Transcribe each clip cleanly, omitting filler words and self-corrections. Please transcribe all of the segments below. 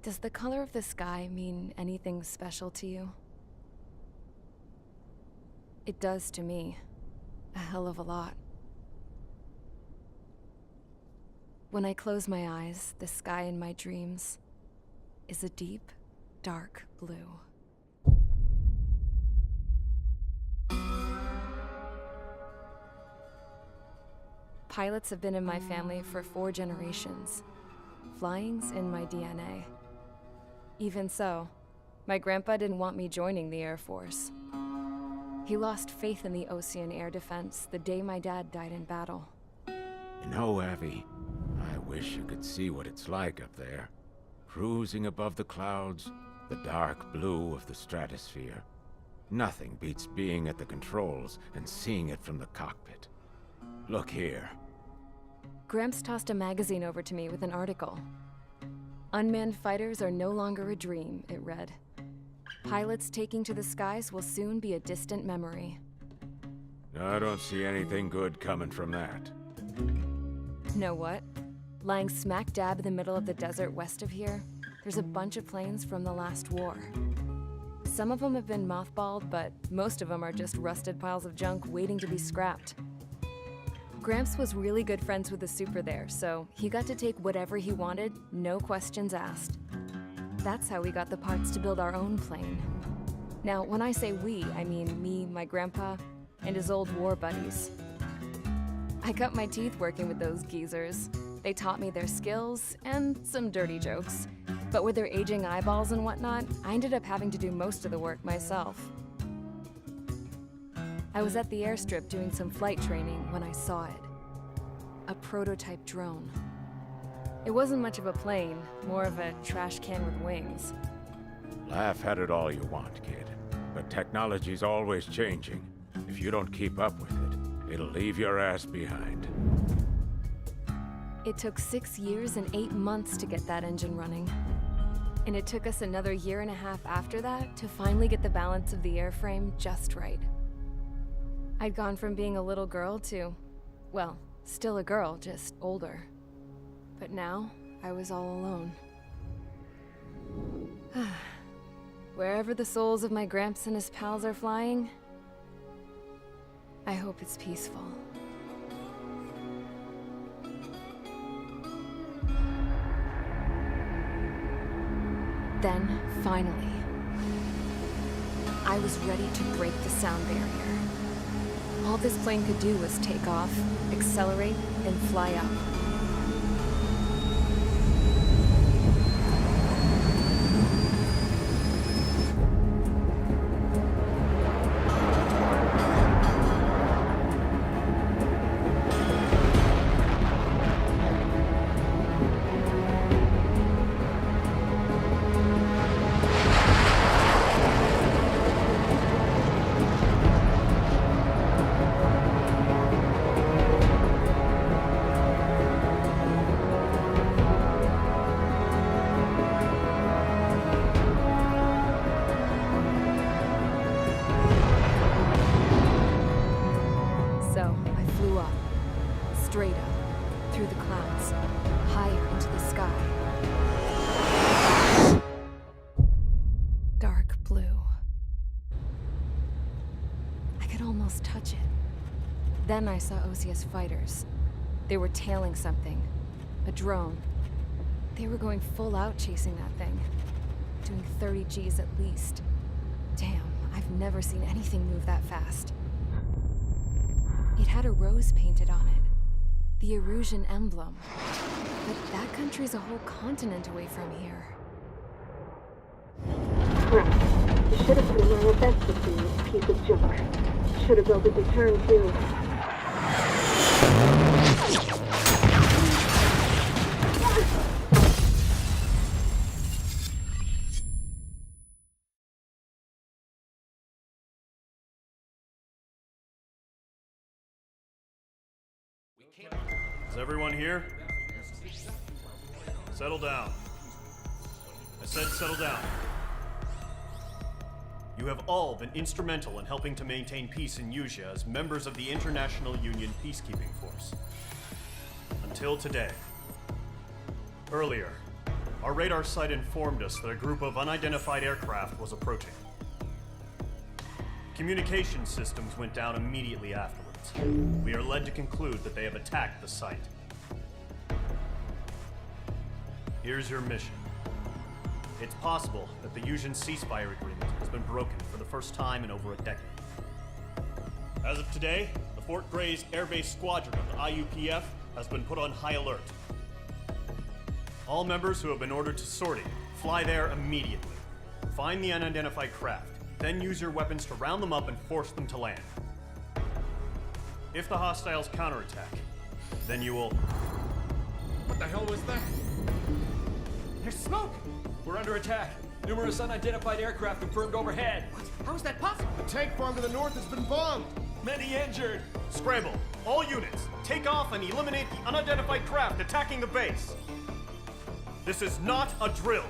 Does the color of the sky mean anything special to you? It does to me. A hell of a lot. When I close my eyes, the sky in my dreams is a deep, dark blue. Pilots have been in my family for 4 generations. Flying's in my DNA. Even so, my grandpa didn't want me joining the Air Force. He lost faith in the Osean Air Defense the day my dad died in battle. You know, Abby, I wish you could see what it's like up there. Cruising above the clouds, the dark blue of the stratosphere. Nothing beats being at the controls and seeing it from the cockpit. Look here. Gramps tossed a magazine over to me with an article. Unmanned fighters are no longer a dream, it read. Pilots taking to the skies will soon be a distant memory. I don't see anything good coming from that. Know what? Lying smack dab in the middle of the desert west of here, there's a bunch of planes from the last war. Some of them have been mothballed, but most of them are just rusted piles of junk waiting to be scrapped. Gramps was really good friends with the super there, so he got to take whatever he wanted, no questions asked. That's how we got the parts to build our own plane. Now, when I say we, I mean me, my grandpa, and his old war buddies. I cut my teeth working with those geezers. They taught me their skills, and some dirty jokes. But with their aging eyeballs and whatnot, I ended up having to do most of the work myself. I was at the airstrip doing some flight training when I saw it. A prototype drone. It wasn't much of a plane, more of a trash can with wings. Laugh at it all you want, kid. But technology's always changing. If you don't keep up with it, it'll leave your ass behind. It took 6 years and 8 months to get that engine running. And it took us another 1.5 years after that to finally get the balance of the airframe just right. I'd gone from being a little girl to, well, still a girl, just older. But now, I was all alone. Wherever the souls of my Gramps and his pals are flying, I hope it's peaceful. Then, finally, I was ready to break the sound barrier. All this plane could do was take off, accelerate, and fly up. Straight up, through the clouds, higher into the sky. Dark blue. I could almost touch it. Then I saw Osea's fighters. They were tailing something. A drone. They were going full out chasing that thing. Doing 30 Gs at least. Damn, I've never seen anything move that fast. It had a rose painted on it. The Erusian emblem. But that country's a whole continent away from here. Right. You should have put in our best with this piece of junk. Should have built a deterrent too. Is everyone here? Settle down. I said settle down. You have all been instrumental in helping to maintain peace in Usea as members of the International Union Peacekeeping Force. Until today. Earlier, Our radar site informed us that a group of unidentified aircraft was approaching. Communication systems went down immediately afterwards. We are led to conclude that they have attacked the site. Here's your mission. It's possible that the Yuuzhan ceasefire agreement has been broken for the first time in over a decade. As of today, the Fort Grays Air Base Squadron of the IUPF has been put on high alert. All members who have been ordered to sortie, fly there immediately. Find the unidentified craft, then use your weapons to round them up and force them to land. If the hostiles counterattack, then you will... What the hell was that? There's smoke! We're under attack. Numerous unidentified aircraft confirmed overhead. What? How is that possible? The tank farm to the north has been bombed! Many injured. Scramble! All units, take off and eliminate the unidentified craft attacking the base! This is not a drill!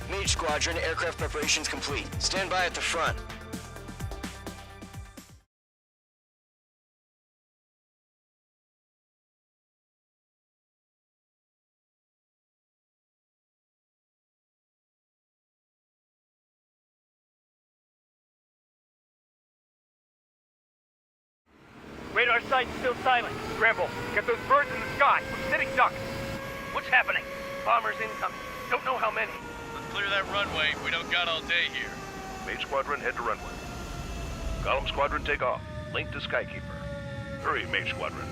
Mage Squadron, aircraft preparations complete. Stand by at the front. Radar site's still silent. Scramble. Get those birds in the sky. We're sitting ducks. What's happening? Bombers incoming. Don't know how many. Let's clear that runway. We don't got all day here. Mage Squadron, head to runway. Golem Squadron, take off. Link to Skykeeper. Hurry, Mage Squadron.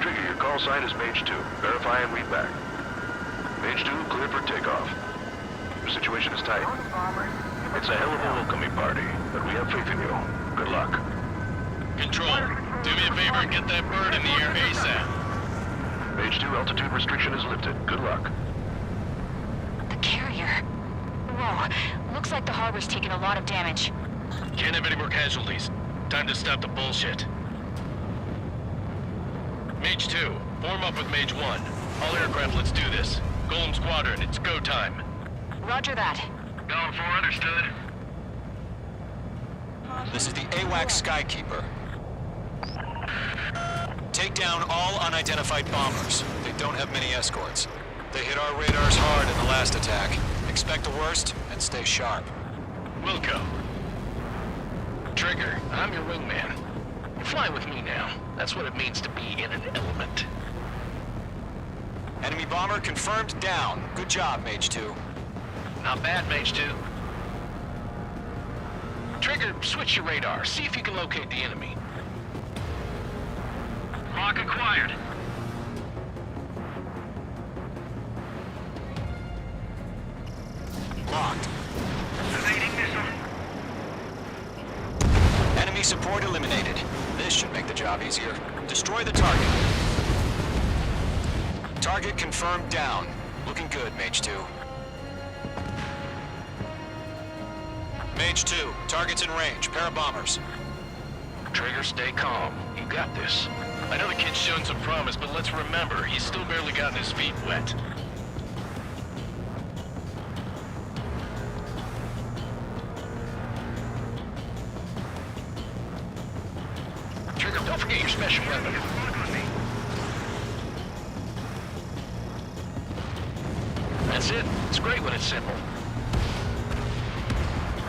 Trigger, your call sign is Mage 2. Verify and read back. Mage 2, clear for takeoff. Your situation is tight. It's a hell of a welcoming party, but we have faith in you. Good luck. Control. Do me a favor and get that bird in the air ASAP. Mage 2, altitude restriction is lifted. Good luck. The carrier. Whoa. Looks like the harbor's taken a lot of damage. Can't have any more casualties. Time to stop the bullshit. Mage 2, form up with Mage 1. All aircraft, let's do this. Golem Squadron, it's go time. Roger that. Going for understood. This is the AWACS Skykeeper. Take down all unidentified bombers. They don't have many escorts. They hit our radars hard in the last attack. Expect the worst and stay sharp. Wilco. Trigger, I'm your wingman. You fly with me now. That's what it means to be in an element. Enemy bomber confirmed down. Good job, Mage 2. Not bad, Mage 2. Trigger, switch your radar. See if you can locate the enemy. Lock acquired. Locked. Evading missile. Enemy support eliminated. This should make the job easier. Destroy the target. Target confirmed down. Looking good, Mage 2. Mage 2, target's in range. Pair of bombers. Trigger, stay calm. You got this. I know the kid's shown some promise, but let's remember, he's still barely gotten his feet wet. Trigger, don't forget your special weapon. That's it. It's great when it's simple.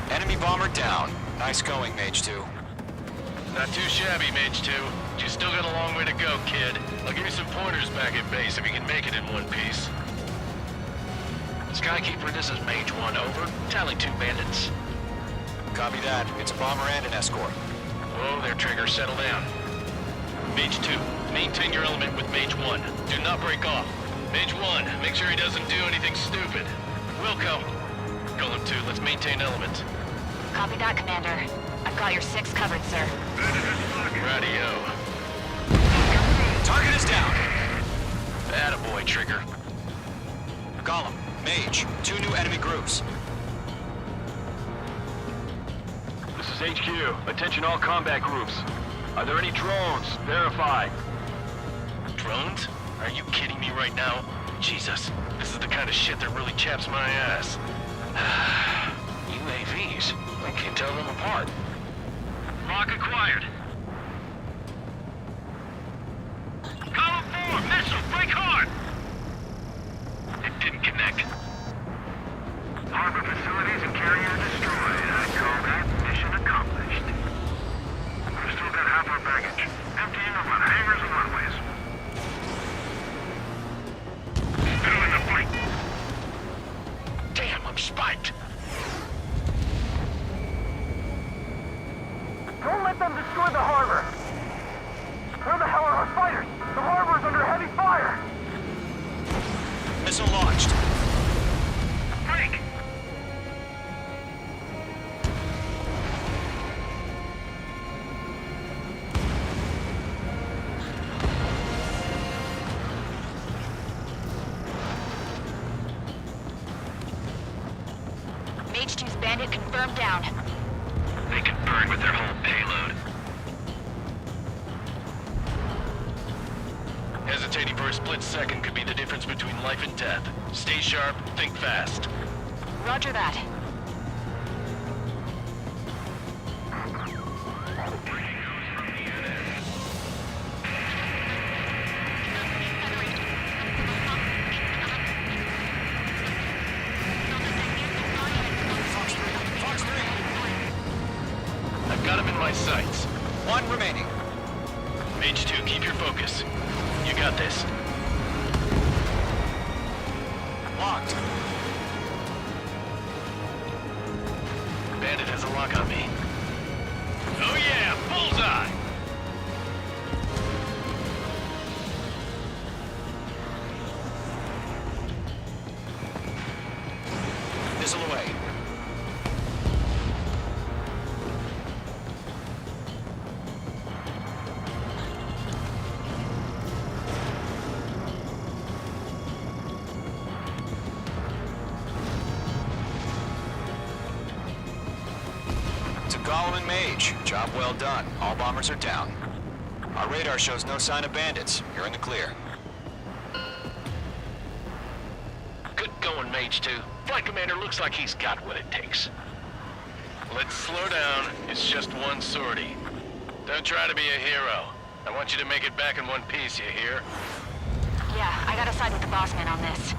Enemy bomber down. Nice going, Mage 2. Not too shabby, Mage 2. You still got a long way to go, kid. I'll give you some pointers back at base if you can make it in one piece. Skykeeper, this is Mage 1, over. Tally 2 bandits. Copy that. It's a bomber and an escort. Whoa there, Trigger. Settle down. Mage 2, maintain your element with Mage 1. Do not break off. Mage 1, make sure he doesn't do anything stupid. Wilco. Golem 2, let's maintain element. Copy that, Commander. I've got your 6 covered, sir. Radio. Target is down. Attaboy, Trigger. Golem, Mage, 2 new enemy groups. This is HQ. Attention all combat groups. Are there any drones? Verify. Drones? Are you kidding me right now? Jesus, this is the kind of shit that really chaps my ass. UAVs? I can't tell them apart. Lock acquired. Column 4, missile, break hard! It didn't connect. Harbor facilities and carrier destroyed. I call that mission accomplished. We've still got half our baggage. Emptying them on hangars and runways. Still in the fleet. Damn, I'm spiked. Don't let them destroy the harbor! Where the hell are our fighters? The harbor's under heavy fire! Missile launched. Break! Mage 2's bandit confirmed down. They can burn with their whole payload. Hesitating for a split second could be the difference between life and death. Stay sharp, think fast. Roger that. I've got him in my sights. 1 remaining. Mage 2, keep your focus. You got this. Locked. Bandit has a lock on me. Oh yeah, bullseye! Missile away. Gollum and Mage. Job well done. All bombers are down. Our radar shows no sign of bandits. You're in the clear. Good going, Mage 2. Flight Commander looks like he's got what it takes. Let's slow down. It's just one sortie. Don't try to be a hero. I want you to make it back in one piece, you hear? Yeah, I gotta side with the boss man on this.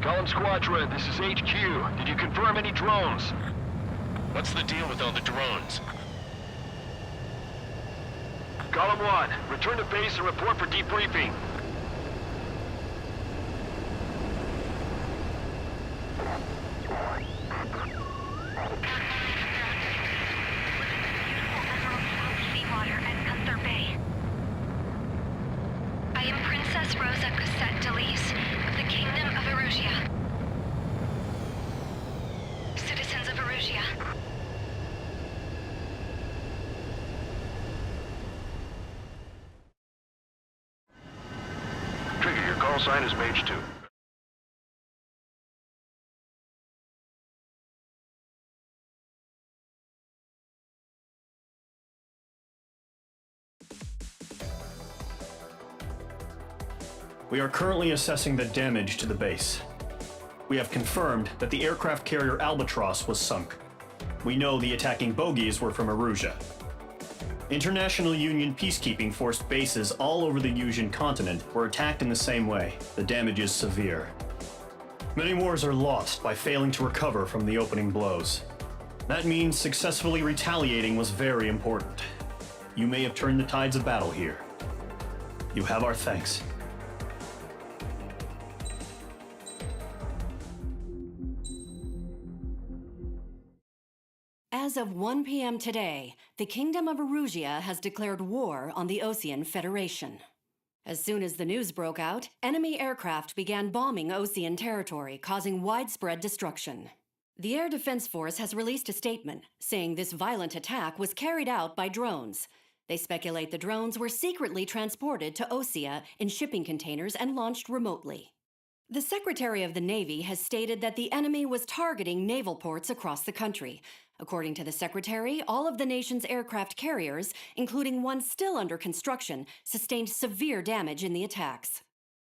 Column Squadron, this is HQ. Did you confirm any drones? What's the deal with all the drones? Column 1, return to base and report for debriefing. Seawater at Gunther Bay. I am Princess Rosa Cosette Delise of the Kingdom of Erusia. Citizens of Erusia. Trigger, your call sign is Mage 2. We are currently assessing the damage to the base. We have confirmed that the aircraft carrier Albatross was sunk. We know the attacking bogies were from Erusia. International Union peacekeeping force bases all over the Yusian continent were attacked in the same way. The damage is severe. Many wars are lost by failing to recover from the opening blows. That means successfully retaliating was very important. You may have turned the tides of battle here. You have our thanks. As of 1 p.m. today, the Kingdom of Erusia has declared war on the Osean Federation. As soon as the news broke out, enemy aircraft began bombing Osean territory, causing widespread destruction. The Air Defense Force has released a statement saying this violent attack was carried out by drones. They speculate the drones were secretly transported to Osea in shipping containers and launched remotely. The Secretary of the Navy has stated that the enemy was targeting naval ports across the country. According to the Secretary, all of the nation's aircraft carriers, including one still under construction, sustained severe damage in the attacks.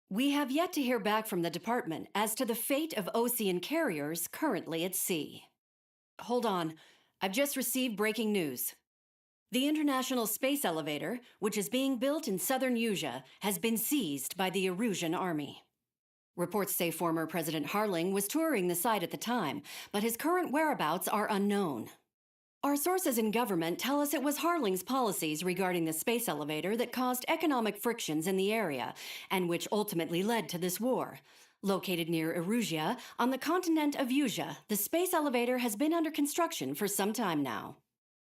We have yet to hear back from the department as to the fate of Osean carriers currently at sea. Hold on, I've just received breaking news. The International Space Elevator, which is being built in southern Yusia, has been seized by the Erusian army. Reports say former President Harling was touring the site at the time, but his current whereabouts are unknown. Our sources in government tell us it was Harling's policies regarding the space elevator that caused economic frictions in the area, and which ultimately led to this war. Located near Erusia, on the continent of Yusia, the space elevator has been under construction for some time now.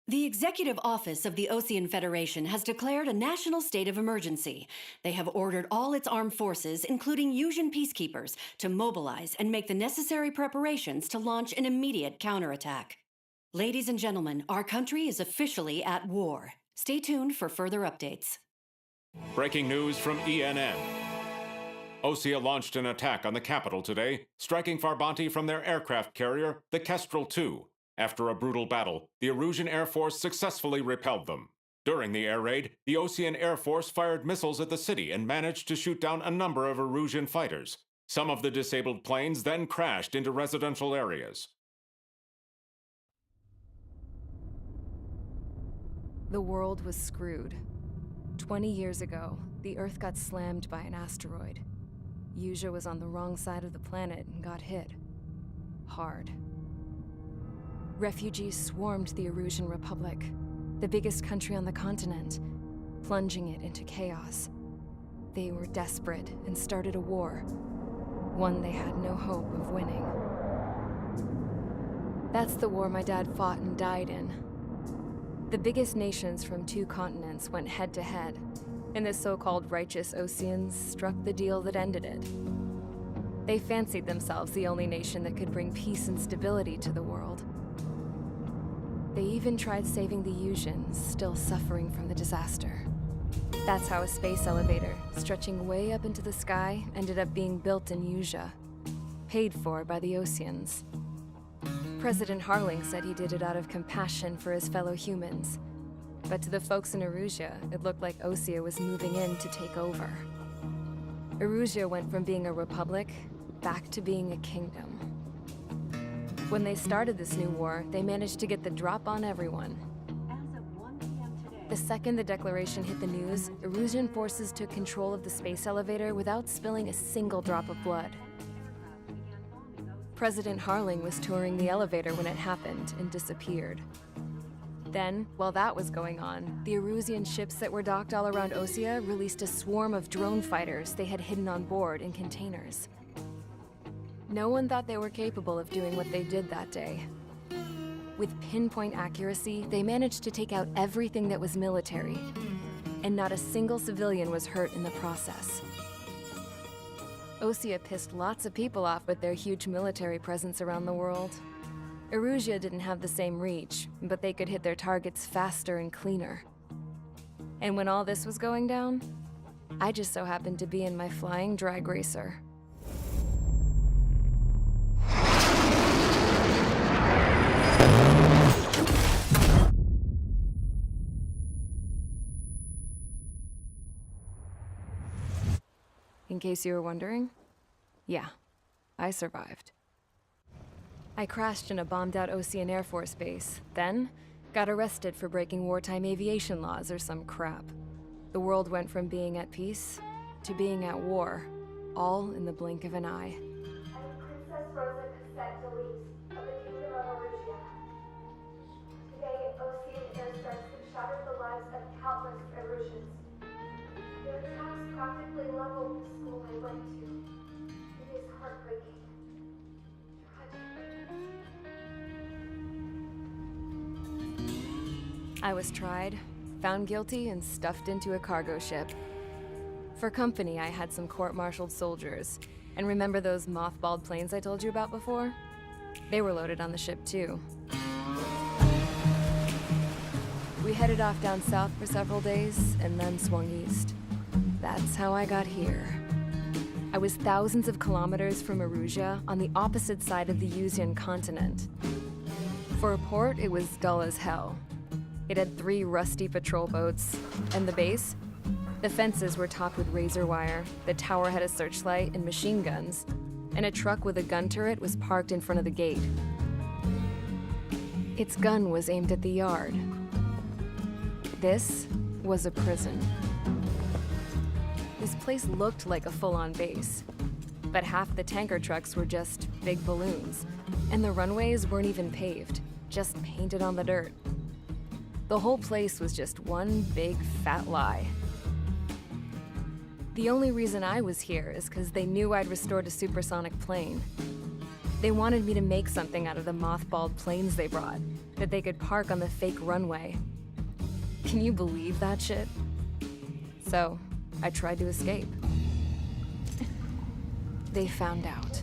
The Executive Office of the Osean Federation has declared a national state of emergency. They have ordered all its armed forces, including Yusian peacekeepers, to mobilize and make the necessary preparations to launch an immediate counterattack. Ladies and gentlemen, our country is officially at war. Stay tuned for further updates. Breaking news from ENN. Osea launched an attack on the capital today, striking Farbanti from their aircraft carrier, the Kestrel II. After a brutal battle, the Erusian Air Force successfully repelled them. During the air raid, the Osean Air Force fired missiles at the city and managed to shoot down a number of Erusian fighters. Some of the disabled planes then crashed into residential areas. The world was screwed. 20 years ago, the Earth got slammed by an asteroid. Yusia was on the wrong side of the planet and got hit. Hard. Refugees swarmed the Erusian Republic, the biggest country on the continent, plunging it into chaos. They were desperate and started a war, one they had no hope of winning. That's the war my dad fought and died in. The biggest nations from 2 continents went head-to-head, and the so-called righteous Oseans struck the deal that ended it. They fancied themselves the only nation that could bring peace and stability to the world. They even tried saving the Yusians, still suffering from the disaster. That's how a space elevator, stretching way up into the sky, ended up being built in Yusia, paid for by the Oseans. President Harling said he did it out of compassion for his fellow humans. But to the folks in Erusea, it looked like Osea was moving in to take over. Erusea went from being a republic back to being a kingdom. When they started this new war, they managed to get the drop on everyone. The second the declaration hit the news, Erusian forces took control of the space elevator without spilling a single drop of blood. President Harling was touring the elevator when it happened and disappeared. Then, while that was going on, the Erusian ships that were docked all around Osea released a swarm of drone fighters they had hidden on board in containers. No one thought they were capable of doing what they did that day. With pinpoint accuracy, they managed to take out everything that was military, and not a single civilian was hurt in the process. Osea pissed lots of people off with their huge military presence around the world. Erusea didn't have the same reach, but they could hit their targets faster and cleaner. And when all this was going down, I just so happened to be in my flying drag racer. In case you were wondering, yeah, I survived. I crashed in a bombed-out Osean Air Force base, then got arrested for breaking wartime aviation laws or some crap. The world went from being at peace to being at war, all in the blink of an eye. I am Princess Rosa Cassette Delise of the Kingdom of Erusea. Today, Osean airstrikes have shattered the lives of countless Erusians. Their attacks practically leveled the school I went to. It is heartbreaking. I was tried, found guilty, and stuffed into a cargo ship. For company, I had some court-martialed soldiers. And remember those mothballed planes I told you about before? They were loaded on the ship, too. We headed off down south for several days, and then swung east. That's how I got here. I was thousands of kilometers from Erusea, on the opposite side of the Usean continent. For a port, it was dull as hell. It had 3 rusty patrol boats, and the base? The fences were topped with razor wire, the tower had a searchlight and machine guns, and a truck with a gun turret was parked in front of the gate. Its gun was aimed at the yard. This was a prison. This place looked like a full-on base, but half the tanker trucks were just big balloons, and the runways weren't even paved, just painted on the dirt. The whole place was just one big fat lie. The only reason I was here is because they knew I'd restored a supersonic plane. They wanted me to make something out of the mothballed planes they brought, that they could park on the fake runway. Can you believe that shit? So, I tried to escape. They found out,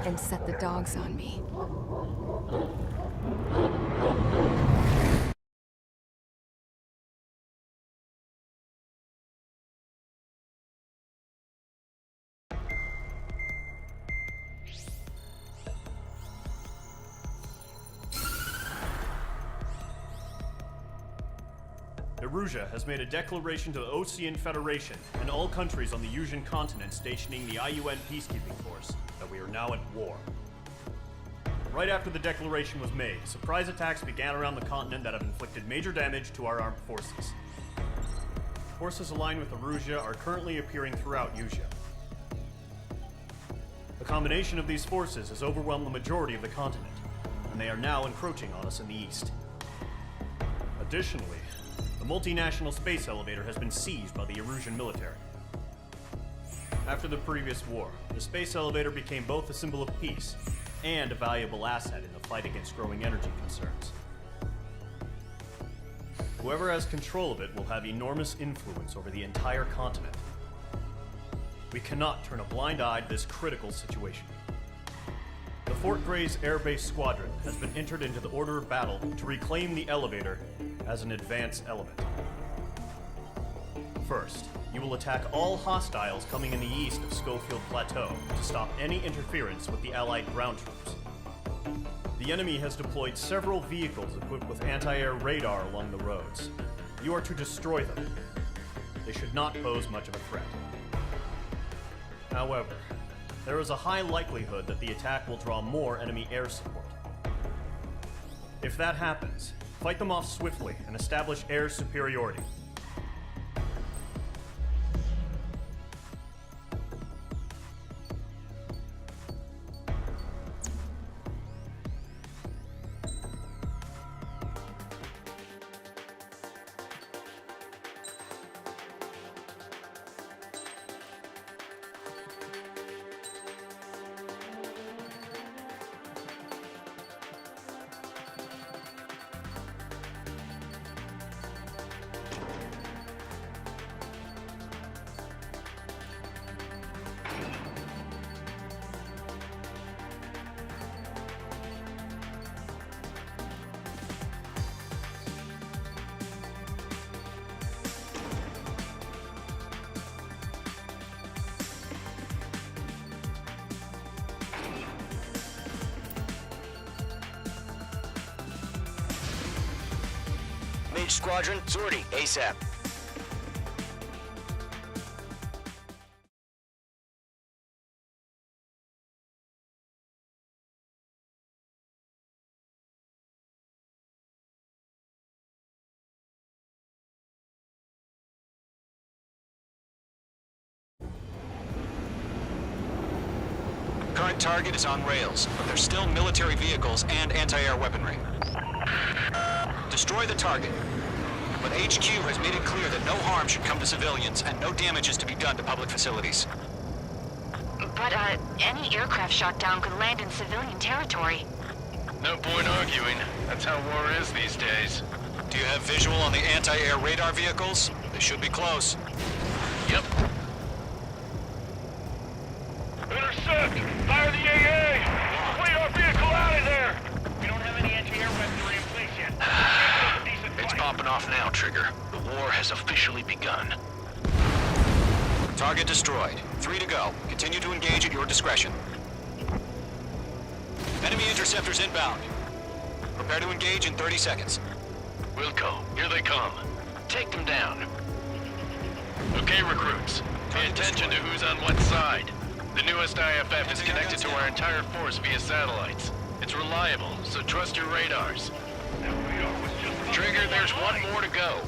and set the dogs on me. Erusea has made a declaration to the Osean Federation and all countries on the Usean continent stationing the IUN peacekeeping force that we are now at war. Right after the declaration was made, surprise attacks began around the continent that have inflicted major damage to our armed forces. Forces aligned with Erusea are currently appearing throughout Usea. The combination of these forces has overwhelmed the majority of the continent, and they are now encroaching on us in the east. Additionally, the multinational space elevator has been seized by the Erusian military. After the previous war, the space elevator became both a symbol of peace and a valuable asset in the fight against growing energy concerns. Whoever has control of it will have enormous influence over the entire continent. We cannot turn a blind eye to this critical situation. The Fort Grays Air Base Squadron has been entered into the order of battle to reclaim the elevator as an advance element. First, you will attack all hostiles coming in the east of Schofield Plateau to stop any interference with the Allied ground troops. The enemy has deployed several vehicles equipped with anti-air radar along the roads. You are to destroy them. They should not pose much of a threat. However, there is a high likelihood that the attack will draw more enemy air support. If that happens, fight them off swiftly and establish air superiority. Mage Squadron, sortie, ASAP. Current target is on rails, but there's still military vehicles and anti-air weaponry. Destroy the target. But HQ has made it clear that no harm should come to civilians and no damage is to be done to public facilities. But, any aircraft shot down could land in civilian territory. No point arguing. That's how war is these days. Do you have visual on the anti-air radar vehicles? They should be close. Yep. Intercept! Fire the AA! Wait our vehicle out of there! We don't have any anti-air weaponry in place yet. It's popping off now, Trigger. The war has officially begun. Target destroyed. 3 to go. Continue to engage at your discretion. Enemy interceptors inbound. Prepare to engage in 30 seconds. Wilco, here they come. Take them down. Okay, recruits. Pay attention to who's on what side. The newest IFF is connected to our entire force via satellites. It's reliable, so trust your radars. Trigger, there's one more to go.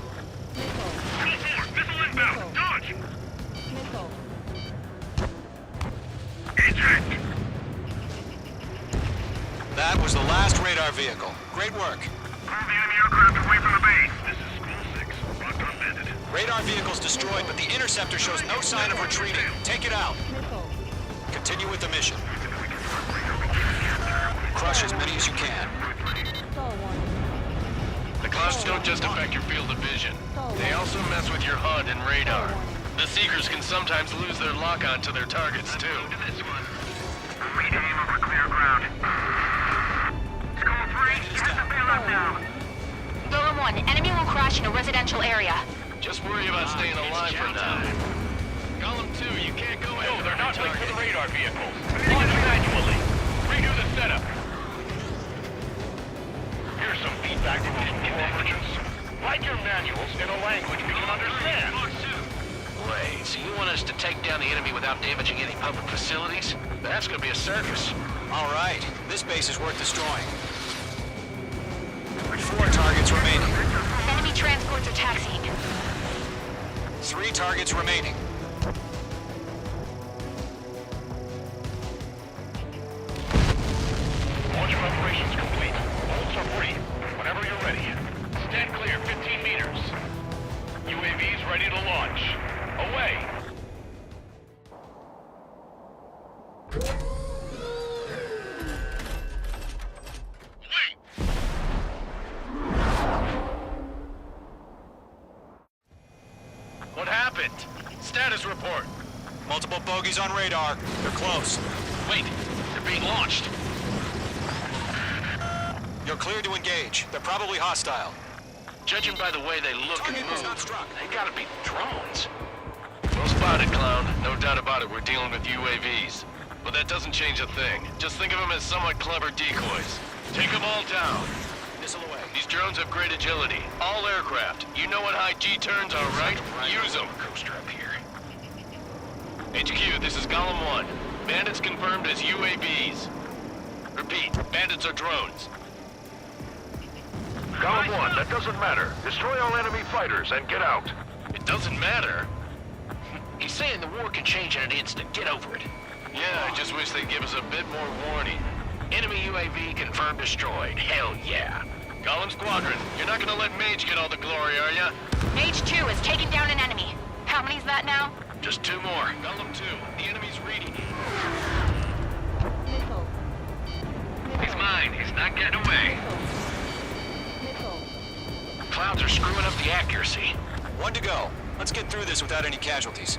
Missile inbound! Dodge! Eject! That was the last radar vehicle. Great work. Move the enemy aircraft away from the base. This is School 6. Locked on bandit. Radar vehicle's destroyed, but the interceptor shows no sign of retreating. Take it out. Continue with the mission. Crush as many as you can. The clouds don't just affect your field of vision. They also mess with your HUD and radar. The Seekers can sometimes lose their lock-on to their targets, too. Read aim over clear ground. Skull 3, get the bailout down. Golem 1, enemy will crash in a residential area. Just worry about staying alive for now. Golem 2, you can't go ahead. No, they're not linked to the radar vehicles. Launch manually. Redo the setup. Here's some feedback from origins. Write your manuals in a language we can understand. Wait, so you want us to take down the enemy without damaging any public facilities? That's gonna be a circus. All right. This base is worth destroying. 4 targets remaining. Enemy transports are taxiing. 3 targets remaining. Launch preparations complete. Bolts are free. Whenever you're ready. Stand clear, 15 meters. UAVs ready to launch. Away! Wait! What happened? Status report. Multiple bogies on radar. They're close. Wait, they're being launched. You're clear to engage. They're probably hostile. Judging by the way they look and Target is move, not struck. they gotta be drones. Well spotted, Clown. No doubt about it, we're dealing with UAVs. but that doesn't change a thing. Just think of them as somewhat clever decoys. Take them all down. Missile away. These drones have great agility. All aircraft. You know what high G-turns are, right? Use them. Coaster up here. HQ, this is Golem 1. Bandits confirmed as UAVs. Repeat, bandits are drones. Golem 1, that doesn't matter. Destroy all enemy fighters and get out. It doesn't matter. He's saying the war can change in an instant. Get over it. Yeah, I just wish they'd give us a bit more warning. Enemy UAV confirmed destroyed. Hell yeah. Golem Squadron, you're not gonna let Mage get all the glory, are ya? Mage 2 is taking down an enemy. How many's that now? Just 2 more. Golem 2, the enemy's reading. He's mine. He's not getting away. Clouds are screwing up the accuracy. 1 to go. Let's get through this without any casualties.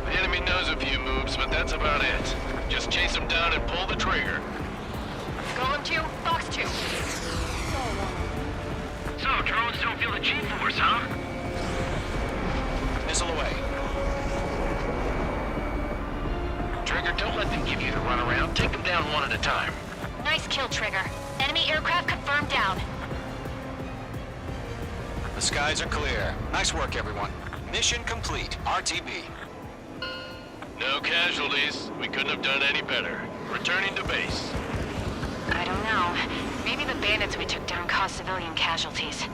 The enemy knows a few moves, but that's about it. Just chase them down and pull the trigger. Golem 2, Fox 2. So, drones don't feel the G-force, huh? Missile away. Trigger, don't let them give you the runaround. Take them down one at a time. Nice kill, Trigger. Enemy aircraft confirmed down. The skies are clear. Nice work, everyone. Mission complete. RTB. No casualties. We couldn't have done any better. Returning to base. I don't know. Maybe the bandits we took down caused civilian casualties.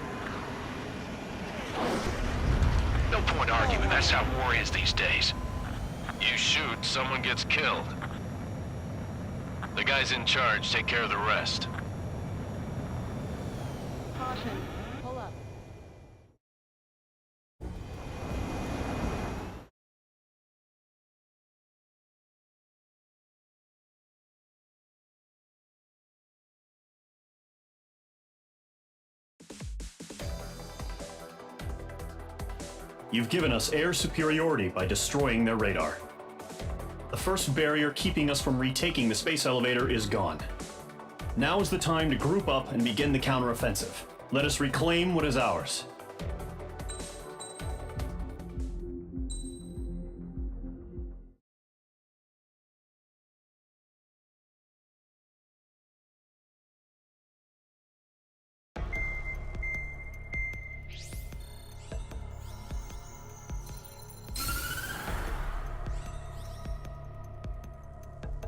No point arguing. That's how war is these days. You shoot, someone gets killed. The guys in charge take care of the rest. Caution. Pull up. You've given us air superiority by destroying their radar. The first barrier keeping us from retaking the space elevator is gone. Now is the time to group up and begin the counteroffensive. Let us reclaim what is ours.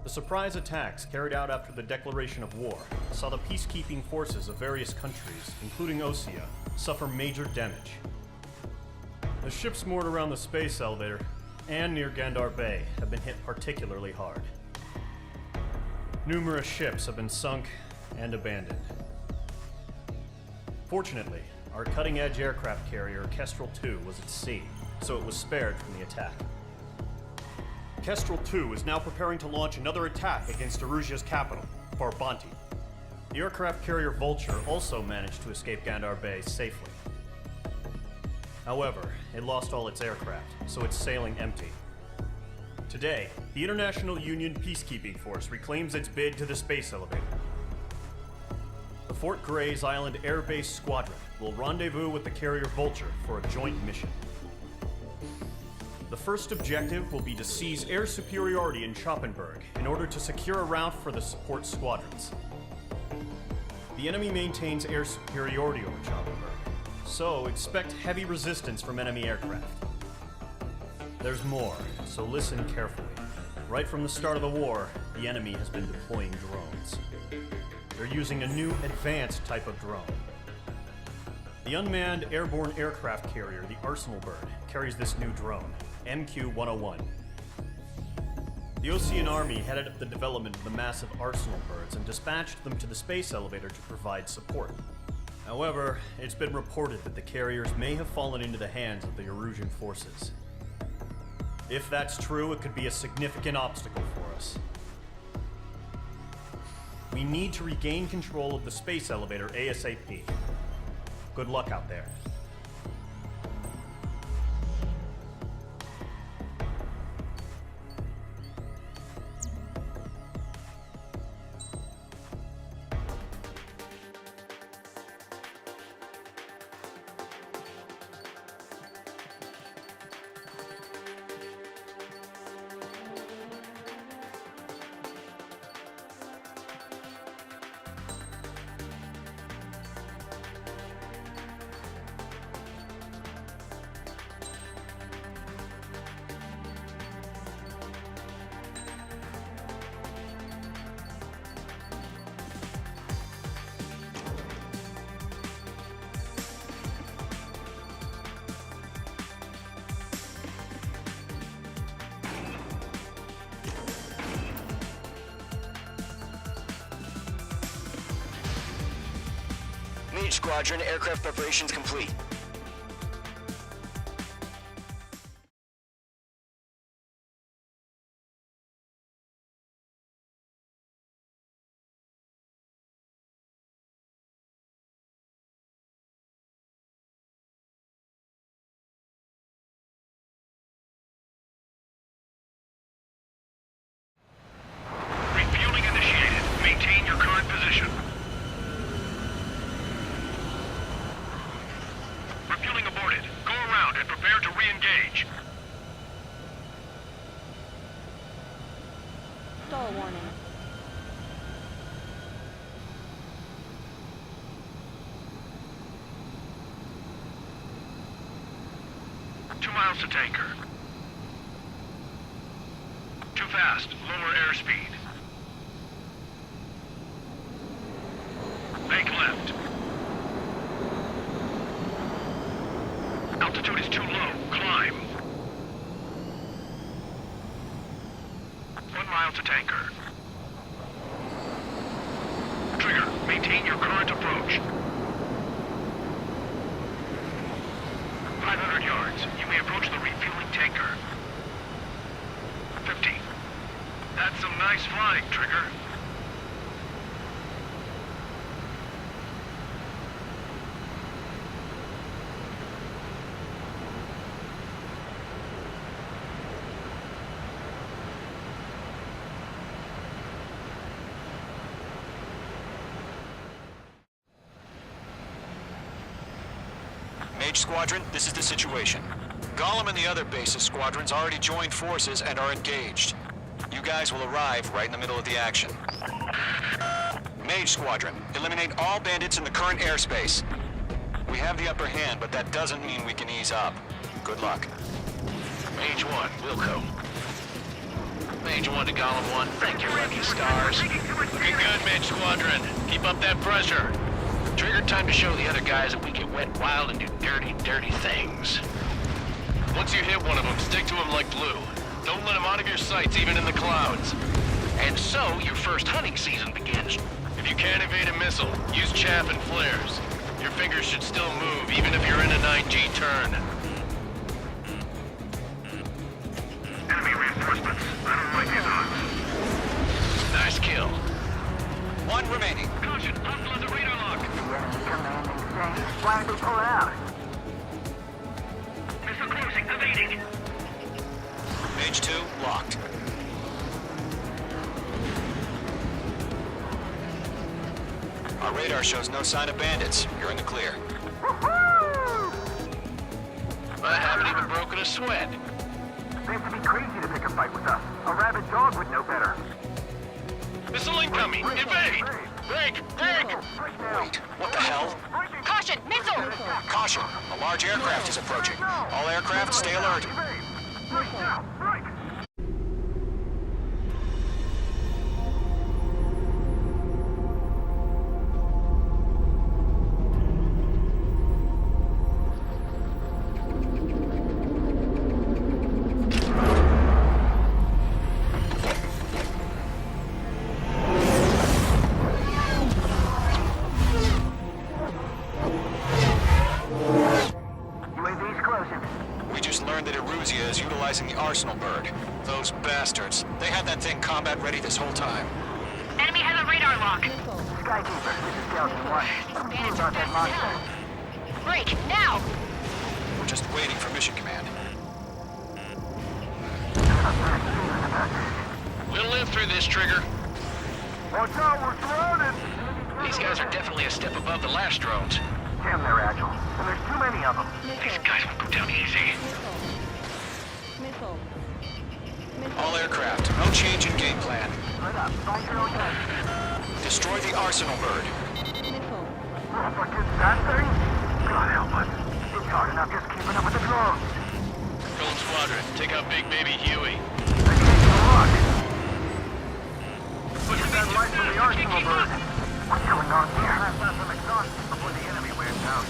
The surprise attacks carried out after the declaration of war saw the peacekeeping forces of various countries, including Osea, suffer major damage. The ships moored around the space elevator and near Gandar Bay have been hit particularly hard. Numerous ships have been sunk and abandoned. Fortunately, our cutting-edge aircraft carrier Kestrel II was at sea, so it was spared from the attack. Kestrel II is now preparing to launch another attack against Erusia's capital, Farbanti. The aircraft carrier Vulture also managed to escape Gandar Bay safely. However, it lost all its aircraft, so it's sailing empty. Today, the International Union Peacekeeping Force reclaims its bid to the space elevator. The Fort Grays Island Air Base Squadron will rendezvous with the carrier Vulture for a joint mission. The first objective will be to seize air superiority in Schoppenberg in order to secure a route for the support squadrons. The enemy maintains air superiority over Schoppenberg, so expect heavy resistance from enemy aircraft. There's more, so listen carefully. Right from the start of the war, the enemy has been deploying drones. They're using a new advanced type of drone. The unmanned airborne aircraft carrier, the Arsenal Bird, carries this new drone, MQ-101. The Osean Army headed up the development of the massive Arsenal Birds and dispatched them to the space elevator to provide support. However, it's been reported that the carriers may have fallen into the hands of the Erusian forces. If that's true, it could be a significant obstacle for us. We need to regain control of the space elevator ASAP. Good luck out there. Mage Squadron, aircraft preparations complete. Refueling initiated. Maintain your current position. Refueling aborted. Go around and prepare to re-engage. Stall warning. Two miles to tanker. Too fast. Lower airspeed. Make left. Altitude is too low. Climb. 1 mile to tanker. Trigger, maintain your current approach. 500 yards. You may approach the refueling tanker. 50. That's some nice flying, Trigger. Mage Squadron, this is the situation. Gollum and the other bases squadrons already joined forces and are engaged. You guys will arrive right in the middle of the action. Mage Squadron, eliminate all bandits in the current airspace. We have the upper hand, but that doesn't mean we can ease up. Good luck. Mage 1, Wilco. Mage 1 to Gollum 1. Thank you, lucky stars. Looking good, Mage Squadron. Keep up that pressure. Trigger, time to show the other guys that we get wet, wild, and do dirty, dirty things. Once you hit one of them, stick to him like glue. Don't let him out of your sights, even in the clouds. And so, your first hunting season begins. If you can't evade a missile, use chaff and flares. Your fingers should still move, even if you're in a 9G turn. Enemy reinforcements. I don't like these odds. Nice kill. One remaining. Caution, hostile on the radar lock. Why did they pull out? Missile closing, evading. Mage 2, locked. Our radar shows no sign of bandits. You're in the clear. I haven't even broken a sweat. They have to be crazy to pick a fight with us. A rabid dog would know better. Missile incoming! Evade! Break! Break! Wait, what the hell? Caution! Missile! Caution! A large aircraft is approaching. All aircraft, stay alert. Right now! Right! UAV's closing. We just learned that Eruzia is utilizing the Arsenal bird. Those bastards. They had that thing combat ready this whole time. Enemy has a radar lock. Skykeeper, this is Delta 1. Bandits About that are fast as monster. hell. Break, now! We're just waiting for mission command. We'll live through this, Trigger. Watch out, we're surrounded! These guys are definitely a step above the last drones. Damn, they're agile. And there's too many of them. These guys won't go down easy. Missile. All aircraft, no change in game plan. Split up. Find your own way. Destroy the Arsenal bird. Missile. What is that thing? God help us. It's hard enough just keeping up with the drones. Golem Squadron, take out Big Baby Huey. They can't get luck. Look at that light from the Arsenal bird. What's going on here? Let's have some exhaustion before the enemy wears out.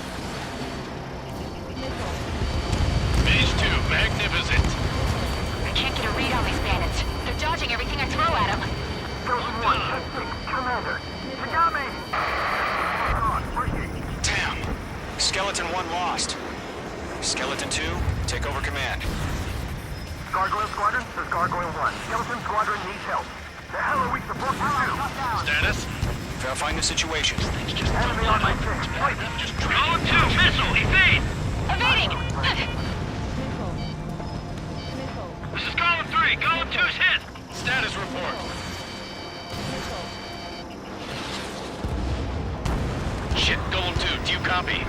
Mage 2, magnificent. I can't get a read on these bandits. They're dodging everything I throw at them. Chosen 1, Tech 6, Commander. You got me! Hold on, working. Skeleton Squadron needs help. The hell are we supposed to do? Status? Verifying the situation. Enemy on my 6. Wait. Golem 2, missile, evade! Evading! Missile. Missile. This is Golem 3, Golem 2's hit! Status report. Missile. Shit, Golem 2, do you copy?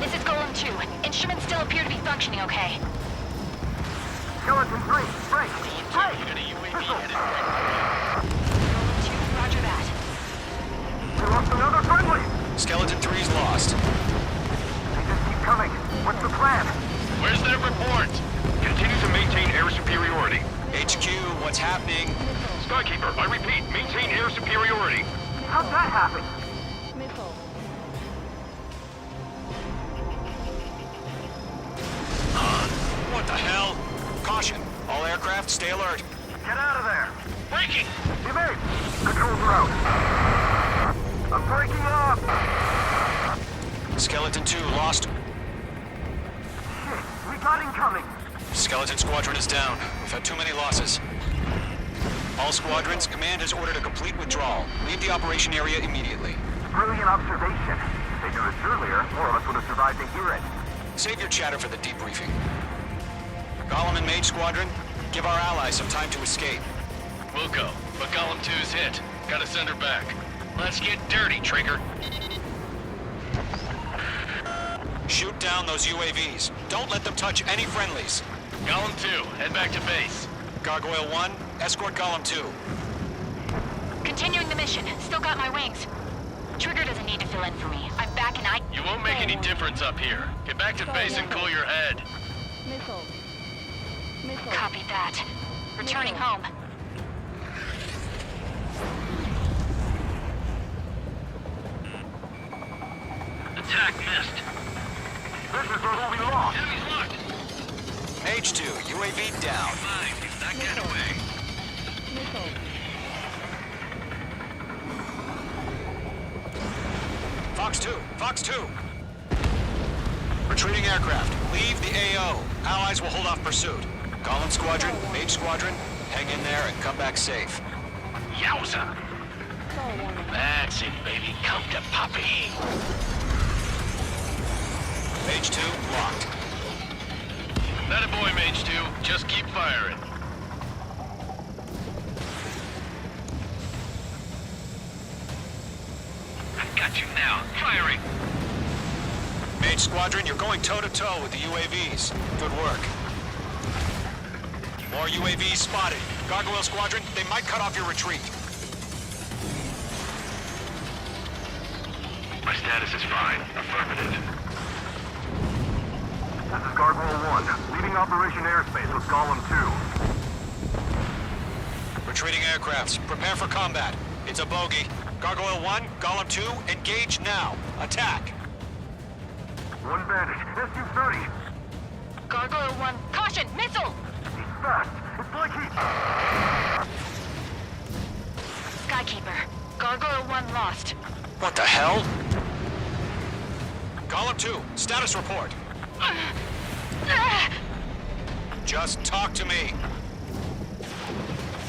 This is Golem 2. Instruments still appear to be functioning okay. Skeleton 3, break! Break! You got a UAV headed right. Golem 2, roger that. We lost another friendly! Skeleton 3's lost. They just keep coming. What's the plan? Where's their report? Continue to maintain air superiority. HQ, what's happening? Skykeeper, I repeat, maintain air superiority. How'd that happen? Missile. What the hell? Caution. All aircraft, stay alert. Get out of there! Breaking! Evade! Controls are out. I'm breaking up! Skeleton 2 lost. Shit, we got incoming! Skeleton Squadron is down. We've had too many losses. All squadrons, command has ordered a complete withdrawal. Leave the operation area immediately. Brilliant observation. If they knew this earlier, more of us would have survived to hear it. Save your chatter for the debriefing. Golem and Mage Squadron, give our allies some time to escape. We'll go, but Golem 2's hit. Gotta send her back. Let's get dirty, Trigger. Shoot down those UAVs. Don't let them touch any friendlies. Golem 2, head back to base. Gargoyle 1, escort Golem 2. Continuing the mission. Still got my wings. Trigger doesn't need to fill in for me. I'm back and I... You won't make any difference up here. Get back to base and cool your head. Missile. Missile. Copied that. Returning home. Attack missed. This is where we lost. Enemy's locked. Mage 2, UAV down. Fine, not getting away. Missile. Fox 2, Fox 2. Retreating aircraft. Leave the AO. Allies will hold off pursuit. Golem Squadron, Mage Squadron, hang in there and come back safe. Yowza! Call warning. That's it, baby. Come to Poppy. Mage 2, locked. That a boy, Mage 2. Just keep firing. I've got you now. Firing. Mage Squadron, you're going toe-to-toe with the UAVs. Good work. More UAVs spotted. Gargoyle Squadron, they might cut off your retreat. My status is fine. Affirmative. This is Gargoyle 1, leaving Operation Airspace with Golem 2. Retreating aircrafts, prepare for combat. It's a bogey. Gargoyle 1, Golem 2, engage now. Attack. One Bandit, SU-30. Gargoyle 1, caution! Missile! He's fast. It's like he... Skykeeper. Gargoyle 1 lost. What the hell? Golem 2, status report. Just talk to me.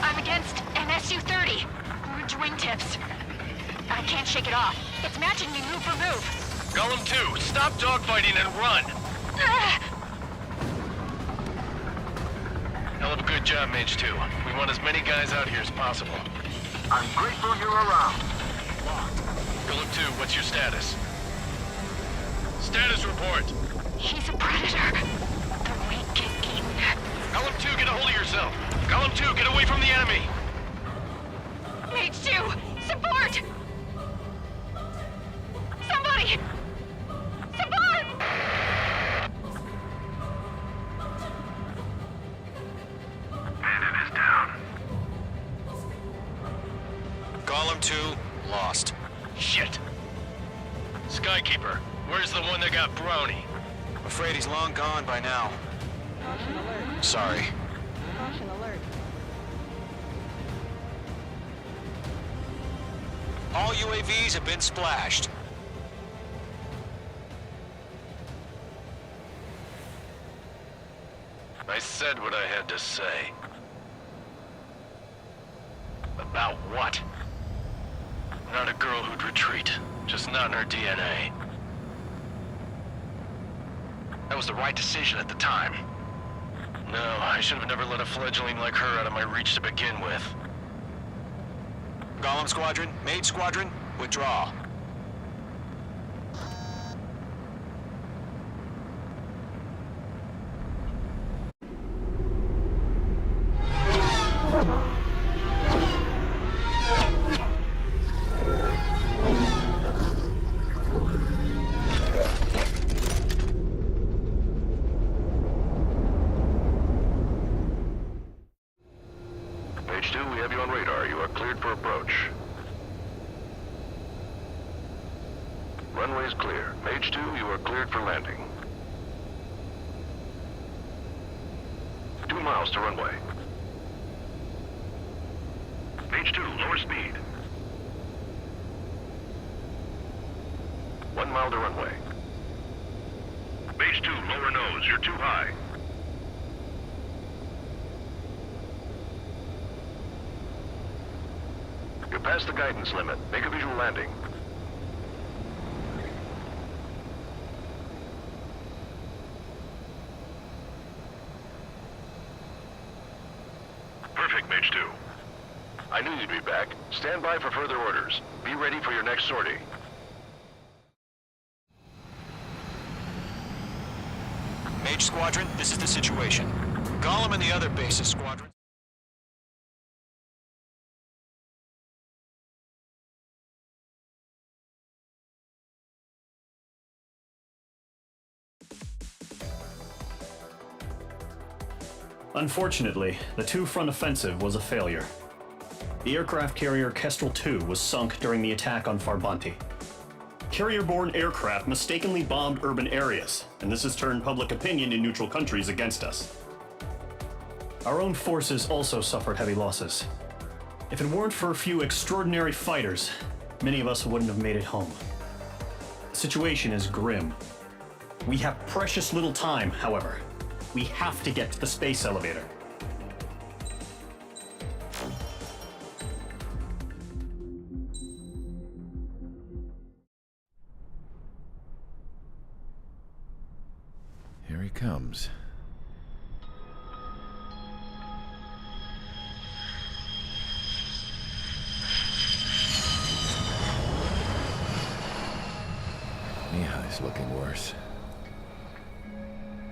I'm against an SU-30. Orange wingtips. I can't shake it off. It's matching me move for move. Golem 2, stop dogfighting and run. Hell of a good job, Mage 2. We want as many guys out here as possible. I'm grateful you're around. Golem 2, what's your status? Status report. He's a predator. The weak get eaten. Golem 2, get a hold of yourself. Golem 2, get away from the enemy. Mage 2, support! Somebody! Support! Bandit is down. Golem 2, lost. Shit. Skykeeper, where's the one that got Brownie? Afraid he's long gone by now. Caution alert. Sorry. Caution alert. All UAVs have been splashed. I said what I had to say. About what? Not a girl who'd retreat. Just not in her DNA. That was the right decision at the time. No, I should have never let a fledgling like her out of my reach to begin with. Golem Squadron, Mage Squadron, withdraw. Mage 2, we have you on radar. You are cleared for approach. Runway is clear. Mage 2, you are cleared for landing. 2 miles to runway. Mage 2, lower speed. 1 mile to runway. Mage 2, lower nose. You're too high. You're past the guidance limit. Make a visual landing. Perfect, Mage 2. I knew you'd be back. Stand by for further orders. Be ready for your next sortie. Mage Squadron, this is the situation. Golem and the other bases squadron. Unfortunately, the two-front offensive was a failure. The aircraft carrier Kestrel II was sunk during the attack on Farbanti. Carrier-borne aircraft mistakenly bombed urban areas, and this has turned public opinion in neutral countries against us. Our own forces also suffered heavy losses. If it weren't for a few extraordinary fighters, many of us wouldn't have made it home. The situation is grim. We have precious little time, however. We have to get to the space elevator. Here he comes. Mihai's looking worse.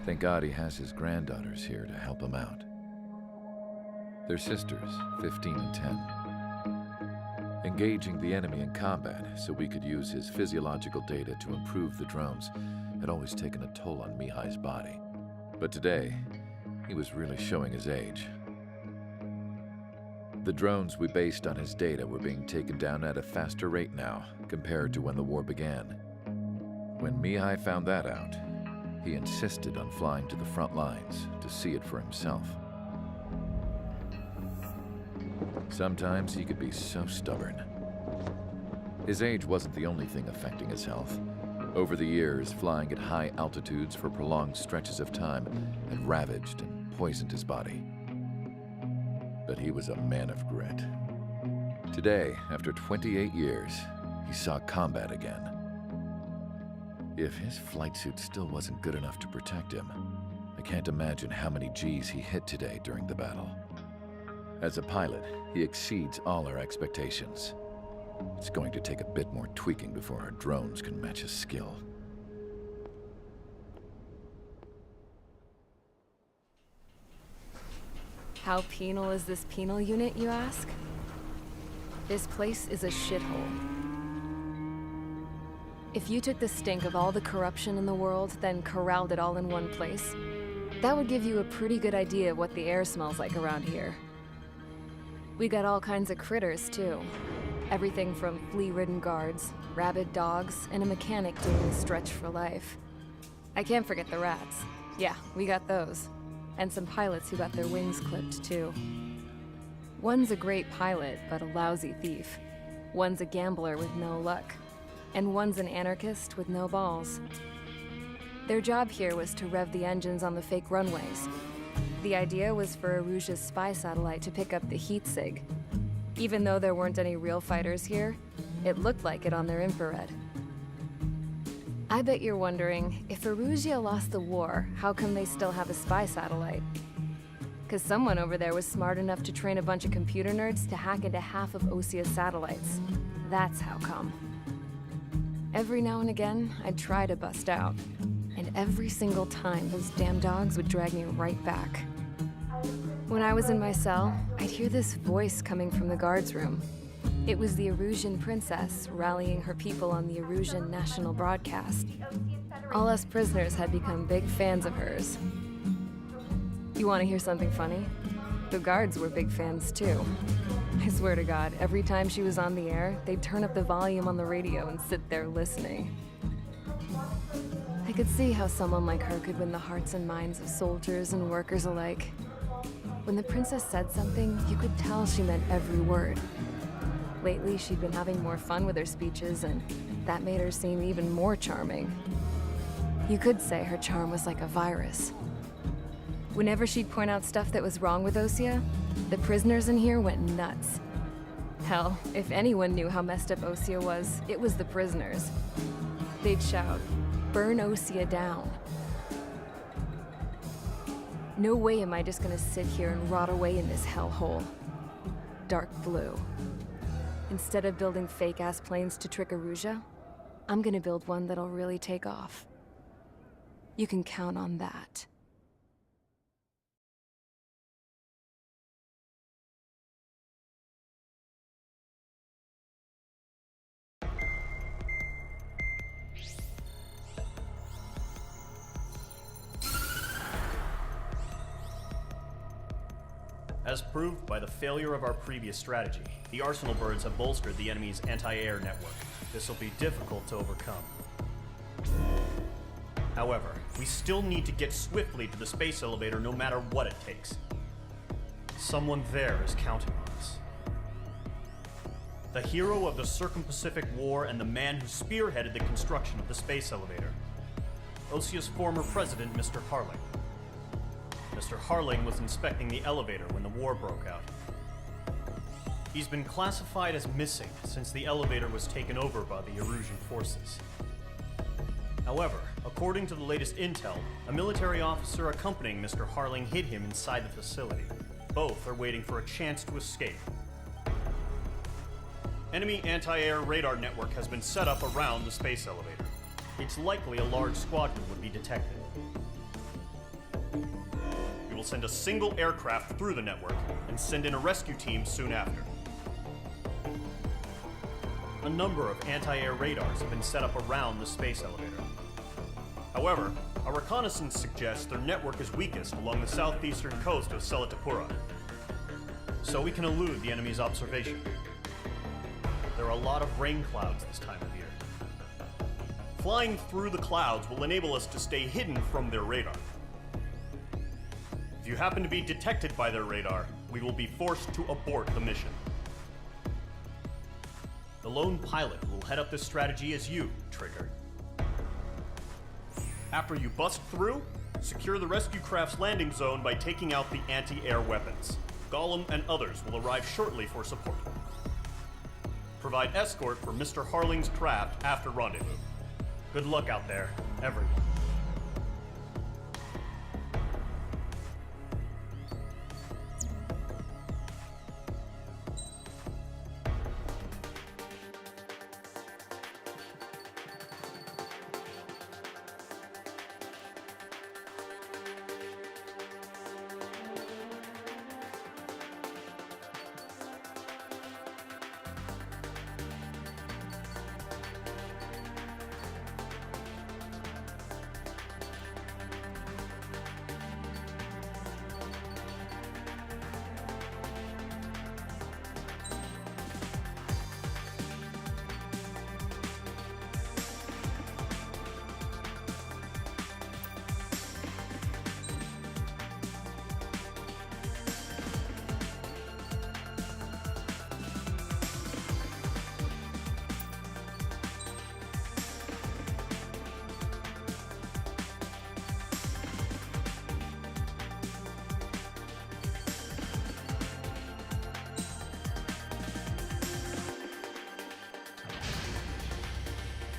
Thank God he has his granddaughters here to help him out. They're sisters, 15 and 10. Engaging the enemy in combat so we could use his physiological data to improve the drones had always taken a toll on Mihai's body. But today, he was really showing his age. The drones we based on his data were being taken down at a faster rate now compared to when the war began. When Mihai found that out, he insisted on flying to the front lines to see it for himself. Sometimes he could be so stubborn. His age wasn't the only thing affecting his health. Over the years, flying at high altitudes for prolonged stretches of time had ravaged and poisoned his body. But he was a man of grit. Today, after 28 years, he saw combat again. If his flight suit still wasn't good enough to protect him, I can't imagine how many Gs he hit today during the battle. As a pilot, he exceeds all our expectations. It's going to take a bit more tweaking before our drones can match his skill. How penal is this penal unit, you ask? This place is a shithole. If you took the stink of all the corruption in the world, then corralled it all in one place, that would give you a pretty good idea of what the air smells like around here. We got all kinds of critters, too. Everything from flea-ridden guards, rabid dogs, and a mechanic doing a stretch for life. I can't forget the rats. Yeah, we got those. And some pilots who got their wings clipped, too. One's a great pilot, but a lousy thief. One's a gambler with no luck. And one's an anarchist with no balls. Their job here was to rev the engines on the fake runways. The idea was for Erusia's spy satellite to pick up the heat sig. Even though there weren't any real fighters here, it looked like it on their infrared. I bet you're wondering, if Erusia lost the war, how come they still have a spy satellite? Because someone over there was smart enough to train a bunch of computer nerds to hack into half of Osia's satellites. That's how come. Every now and again, I'd try to bust out. And every single time, those damn dogs would drag me right back. When I was in my cell, I'd hear this voice coming from the guards room. It was the Erusian princess rallying her people on the Erusian national broadcast. All us prisoners had become big fans of hers. You want to hear something funny? The guards were big fans too. I swear to God, every time she was on the air, they'd turn up the volume on the radio and sit there listening. I could see how someone like her could win the hearts and minds of soldiers and workers alike. When the princess said something, you could tell she meant every word. Lately, she'd been having more fun with her speeches, and that made her seem even more charming. You could say her charm was like a virus. Whenever she'd point out stuff that was wrong with Osia, the prisoners in here went nuts. Hell, if anyone knew how messed up Osia was, it was the prisoners. They'd shout, "Burn Osia down." No way am I just gonna sit here and rot away in this hellhole. Dark blue. Instead of building fake-ass planes to trick Erusia, I'm gonna build one that'll really take off. You can count on that. As proved by the failure of our previous strategy, the Arsenal birds have bolstered the enemy's anti-air network. This will be difficult to overcome. However, we still need to get swiftly to the space elevator no matter what it takes. Someone there is counting on us. The hero of the Circum-Pacific War and the man who spearheaded the construction of the space elevator. Osia's former president, Mr. Harling. Mr. Harling was inspecting the elevator when the war broke out. He's been classified as missing since the elevator was taken over by the Erusian forces. However, according to the latest intel, a military officer accompanying Mr. Harling hid him inside the facility. Both are waiting for a chance to escape. Enemy anti-air radar network has been set up around the space elevator. It's likely a large squadron would be detected. We will send a single aircraft through the network and send in a rescue team soon after. A number of anti-air radars have been set up around the space elevator. However, our reconnaissance suggests their network is weakest along the southeastern coast of Selatapura, so we can elude the enemy's observation. There are a lot of rain clouds this time of year. Flying through the clouds will enable us to stay hidden from their radar. If you happen to be detected by their radar, we will be forced to abort the mission. The lone pilot will head up this strategy as you, Trigger. After you bust through, secure the rescue craft's landing zone by taking out the anti-air weapons. Gollum and others will arrive shortly for support. Provide escort for Mr. Harling's craft after rendezvous. Good luck out there, everyone.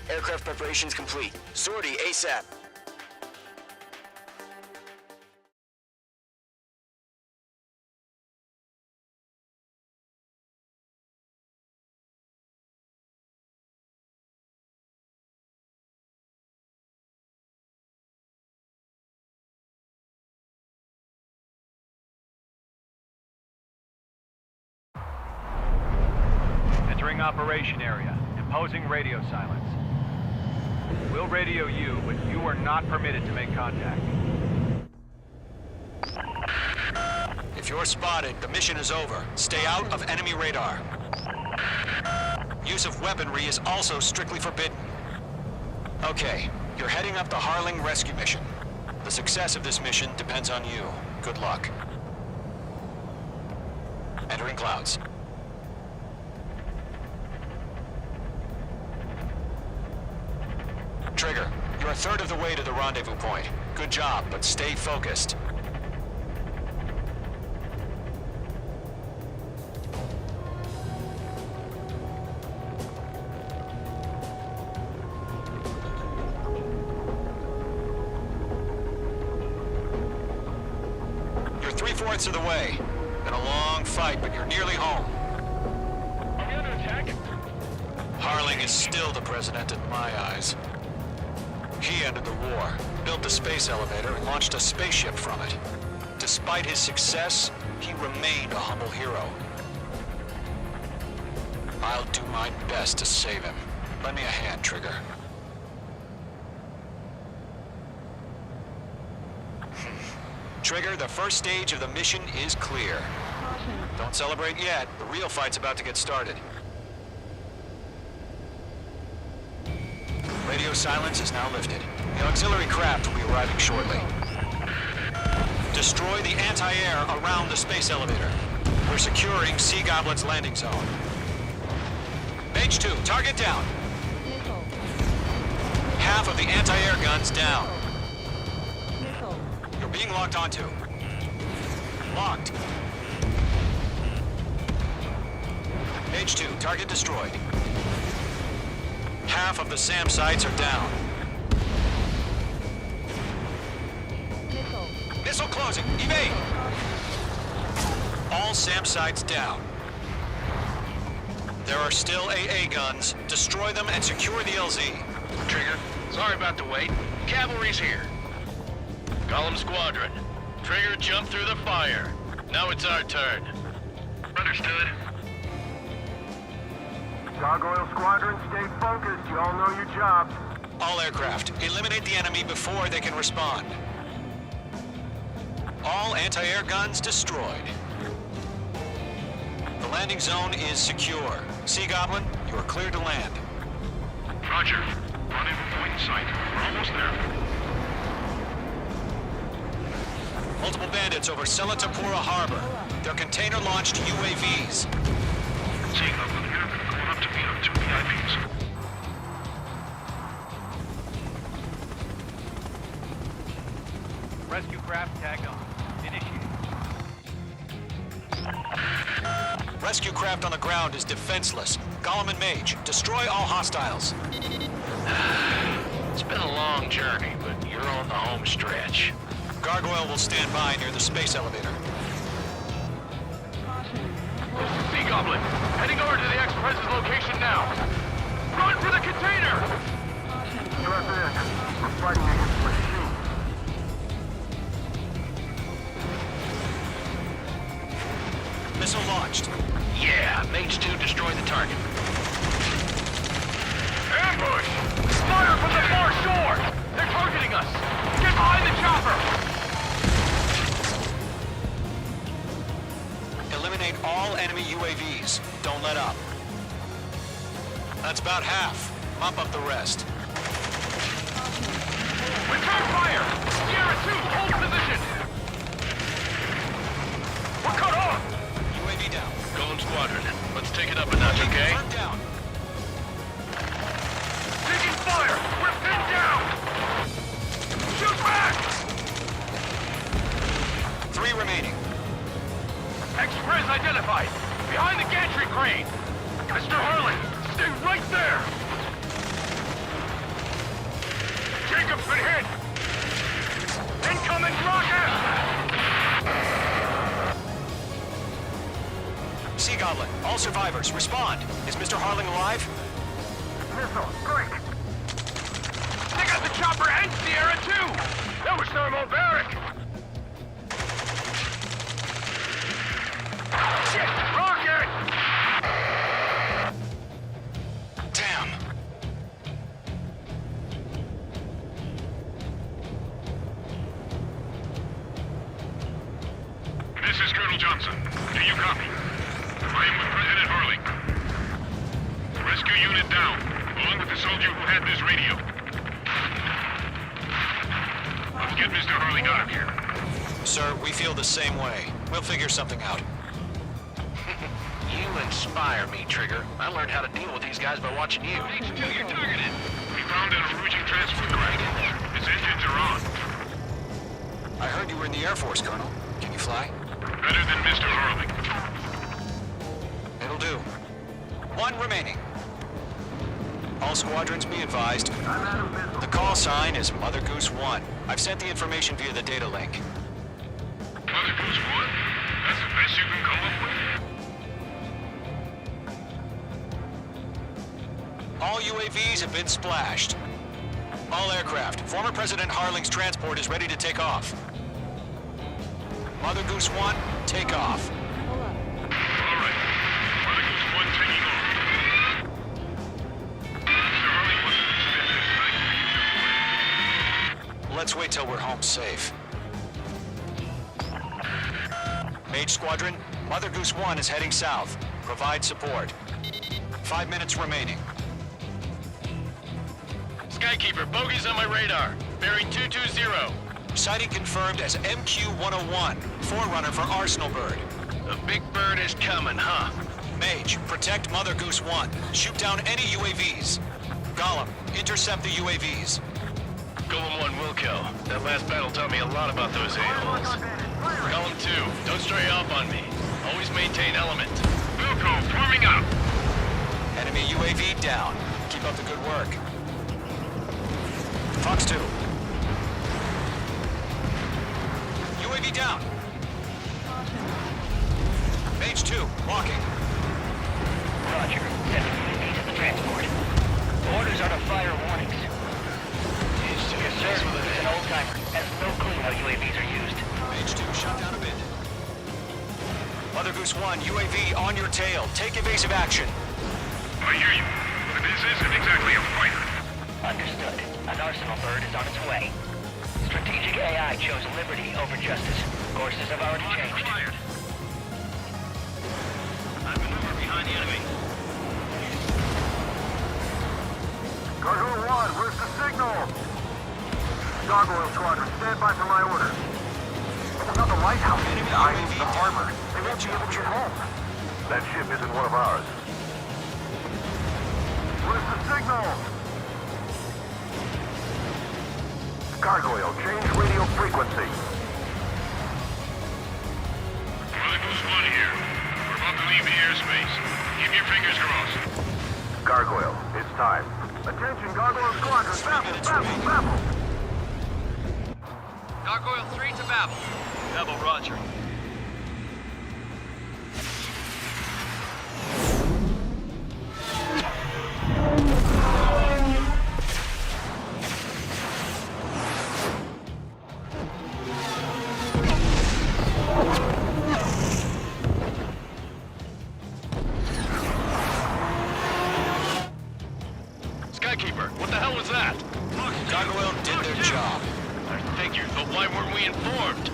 Aircraft preparations complete. Sortie ASAP. Entering operation area. Imposing radio silence. We'll radio you, but you are not permitted to make contact. If you're spotted, the mission is over. Stay out of enemy radar. Use of weaponry is also strictly forbidden. Okay, you're heading up the Harling rescue mission. The success of this mission depends on you. Good luck. Entering clouds. Trigger, you're a third of the way to the rendezvous point. Good job, but stay focused. You're 3/4 of the way. Been a long fight, but you're nearly home. Are we under attack? Harling is still the president in my eyes. He ended the war, built the space elevator, and launched a spaceship from it. Despite his success, he remained a humble hero. I'll do my best to save him. Lend me a hand, Trigger. Trigger, the first stage of the mission is clear. Don't celebrate yet. The real fight's about to get started. Radio silence is now lifted. The auxiliary craft will be arriving shortly. Destroy the anti-air around the space elevator. We're securing Sea Goblin's landing zone. Mage 2, target down. Missile. Half of the anti-air guns down. Missile. You're being locked onto. Locked. Mage 2, target destroyed. Half of the SAM sites are down. Missile. Missile closing. Evade! All SAM sites down. There are still AA guns. Destroy them and secure the LZ. Trigger, sorry about the wait. Cavalry's here. Golem Squadron. Trigger jumped through the fire. Now it's our turn. Understood. Gargoyle Squadron, stay focused. You all know your jobs. All aircraft, eliminate the enemy before they can respond. All anti-air guns destroyed. The landing zone is secure. Sea Goblin, you are cleared to land. Roger. Rendezvous point in sight. We're almost there. Multiple bandits over Selatapura Harbor. They're container-launched UAVs. Sea Goblin here. Going up to meet our 2 VIPs. Rescue craft tagged on. Initiate. Rescue craft on the ground is defenseless. Golem and Mage, destroy all hostiles. It's been a long journey, but you're on the home stretch. Gargoyle will stand by near the space elevator. Sea Goblin, heading over to the Express's location now. Run for the container! UFN, we're fighting against machines. Missile launched. Yeah, Mage 2 destroy the target. Ambush! Fire from the far shore! They're targeting us! Get behind the chopper! Eliminate all enemy UAVs. Don't let up. That's about half. Mop up the rest. Return fire! Sierra 2, hold position! We're cut off! UAV down. Golem Squadron, let's take it up a notch, okay? Turn down. Taking fire! We're pinned down! Shoot back! 3 remaining. Express identified! Behind the gantry crane! Mr. Harlan, stay right there! Pickup's been hit! Incoming rocket! Sea Goblin, all survivors, respond. Is Mr. Harling alive? Missile, break! They got the chopper and Sierra too! That was thermobaric! Shit! Rocket! Damn. This is Colonel Johnson. Do you copy? I am with President Harling. Rescue unit down, along with the soldier who had this radio. Let's get Mr. Harling out of here. Sir, we feel the same way. We'll figure something out. You inspire me, Trigger. I learned how to deal with these guys by watching you. H2, you're targeted. We found an Erusian transport crash. Its engines are on. I heard you were in the Air Force, Colonel. Can you fly? Better than Mr. Harling. It'll do. One remaining. All squadrons be advised. The call sign is Mother Goose 1. I've sent the information via the data link. Mother Goose 1? That's the best you can come up with? All UAVs have been splashed. All aircraft. Former President Harling's transport is ready to take off. Mother Goose 1, take off. Hold up. All right. Mother Goose 1 taking off. Mr. Harling wasn't expecting. Let's wait till we're home safe. Mage Squadron, Mother Goose 1 is heading south. Provide support. 5 minutes remaining. Skykeeper, bogey's on my radar. Bearing 220. Sighting confirmed as MQ-101, forerunner for Arsenal Bird. The big bird is coming, huh? Mage, protect Mother Goose 1. Shoot down any UAVs. Gollum, intercept the UAVs. Golem 1 will kill. That last battle taught me a lot about those a-holes. Golem 2, don't stray off on me. Always maintain element. Wilco, forming up. Enemy UAV down. Keep up the good work. Fox 2. UAV down. Mage 2, walking. Roger. Sending UAV to the transport. Orders are to fire warnings. Yes, sir. He's an old-timer. Has no clue how UAVs are used. Mage 2, shut down a bit. Mother Goose 1, UAV on your tail. Take evasive action. I hear you. But this isn't exactly a fighter. Understood. An Arsenal Bird is on its way. Strategic AI chose liberty over justice. Courses have already changed. I maneuver behind the enemy. Gargoyle 1, where's the signal? Gargoyle Squadron, stand by for my order. It's not the lighthouse. Enemy I UAV the down. harbor. They won't be able to get home. That ship isn't one of ours. Where's the signal? Gargoyle, change radio frequency. Mother Goose 1 here. We're about to leave the airspace. Keep your fingers crossed. Gargoyle, it's time. Attention, Gargoyle Squadron, Babel. Gargoyle 3 to Babel. Babel, roger. Skykeeper, what the hell was that? Gargoyle did their job. I figured, but why weren't we informed?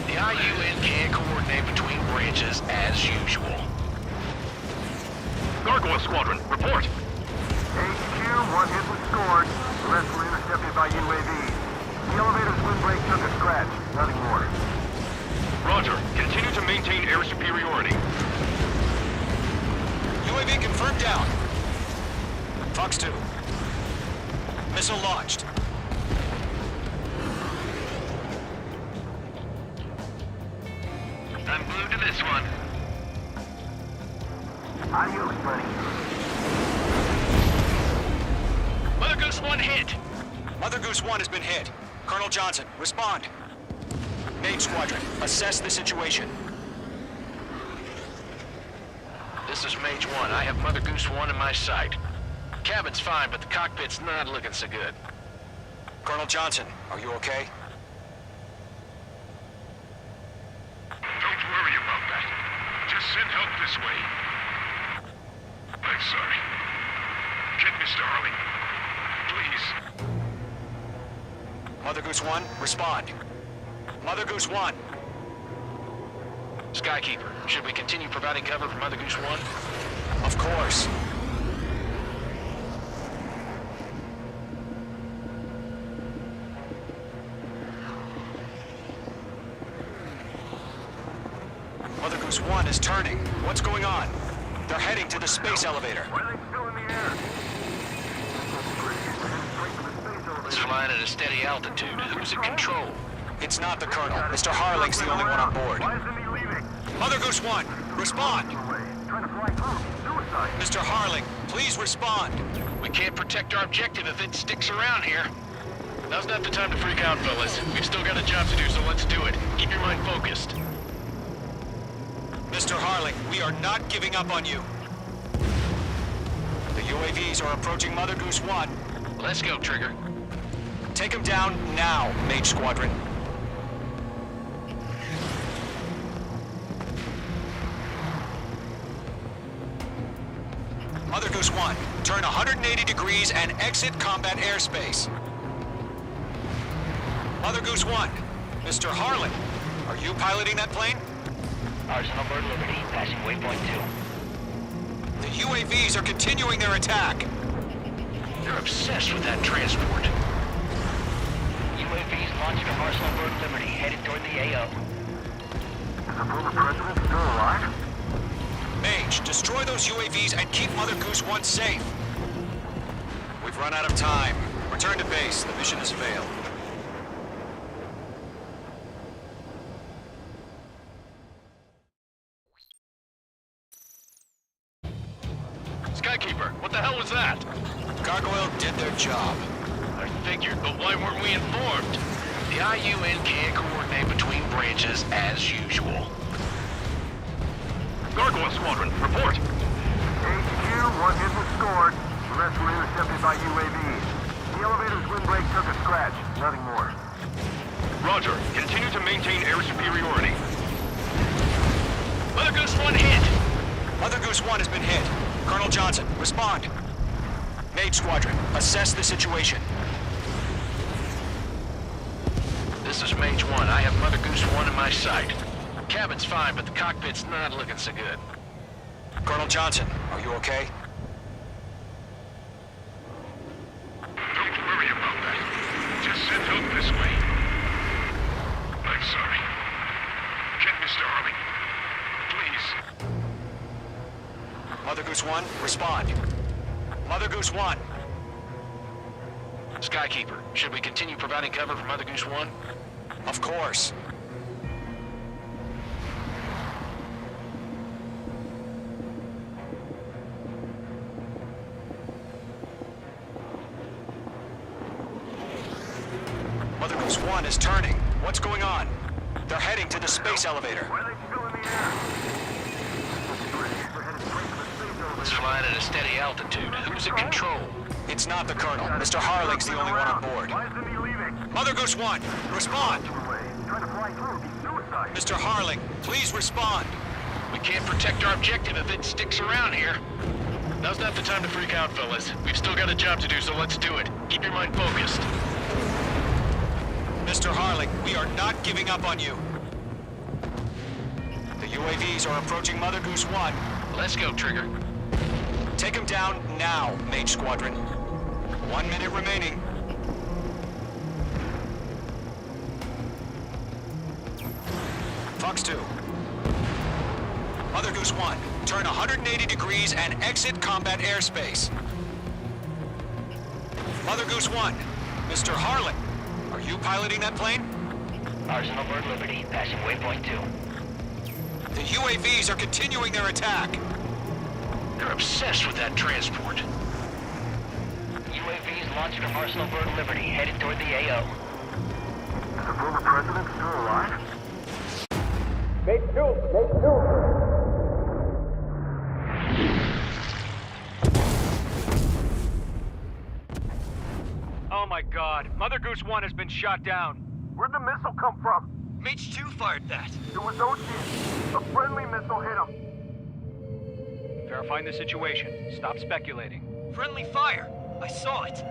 The IUN can't coordinate between branches as usual. Gargoyle Squadron, report. HQ, one hit was scored. The rest were intercepted by UAV. The elevator's windbreak took a scratch. Nothing more. Roger. Continue to maintain air superiority. UAV confirmed down. Fox 2. Missile launched. I'm glued to this one. Adios, buddy. Mother Goose 1 hit. Mother Goose 1 has been hit. Colonel Johnson, respond. Mage Squadron, assess the situation. This is Mage 1. I have Mother Goose 1 in my sight. Cabin's fine, but the cockpit's not looking so good. Colonel Johnson, are you okay? Don't worry about that. Just send help this way. I'm sorry. Get Mr. Harling. Please. Mother Goose 1, respond. Mother Goose 1. Skykeeper, should we continue providing cover for Mother Goose 1? Of course. Mother Goose 1 is turning. What's going on? They're heading to the space elevator. It's flying at a steady altitude. Who's in control? It's not the Colonel. Mr. Harling's the only one on board. Mother Goose 1, respond! Mr. Harling, please respond. We can't protect our objective if it sticks around here. Now's not the time to freak out, fellas. We've still got a job to do, so let's do it. Keep your mind focused. Mr. Harling, we are not giving up on you. The UAVs are approaching Mother Goose 1. Let's go, Trigger. Take him down now, Mage Squadron. Mother Goose 1, turn 180 degrees and exit combat airspace. Mother Goose 1, Mr. Harling, are you piloting that plane? Arsenal Bird Liberty, passing waypoint 2. The UAVs are continuing their attack. They're obsessed with that transport. UAVs launched from Arsenal Bird Liberty, headed toward the AO. Is the former president still alive? Mage, destroy those UAVs and keep Mother Goose 1 safe. We've run out of time. Return to base. The mission has failed. Skykeeper, what the hell was that? Gargoyle did their job. I figured, but why weren't we informed? The IUN can't coordinate between branches as usual. Gargoyle Squadron, report. HQ, one hit was scored. The rest were intercepted by UAVs. The elevator's windbreak took a scratch. Nothing more. Roger. Continue to maintain air superiority. Mother Goose 1 hit! Mother Goose 1 has been hit. Colonel Johnson, respond. Mage Squadron, assess the situation. This is Mage 1. I have Mother Goose 1 in my sight. Cabin's fine, but the cockpit's not looking so good. Colonel Johnson, are you okay? Don't worry about that. Just send help this way. I'm sorry. Get Mr. Harling. Please. Mother Goose 1, respond. Mother Goose 1. Skykeeper, should we continue providing cover for Mother Goose 1? Of course. Mother Goose 1 is turning. What's going on? They're heading to the space elevator. Why are they still in the air? It's flying at a steady altitude. Who's in control? It's not the Colonel. Mr. Harling's the only one on board. Why isn't he leaving? Mother Goose 1, respond! Trying to fly through. He's suicide. Mr. Harling, please respond. We can't protect our objective if it sticks around here. Now's not the time to freak out, fellas. We've still got a job to do, so let's do it. Keep your mind focused. Mr. Harling, we are not giving up on you. The UAVs are approaching Mother Goose 1. Let's go, Trigger. Take him down now, Mage Squadron. 1 minute remaining. Fox 2. Mother Goose 1, turn 180 degrees and exit combat airspace. Mother Goose 1, Mr. Harling, are you piloting that plane? Arsenal Bird Liberty, passing waypoint 2. The UAVs are continuing their attack. They're obsessed with that transport. UAVs launched from Arsenal Bird Liberty, headed toward the AO. Is the former president still alive? Oh my god, Mother Goose 1 has been shot down. Where'd the missile come from? Mage 2 fired that. It was Ocean. A friendly missile hit him. Verifying the situation. Stop speculating. Friendly fire! I saw it!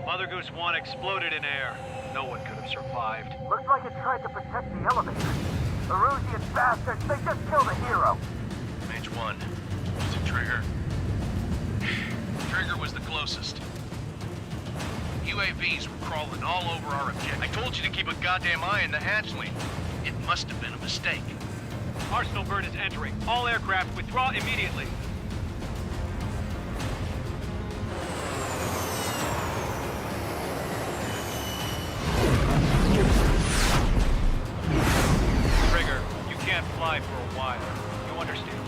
Mother Goose 1 exploded in air. No one could have survived. Looks like it tried to protect the elevator. Erusian bastards, they just killed a hero. Mage 1. Was it Trigger? Trigger was the closest. UAVs were crawling all over our objective. I told you to keep a goddamn eye on the hatchling. It must have been a mistake. Arsenal Bird is entering. All aircraft withdraw immediately. Trigger, you can't fly for a while. You understand?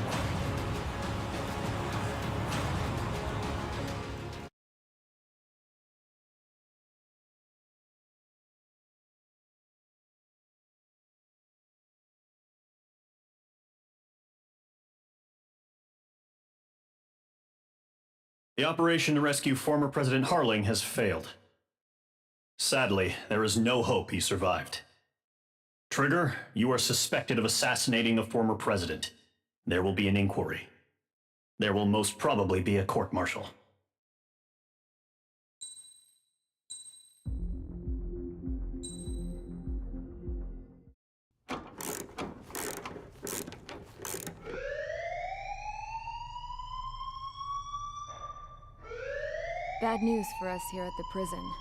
The operation to rescue former President Harling has failed. Sadly, there is no hope he survived. Trigger, you are suspected of assassinating a former president. There will be an inquiry. There will most probably be a court-martial. Bad news for us here at the prison.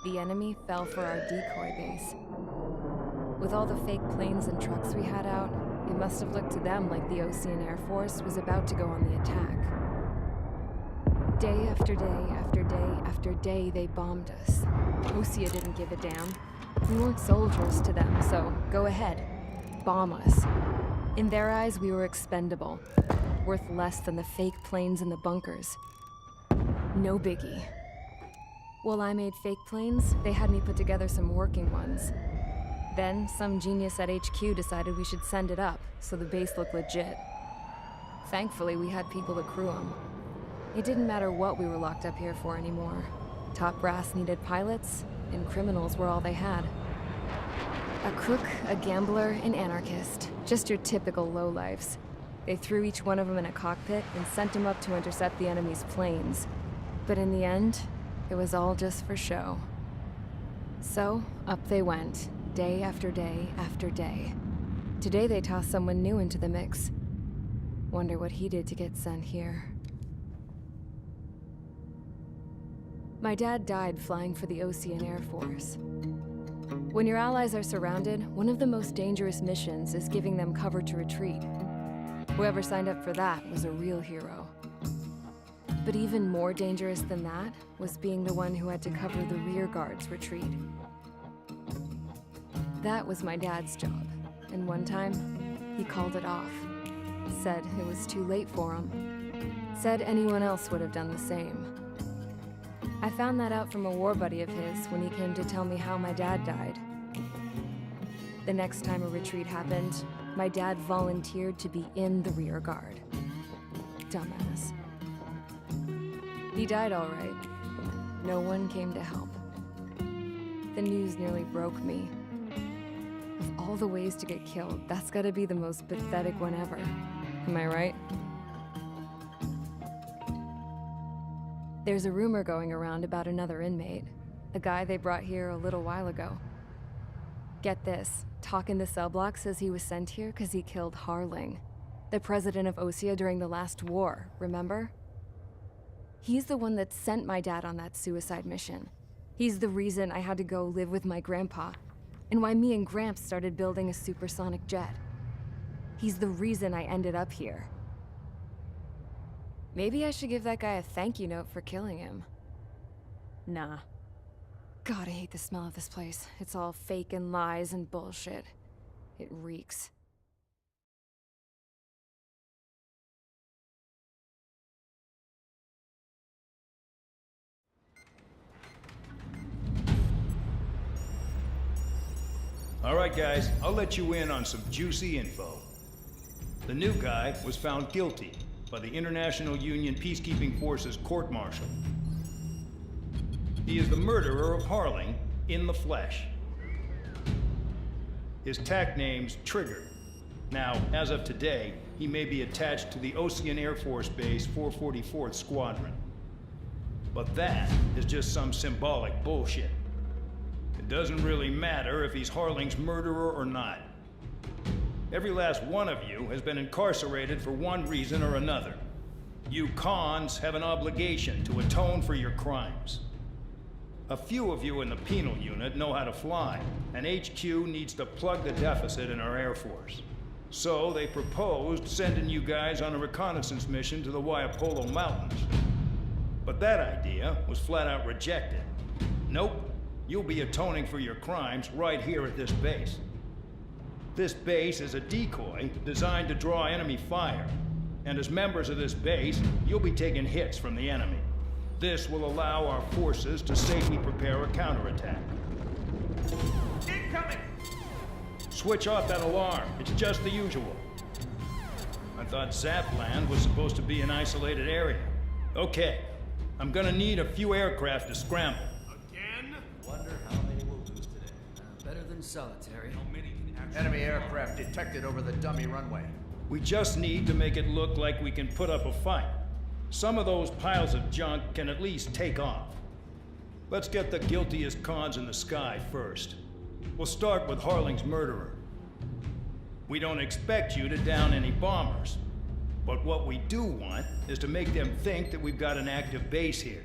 The enemy fell for our decoy base. With all the fake planes and trucks we had out, it must have looked to them like the Osean Air Force was about to go on the attack. Day after day after day after day, they bombed us. Osea didn't give a damn. We weren't soldiers to them, so go ahead. Bomb us. In their eyes, we were expendable. Worth less than the fake planes in the bunkers. No biggie. While I made fake planes, they had me put together some working ones. Then, some genius at HQ decided we should send it up, so the base looked legit. Thankfully, we had people to crew them. It didn't matter what we were locked up here for anymore. Top brass needed pilots, and criminals were all they had. A crook, a gambler, an anarchist. Just your typical lowlifes. They threw each one of them in a cockpit and sent them up to intercept the enemy's planes. But in the end, it was all just for show. So, up they went, day after day after day. Today they tossed someone new into the mix. Wonder what he did to get sent here. My dad died flying for the Osean Air Force. When your allies are surrounded, one of the most dangerous missions is giving them cover to retreat. Whoever signed up for that was a real hero. But even more dangerous than that was being the one who had to cover the rear guard's retreat. That was my dad's job, and one time, he called it off. Said it was too late for him. Said anyone else would have done the same. I found that out from a war buddy of his when he came to tell me how my dad died. The next time a retreat happened, my dad volunteered to be in the rear guard. Dumbass. He died all right. No one came to help. The news nearly broke me. Of all the ways to get killed, that's gotta be the most pathetic one ever. Am I right? There's a rumor going around about another inmate. A guy they brought here a little while ago. Get this, talk in the cell block says he was sent here because he killed Harling, the president of Osea during the last war, remember? He's the one that sent my dad on that suicide mission. He's the reason I had to go live with my grandpa, and why me and Gramps started building a supersonic jet. He's the reason I ended up here. Maybe I should give that guy a thank you note for killing him. Nah. God, I hate the smell of this place. It's all fake and lies and bullshit. It reeks. All right, guys, I'll let you in on some juicy info. The new guy was found guilty by the International Union Peacekeeping Forces court-martial. He is the murderer of Harling in the flesh. His TAC name's Trigger. Now, as of today, he may be attached to the Ocean Air Force Base 444th Squadron. But that is just some symbolic bullshit. It doesn't really matter if he's Harling's murderer or not. Every last one of you has been incarcerated for one reason or another. You cons have an obligation to atone for your crimes. A few of you in the penal unit know how to fly, and HQ needs to plug the deficit in our Air Force. So they proposed sending you guys on a reconnaissance mission to the Waiapolo Mountains. But that idea was flat out rejected. Nope, you'll be atoning for your crimes right here at this base. This base is a decoy designed to draw enemy fire. And as members of this base, you'll be taking hits from the enemy. This will allow our forces to safely prepare a counterattack. Incoming! Switch off that alarm. It's just the usual. I thought Zapland was supposed to be an isolated area. Okay, I'm gonna need a few aircraft to scramble. Again? Wonder how many we'll lose today. Better than solitary. How many can actually... Enemy aircraft detected over the dummy runway. We just need to make it look like we can put up a fight. Some of those piles of junk can at least take off. Let's get the guiltiest cons in the sky first. We'll start with Harling's murderer. We don't expect you to down any bombers. But what we do want is to make them think that we've got an active base here.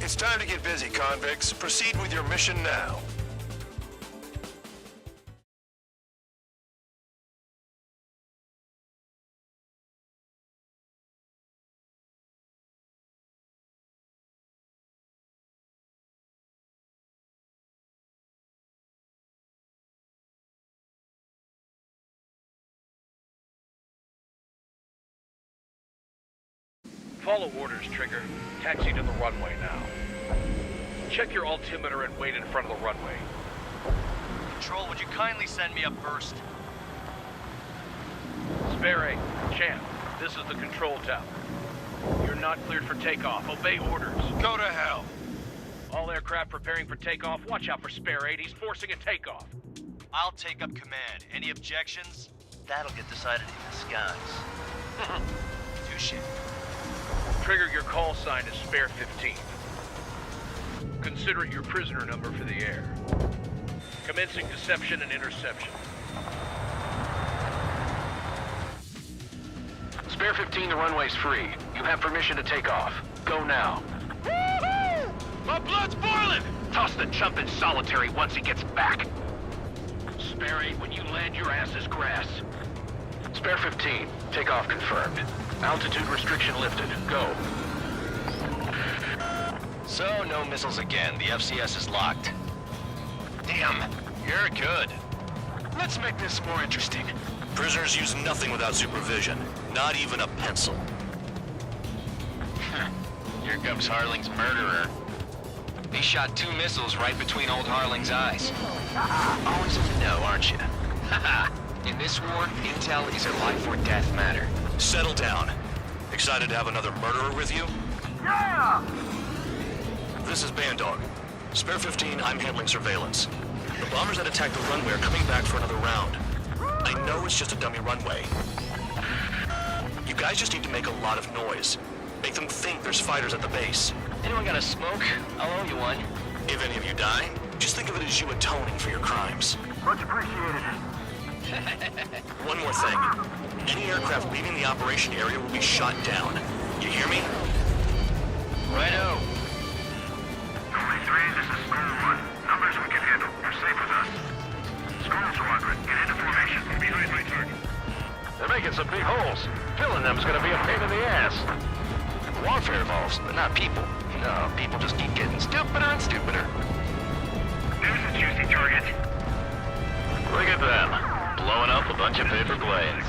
It's time to get busy, convicts. Proceed with your mission now. Follow orders, Trigger. Taxi to the runway now. Check your altimeter and wait in front of the runway. Control, would you kindly send me up first? Spare 8, Champ, this is the control tower. You're not cleared for takeoff. Obey orders. Go to hell. All aircraft preparing for takeoff. Watch out for Spare 8. He's forcing a takeoff. I'll take up command. Any objections? That'll get decided in the skies. Touche. Trigger, your call sign is Spare 15. Consider it your prisoner number for the air. Commencing deception and interception. Spare 15, the runway's free. You have permission to take off. Go now. Woohoo! My blood's boiling! Toss the chump in solitary once he gets back. Spare 8, when you land, your ass is grass. Spare 15, takeoff confirmed. Altitude restriction lifted. Go. So, no missiles again. The FCS is locked. Damn, you're good. Let's make this more interesting. Prisoners use nothing without supervision. Not even a pencil. Here comes Harling's murderer. He shot 2 missiles right between old Harling's eyes. Always in the know, aren't you? In this war, intel is a life or death matter. Settle down. Excited to have another murderer with you? Yeah! This is Bandog. Spare 15, I'm handling surveillance. The bombers that attacked the runway are coming back for another round. I know it's just a dummy runway. You guys just need to make a lot of noise. Make them think there's fighters at the base. Anyone got a smoke? I'll owe you one. If any of you die, just think of it as you atoning for your crimes. Much appreciated. One more thing. Any aircraft leaving the operation area will be shot down. You hear me? Righto. Only 3, this is School 1. Numbers we can handle. You're safe with us. School Squadron, get into formation. Behind my target. They're making some big holes. Filling them's gonna be a pain in the ass. Warfare evolves, but not people. No, people just keep getting stupider and stupider. There's a juicy target. Look at them. Blowing up a bunch of paper planes.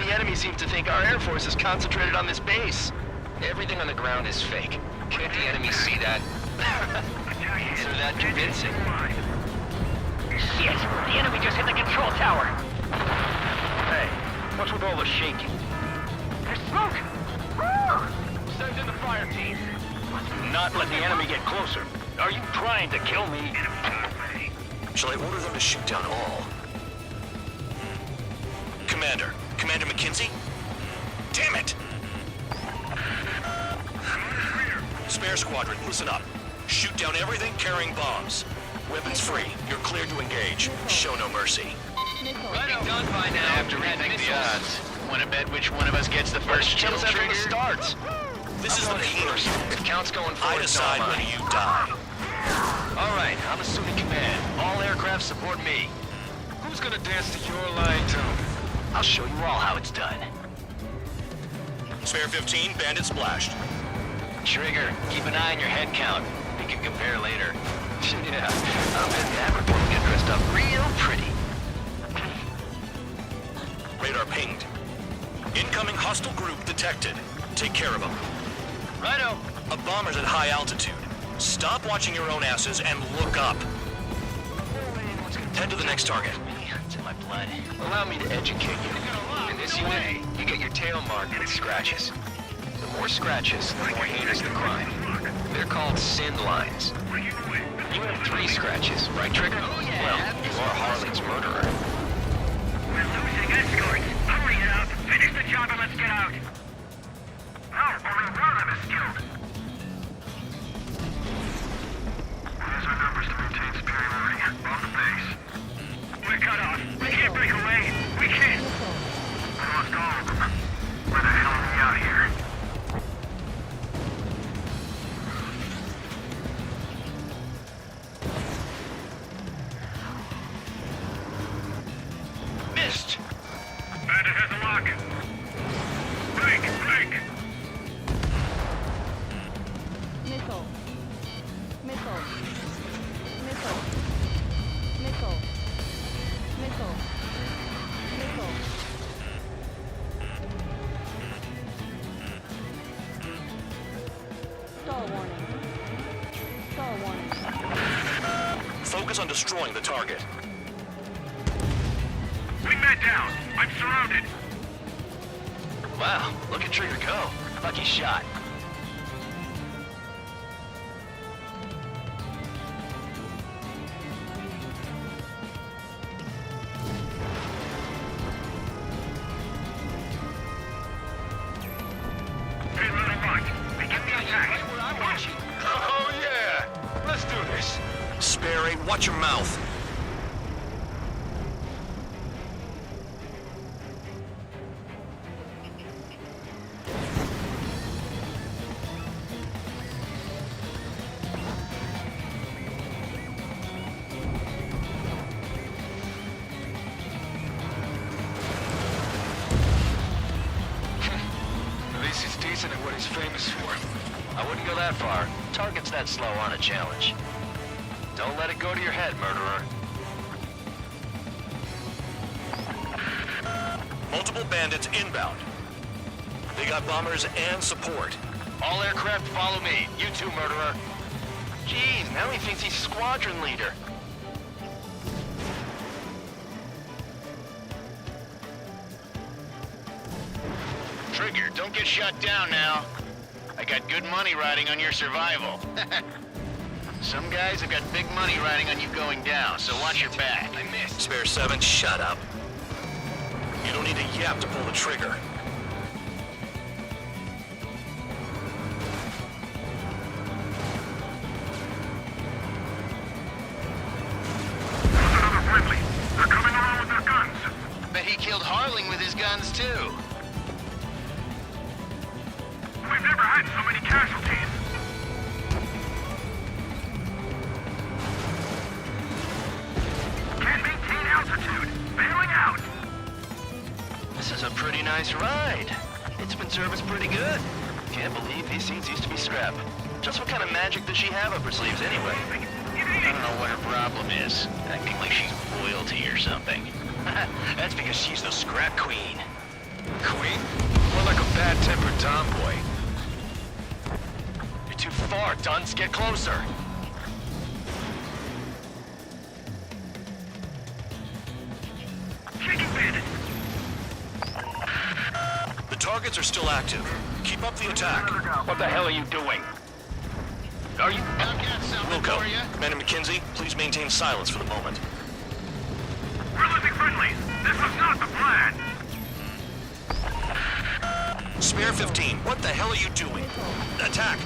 The enemy seems to think our Air Force is concentrated on this base. Everything on the ground is fake. Can't the enemy see that? Is that convincing? Shit! The enemy just hit the control tower! Hey, what's with all the shaking? There's smoke! Send in the fire team. Not let the enemy get closer. Are you trying to kill me? Shall I order them to shoot down all? Commander McKenzie? Damn it! Spare squadron, listen up. Shoot down everything carrying bombs. Weapons free. You're cleared to engage. Show no mercy. Right done by now. After rethink the odds. Want to bet which one of us gets the first kill From trigger? the start. This is the first. If counts going forward, I decide when you die. All right, I'm assuming command. All aircraft support me. Who's gonna dance to your line tune? I'll show you all how it's done. Spare 15, bandit splashed. Trigger, keep an eye on your head count. We can compare later. Yeah, I'll bet the average will get dressed up real pretty. Radar pinged. Incoming hostile group detected. Take care of them. Righto. A bomber's at high altitude. Stop watching your own asses and look up. Head to the next target. It's in my blood. Allow me to educate you. In this unit, you get your tail marked with scratches. The more scratches, the more heinous the crime. They're called sin lines. You have 3 scratches, right, Trigger? Well, you are Harling's murderer. We're losing escorts. Hurry it up. Finish the job and let's get out. No, only one of them is killed. Use our numbers to maintain superiority. Bomb the base. We're cut off. We can't break away. We can't. We lost all of them. Where the hell are we out here? Missed. Bandit has a lock. Break. Missile. Missile. Missile. Missile. Missile. Missile. Stall warning. Stall warning. Focus on destroying the target. Wingman down. I'm surrounded. Wow, look at Trigger go. Lucky shot. Payload unlocked. Begin the attack. Oh yeah! Let's do this. Sperry, watch your mouth. At least he's decent at what he's famous for. I wouldn't go that far. Targets that slow aren't a challenge. Don't let it go to your head, murderer. Multiple bandits inbound. They got bombers and support. All aircraft follow me. You too, murderer. Jeez, now he thinks he's squadron leader. Trigger, don't get shut down now. I got good money riding on your survival. Some guys have got big money riding on you going down, so watch your back. I missed. Spare 7, shut up. You don't need a yap to pull the trigger. Another friendly. They're coming around with their guns. Bet he killed Harling with his guns, too. We've never had so many casualties. Can't maintain altitude. Bailing out. This is a pretty nice ride. It's been serviced pretty good. Can't believe these seats used to be scrap. Just what kind of magic does she have up her sleeves anyway? I don't know what her problem is. Acting like she's royalty or something. That's because she's the scrap queen. Queen? More like a bad-tempered tomboy. You're too far, dunce. Get closer. Shaking bandit. The targets are still active. Keep up the attack. What the hell are you doing? Are you... Wilco, Commander McKenzie, please maintain silence for the moment. We're losing friendlies. This was not the plan. Spare 15, what the hell are you doing? Attack!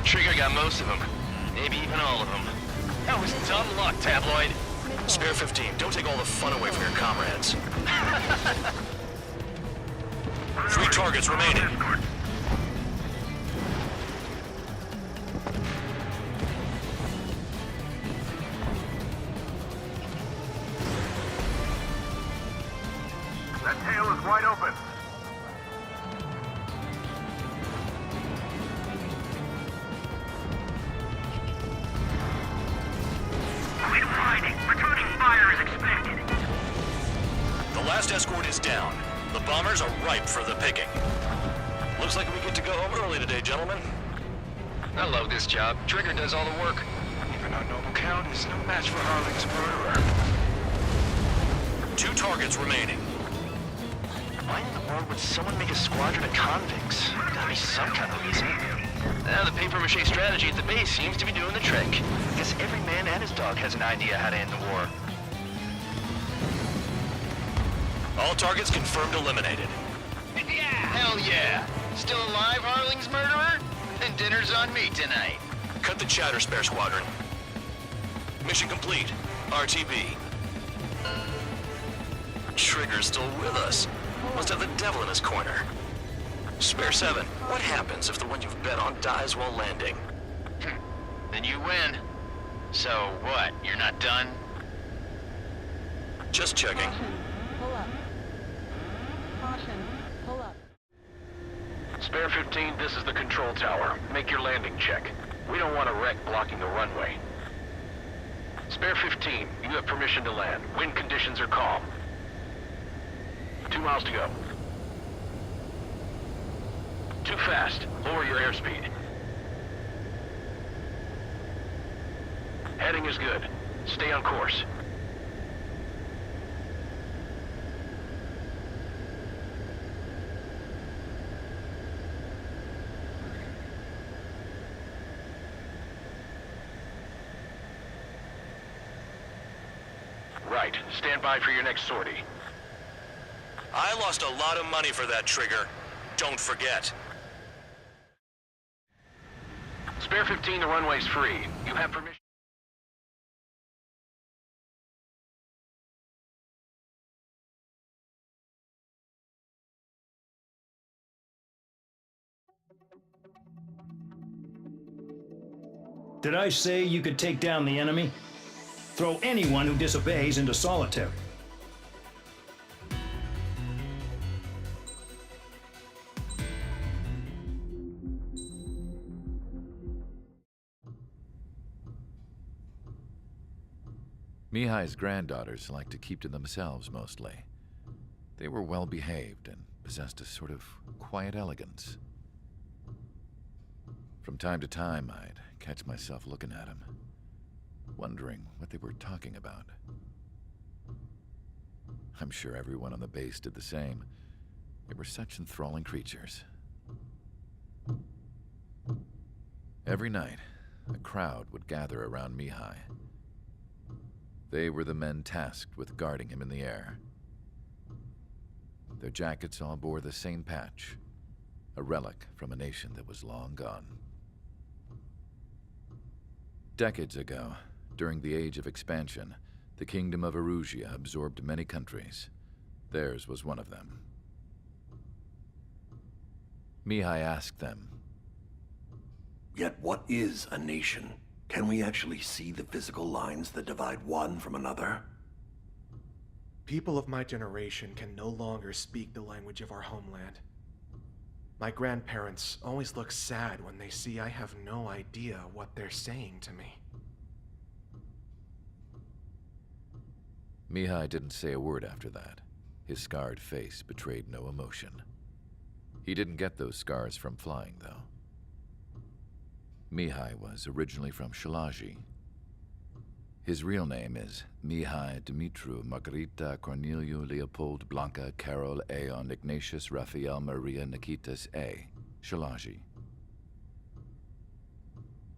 Trigger got most of them. Maybe even all of them. That was dumb luck, Tabloid. Spare 15, don't take all the fun away from your comrades. 3 targets remaining. That tail is wide open. Quit hiding. Returning fire is expected. The last escort is down. The bombers are ripe for the picking. Looks like we get to go home early today, gentlemen. I love this job. Trigger does all the work. Even our noble count is no match for Harling's murderer. 2 targets remaining. Why in the world would someone make a squadron of convicts? Gotta be some kind of reason. Now the papier-mâché strategy at the base seems to be doing the trick. Guess every man and his dog has an idea how to end the war. All targets confirmed eliminated. Hell yeah! Still alive, Harling's murderer? Then dinner's on me tonight. Cut the chatter, Spare Squadron. Mission complete. RTB. Trigger's still with us. Must have the devil in his corner. Spare 7, what happens if the one you've bet on dies while landing? Then you win. So what, you're not done? Just checking. Pull up. Caution. Pull up. Spare 15, this is the control tower. Make your landing check. We don't want a wreck blocking the runway. Spare 15, you have permission to land. Wind conditions are calm. 2 miles to go. Too fast. Lower your airspeed. Heading is good. Stay on course. Right. Stand by for your next sortie. I lost a lot of money for that, Trigger. Don't forget. Spare 15, the runway's free. You have permission. Did I say you could take down the enemy? Throw anyone who disobeys into solitary. Mihai's granddaughters liked to keep to themselves mostly. They were well behaved and possessed a sort of quiet elegance. From time to time, I'd catch myself looking at them, wondering what they were talking about. I'm sure everyone on the base did the same. They were such enthralling creatures. Every night, a crowd would gather around Mihai. They were the men tasked with guarding him in the air. Their jackets all bore the same patch, a relic from a nation that was long gone. Decades ago, during the Age of Expansion, the Kingdom of Erusia absorbed many countries. Theirs was one of them. Mihai asked them, "Yet what is a nation? Can we actually see the physical lines that divide one from another?" People of my generation can no longer speak the language of our homeland. My grandparents always look sad when they see I have no idea what they're saying to me. Mihai didn't say a word after that. His scarred face betrayed no emotion. He didn't get those scars from flying, though. Mihai was originally from Shalaji. His real name is Mihai Dumitru Margarita Corneliu Leopold Blanca Carol Aeon Ignatius Raphael Maria Nikitas A. Shalaji.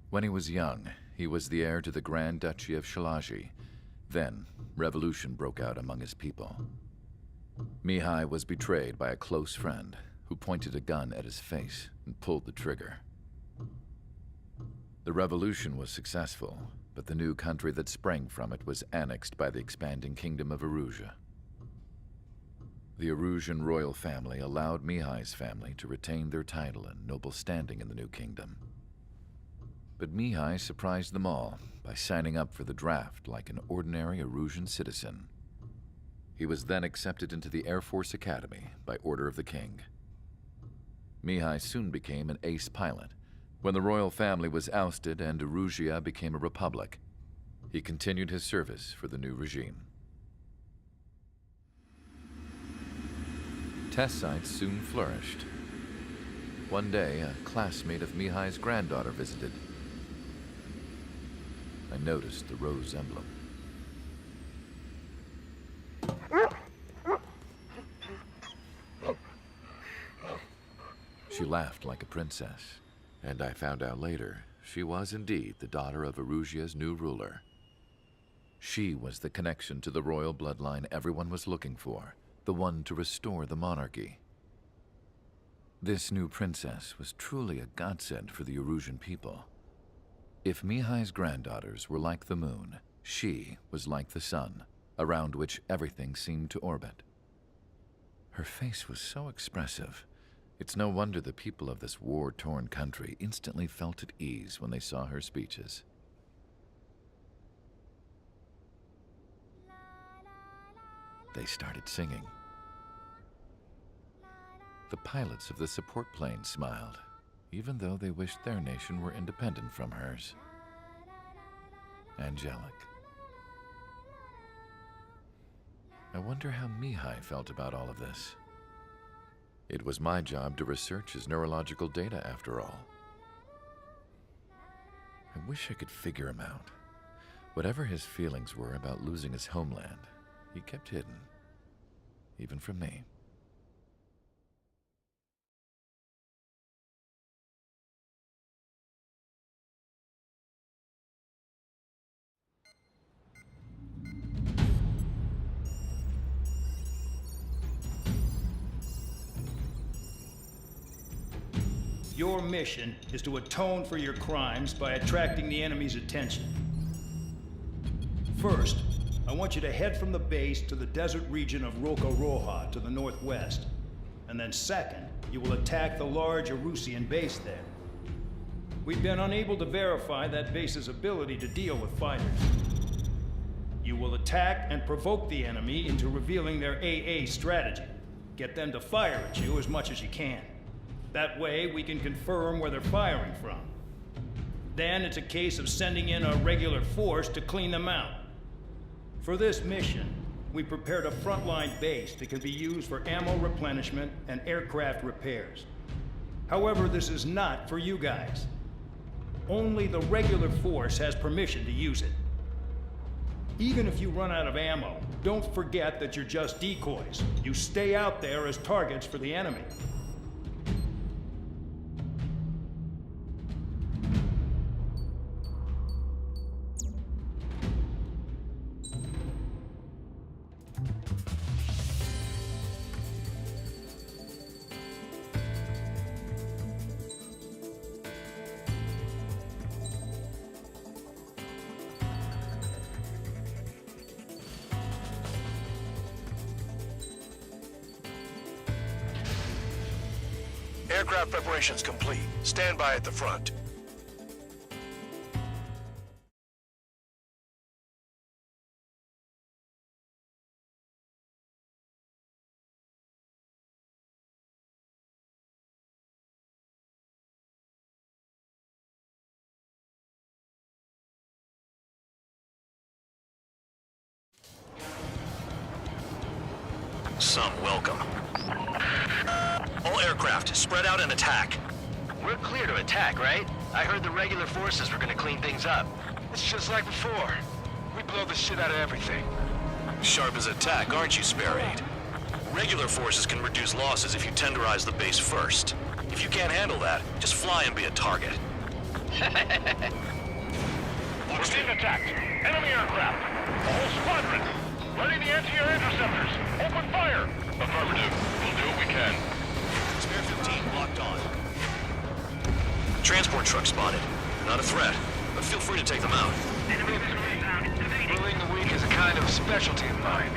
When he was young, he was the heir to the Grand Duchy of Shalaji. Then, revolution broke out among his people. Mihai was betrayed by a close friend who pointed a gun at his face and pulled the trigger. The revolution was successful, but the new country that sprang from it was annexed by the expanding Kingdom of Erusia. The Erusian royal family allowed Mihai's family to retain their title and noble standing in the new kingdom. But Mihai surprised them all by signing up for the draft like an ordinary Erusian citizen. He was then accepted into the Air Force Academy by order of the king. Mihai soon became an ace pilot. When the royal family was ousted and Erusia became a republic, he continued his service for the new regime. Test sites soon flourished. One day, a classmate of Mihai's granddaughter visited. I noticed the rose emblem. She laughed like a princess. And I found out later, she was indeed the daughter of Erusia's new ruler. She was the connection to the royal bloodline everyone was looking for, the one to restore the monarchy. This new princess was truly a godsend for the Erusian people. If Mihai's granddaughters were like the moon, she was like the sun, around which everything seemed to orbit. Her face was so expressive. It's no wonder the people of this war-torn country instantly felt at ease when they saw her speeches. They started singing. The pilots of the support planes smiled, even though they wished their nation were independent from hers. Angelic. I wonder how Mihai felt about all of this. It was my job to research his neurological data, after all. I wish I could figure him out. Whatever his feelings were about losing his homeland, he kept hidden, even from me. Your mission is to atone for your crimes by attracting the enemy's attention. First, I want you to head from the base to the desert region of Roca Roja to the northwest. And then second, you will attack the large Erusian base there. We've been unable to verify that base's ability to deal with fighters. You will attack and provoke the enemy into revealing their AA strategy. Get them to fire at you as much as you can. That way, we can confirm where they're firing from. Then it's a case of sending in a regular force to clean them out. For this mission, we prepared a frontline base that can be used for ammo replenishment and aircraft repairs. However, this is not for you guys. Only the regular force has permission to use it. Even if you run out of ammo, don't forget that you're just decoys. You stay out there as targets for the enemy. Aircraft preparations complete. Stand by at the front. Some welcome. All aircraft, spread out and attack. We're clear to attack, right? I heard the regular forces were gonna clean things up. It's just like before. We blow the shit out of everything. Sharp as attack, aren't you, Spare 8? Regular forces can reduce losses if you tenderize the base first. If you can't handle that, just fly and be a target. We're being attacked. Enemy aircraft. A whole squadron. Ready the anti-air interceptors. Open fire. Affirmative. We'll do what we can. Spare 15 locked on. Transport truck spotted. Not a threat, but feel free to take them out. Bullying the weak is a kind of specialty of mine.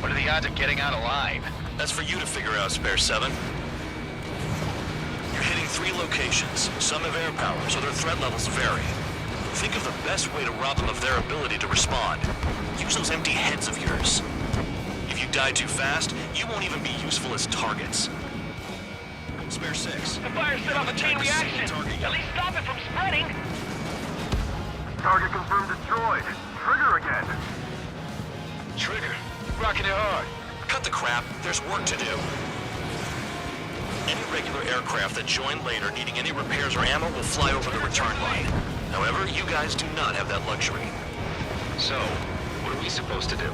What are the odds of getting out alive? That's for you to figure out, Spare 7. You're hitting 3 locations. Some have air power, so their threat levels vary. Think of the best way to rob them of their ability to respond. Use those empty heads of yours. If you die too fast, you won't even be useful as targets. Spare 6. The fire set off a chain reaction. At least stop it from spreading. Target confirmed destroyed. Trigger again. Trigger. Rocking it hard. Cut the crap. There's work to do. Any regular aircraft that join later needing any repairs or ammo will fly over the return line. However, you guys do not have that luxury. So, what are we supposed to do?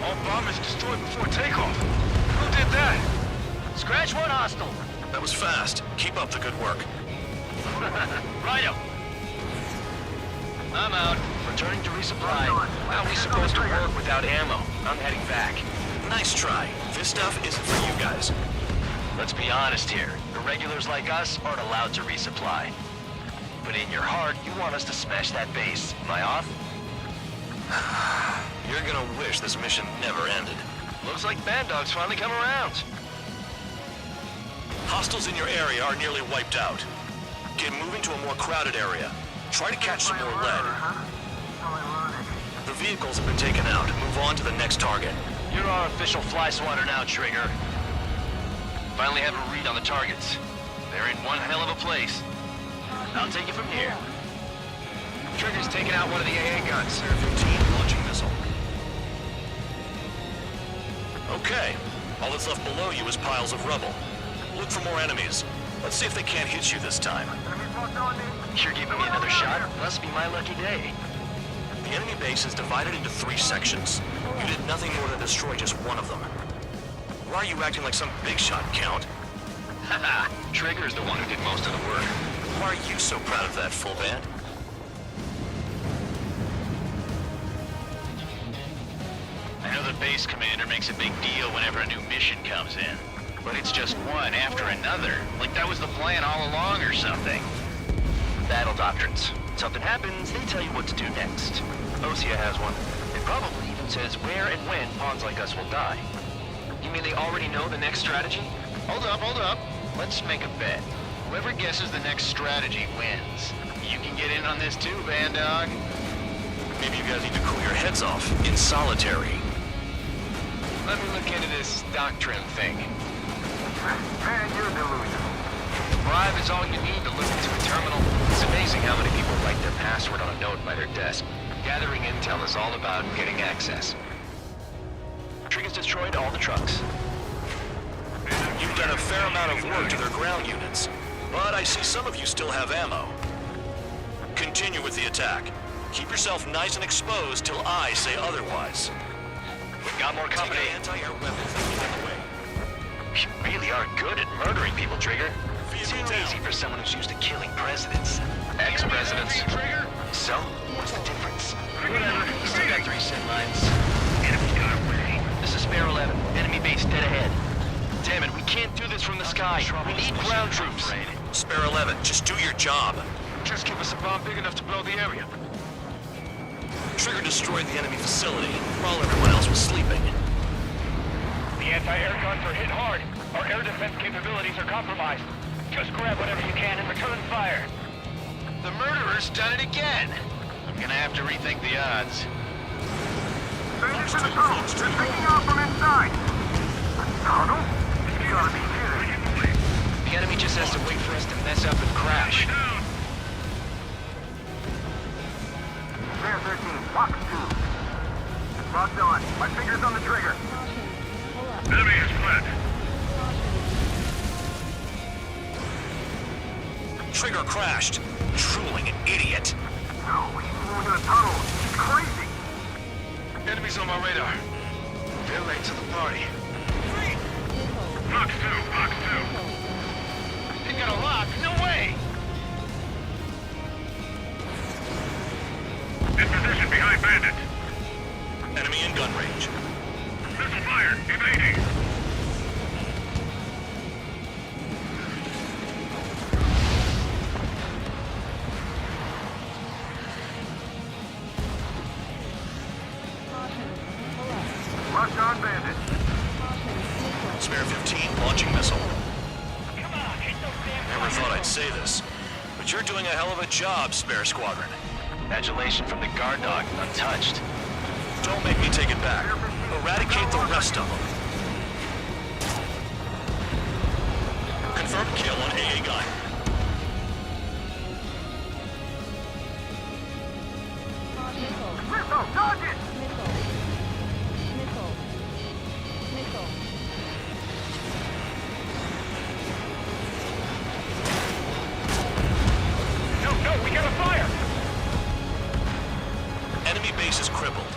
All bombers destroyed before takeoff. Who did that? Scratch one hostile. That was fast. Keep up the good work. Righto. I'm out. Returning to resupply. How are we supposed to work without ammo? I'm heading back. Nice try. This stuff isn't for you guys. Let's be honest here. Irregulars like us aren't allowed to resupply. But in your heart, you want us to smash that base. Am I off? You're gonna wish this mission never ended. Looks like Bad Dog's finally come around. Hostiles in your area are nearly wiped out. Get moving to a more crowded area. Try to catch some more lead. The vehicles have been taken out. Move on to the next target. You're our official fly swatter now, Trigger. Finally have a read on the targets. They're in one hell of a place. I'll take it from here. Trigger's taking out one of the AA guns. Spare 15 launching missile. Okay. All that's left below you is piles of rubble. Look for more enemies. Let's see if they can't hit you this time. You're giving me another shot? Must be my lucky day. The enemy base is divided into 3 sections. You did nothing more than destroy just one of them. Why are you acting like some big shot, Count? Haha, Trigger's the one who did most of the work. Why are you so proud of that, full band? I know the base commander makes a big deal whenever a new mission comes in. But it's just one after another. Like that was the plan all along or something. Battle doctrines. Something happens, they tell you what to do next. Osea has one. It probably even says where and when pawns like us will die. You mean they already know the next strategy? Hold up. Let's make a bet. Whoever guesses the next strategy wins. You can get in on this too, Band Dog. Maybe you guys need to cool your heads off in solitary. Let me look into this doctrine thing. Man, you're delusional. Bribe is all you need to look into a terminal. It's amazing how many people like monitor desk. Gathering intel is all about getting access. Trigger's destroyed all the trucks. You've done a fair amount of work to their ground units, but I see some of you still have ammo. Continue with the attack. Keep yourself nice and exposed till I say otherwise. We've got more company. Take anti-air weapons and get away. You really are good at murdering people, Trigger. Too easy for someone who's used to killing presidents. Ex-presidents. So, what's the difference? Whatever. Still got 3 sin lines. Enemy's got away. This is Spare 11. Enemy base dead ahead. Damn it, we can't do this from the sky. We need ground troops. Spare 11, just do your job. Just give us a bomb big enough to blow the area. Trigger destroyed the enemy facility while everyone else was sleeping. The anti-air guns are hit hard. Our air defense capabilities are compromised. Just grab whatever you can and return fire. The murderer's done it again. I'm gonna have to rethink the odds. Bandits in the tunnel. They're taking off from inside. A tunnel? You gotta be kidding. The enemy just has to wait for us to mess up and crash. Bear 13, box 2. Locked on. My finger's on the trigger. Enemy is fled. Trigger crashed. Drooling idiot. No, he's flew into the tunnel. He's crazy. Enemies on my radar. They're late to the party. Box 2. They got a lock? No way! In position behind bandit. Enemy in gun range. Missile fired. Evading. Locked on bandit. Spare 15 launching missile. Come on, hit those damn Never thought I'd say this, but you're doing a hell of a job, Spare Squadron. Adulation from the guard dog, untouched. Don't make me take it back. Eradicate the rest of them. Confirmed kill on AA gun. Missile, dodge it! No, we got a fire! Enemy base is crippled.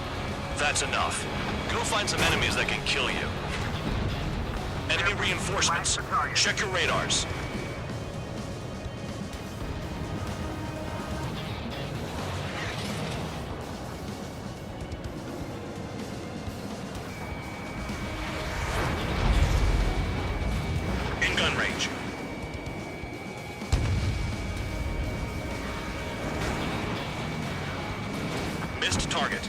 That's enough. Go find some enemies that can kill you. Enemy reinforcements. Check your radars. In gun range. Missed target.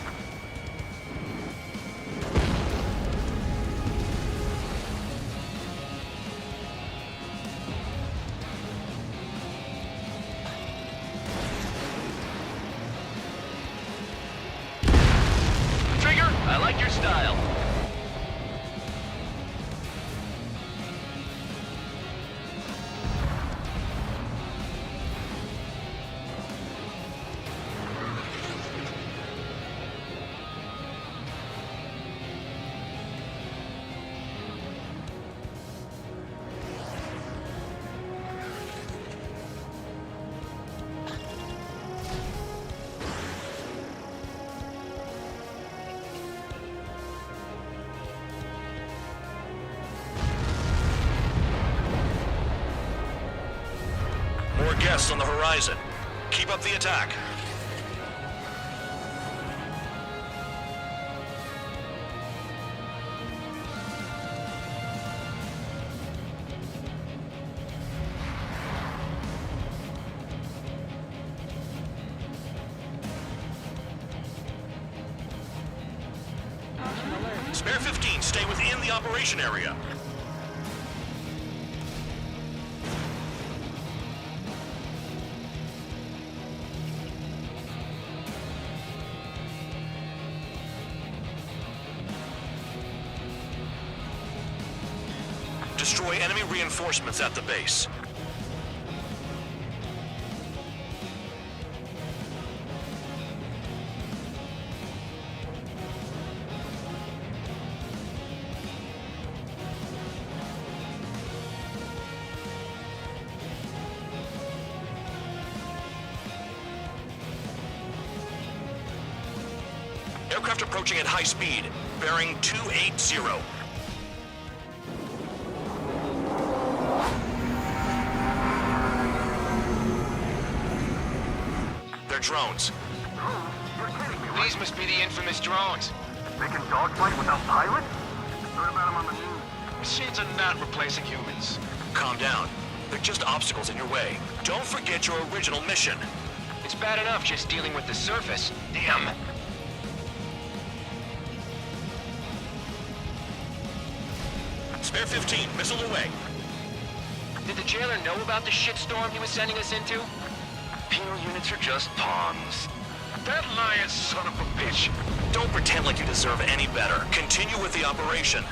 Trigger, I like your style. More guests on the horizon. Keep up the attack. Spare 15, stay within the operation area. Destroy enemy reinforcements at the base. Aircraft approaching at high speed. Bearing 280. They're drones. These must be the infamous drones. They can dogfight without pilots? Heard about them on the news. Machines are not replacing humans. Calm down. They're just obstacles in your way. Don't forget your original mission. It's bad enough just dealing with the surface. Damn. Spare 15, missile away. Did the jailer know about the shitstorm he was sending us into? Penal units are just pawns. That lying son of a bitch. Don't pretend like you deserve any better. Continue with the operation.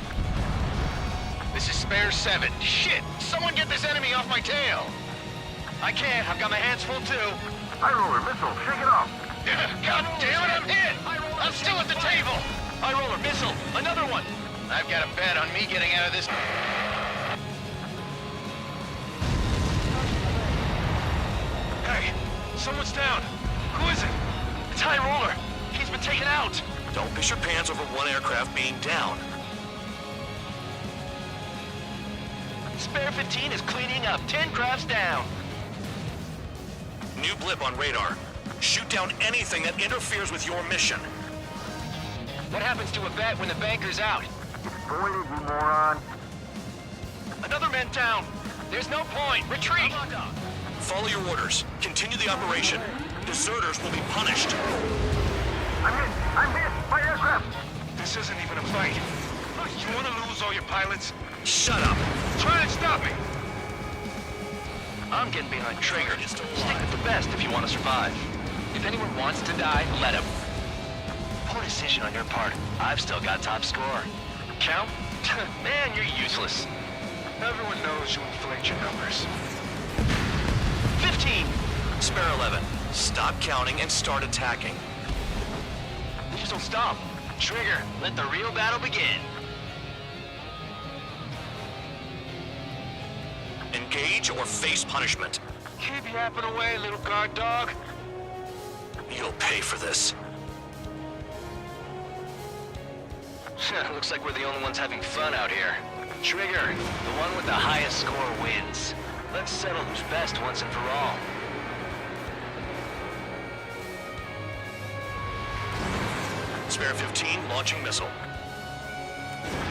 This is Spare 7. Shit! Someone get this enemy off my tail! I can't. I've got my hands full too. High roller missile, shake it off. God damn it, I'm hit! I'm still at the table! High roller missile, another one! I've got a bet on me getting out of this. Hey, someone's down. Who is it? It's High Roller. He's been taken out. Don't piss your pants over one aircraft being down. Spare 15 is cleaning up. 10 crafts down. New blip on radar. Shoot down anything that interferes with your mission. What happens to a bet when the banker's out? Voided, you moron. Another man down. There's no point. Retreat. Follow your orders. Continue the operation. Deserters will be punished. I'm hit! I'm hit! By aircraft! This isn't even a fight. You want to lose all your pilots? Shut up. Try and stop me. I'm getting behind Traeger. Stick with the best if you want to survive. If anyone wants to die, let him. Poor decision on your part. I've still got top score. Count? Man, you're useless. Everyone knows you inflate your numbers. 15! Spare 11. Stop counting and start attacking. They just don't stop. Trigger, let the real battle begin. Engage or face punishment. Keep yapping away, little guard dog. You'll pay for this. Looks like we're the only ones having fun out here. Trigger, the one with the highest score wins. Let's settle who's best once and for all. Spare 15, launching missile.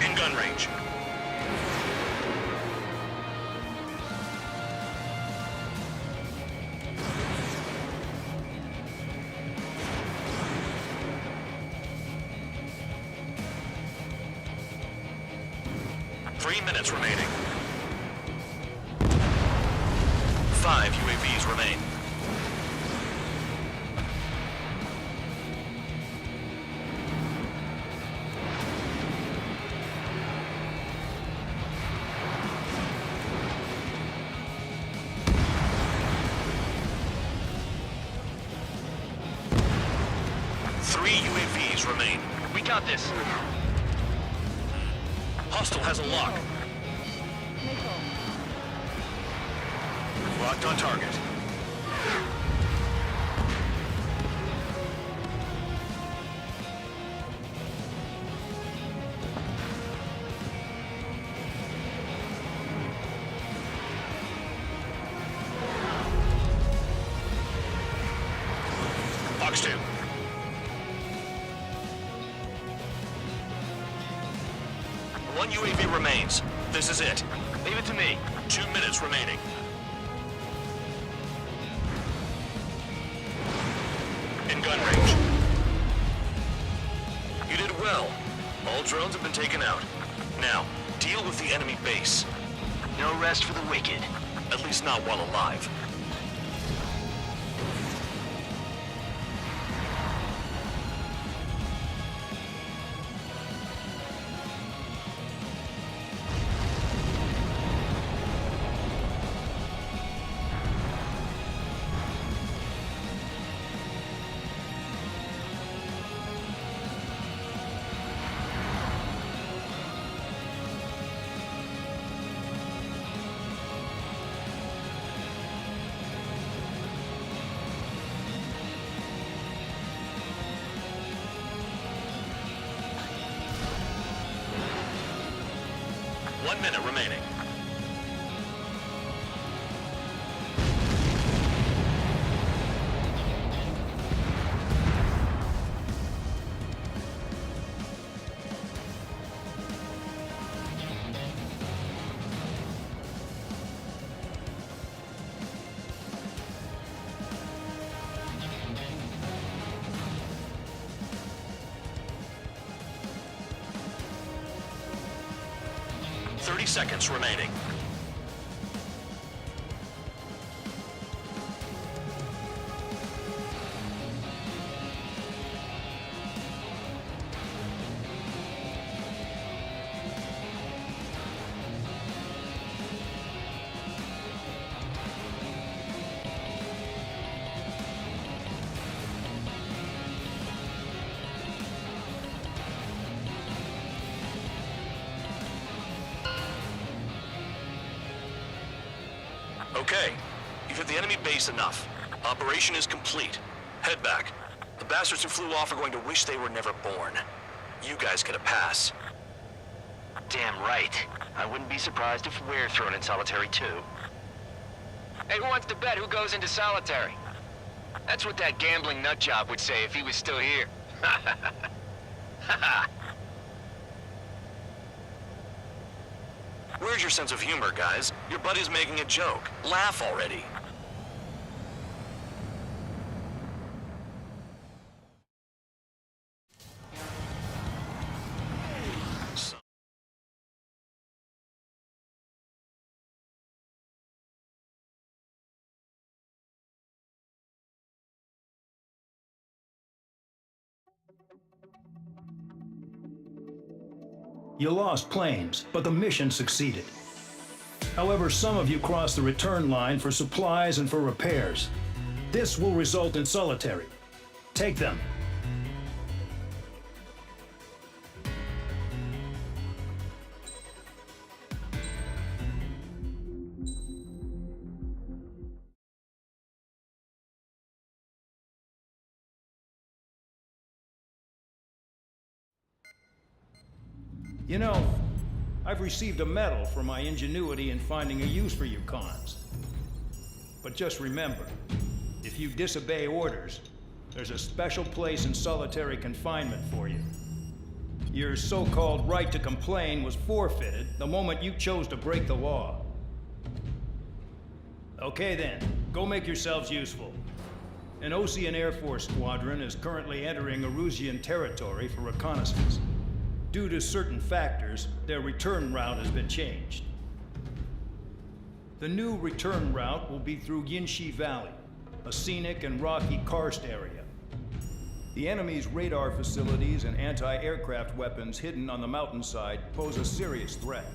In gun range. Three minutes remaining. 5 UAVs remain. UAVs remain. We got this. Hostile has a lock. Locked on target. Fox 2. One UAV remains. This is it. Leave it to me. 2 minutes remaining. In gun range. You did well. All drones have been taken out. Now, deal with the enemy base. No rest for the wicked. At least not while alive. 1 minute remaining. Seconds remaining. Okay, you've hit the enemy base enough. Operation is complete. Head back. The bastards who flew off are going to wish they were never born. You guys get a pass. Damn right. I wouldn't be surprised if we're thrown in solitary too. Hey, who wants to bet who goes into solitary? That's what that gambling nutjob would say if he was still here. Where's your sense of humor, guys? Your buddy's making a joke. Laugh already. You lost planes, but the mission succeeded. However, some of you crossed the return line for supplies and for repairs. This will result in solitary. Take them. You know, I've received a medal for my ingenuity in finding a use for you cons. But just remember, if you disobey orders, there's a special place in solitary confinement for you. Your so-called right to complain was forfeited the moment you chose to break the law. Okay then, go make yourselves useful. An Osean Air Force squadron is currently entering Erusian territory for reconnaissance. Due to certain factors, their return route has been changed. The new return route will be through Yinshi Valley, a scenic and rocky karst area. The enemy's radar facilities and anti-aircraft weapons hidden on the mountainside pose a serious threat.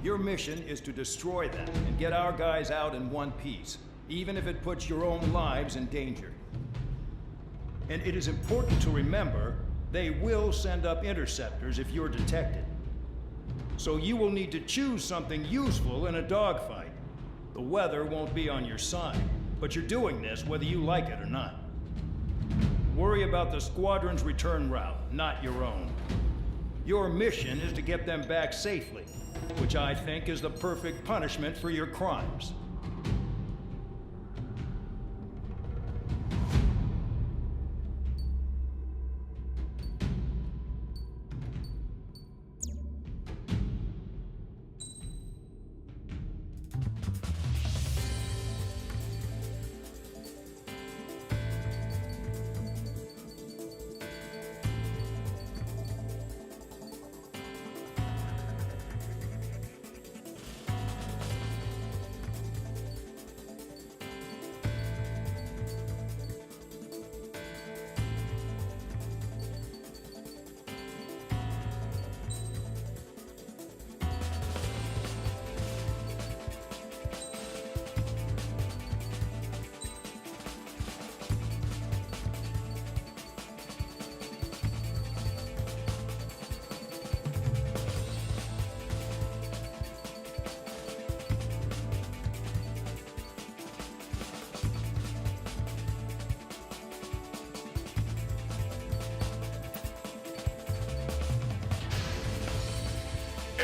Your mission is to destroy them and get our guys out in one piece, even if it puts your own lives in danger. And it is important to remember they will send up interceptors if you're detected. So you will need to choose something useful in a dogfight. The weather won't be on your side, but you're doing this whether you like it or not. Worry about the squadron's return route, not your own. Your mission is to get them back safely, which I think is the perfect punishment for your crimes.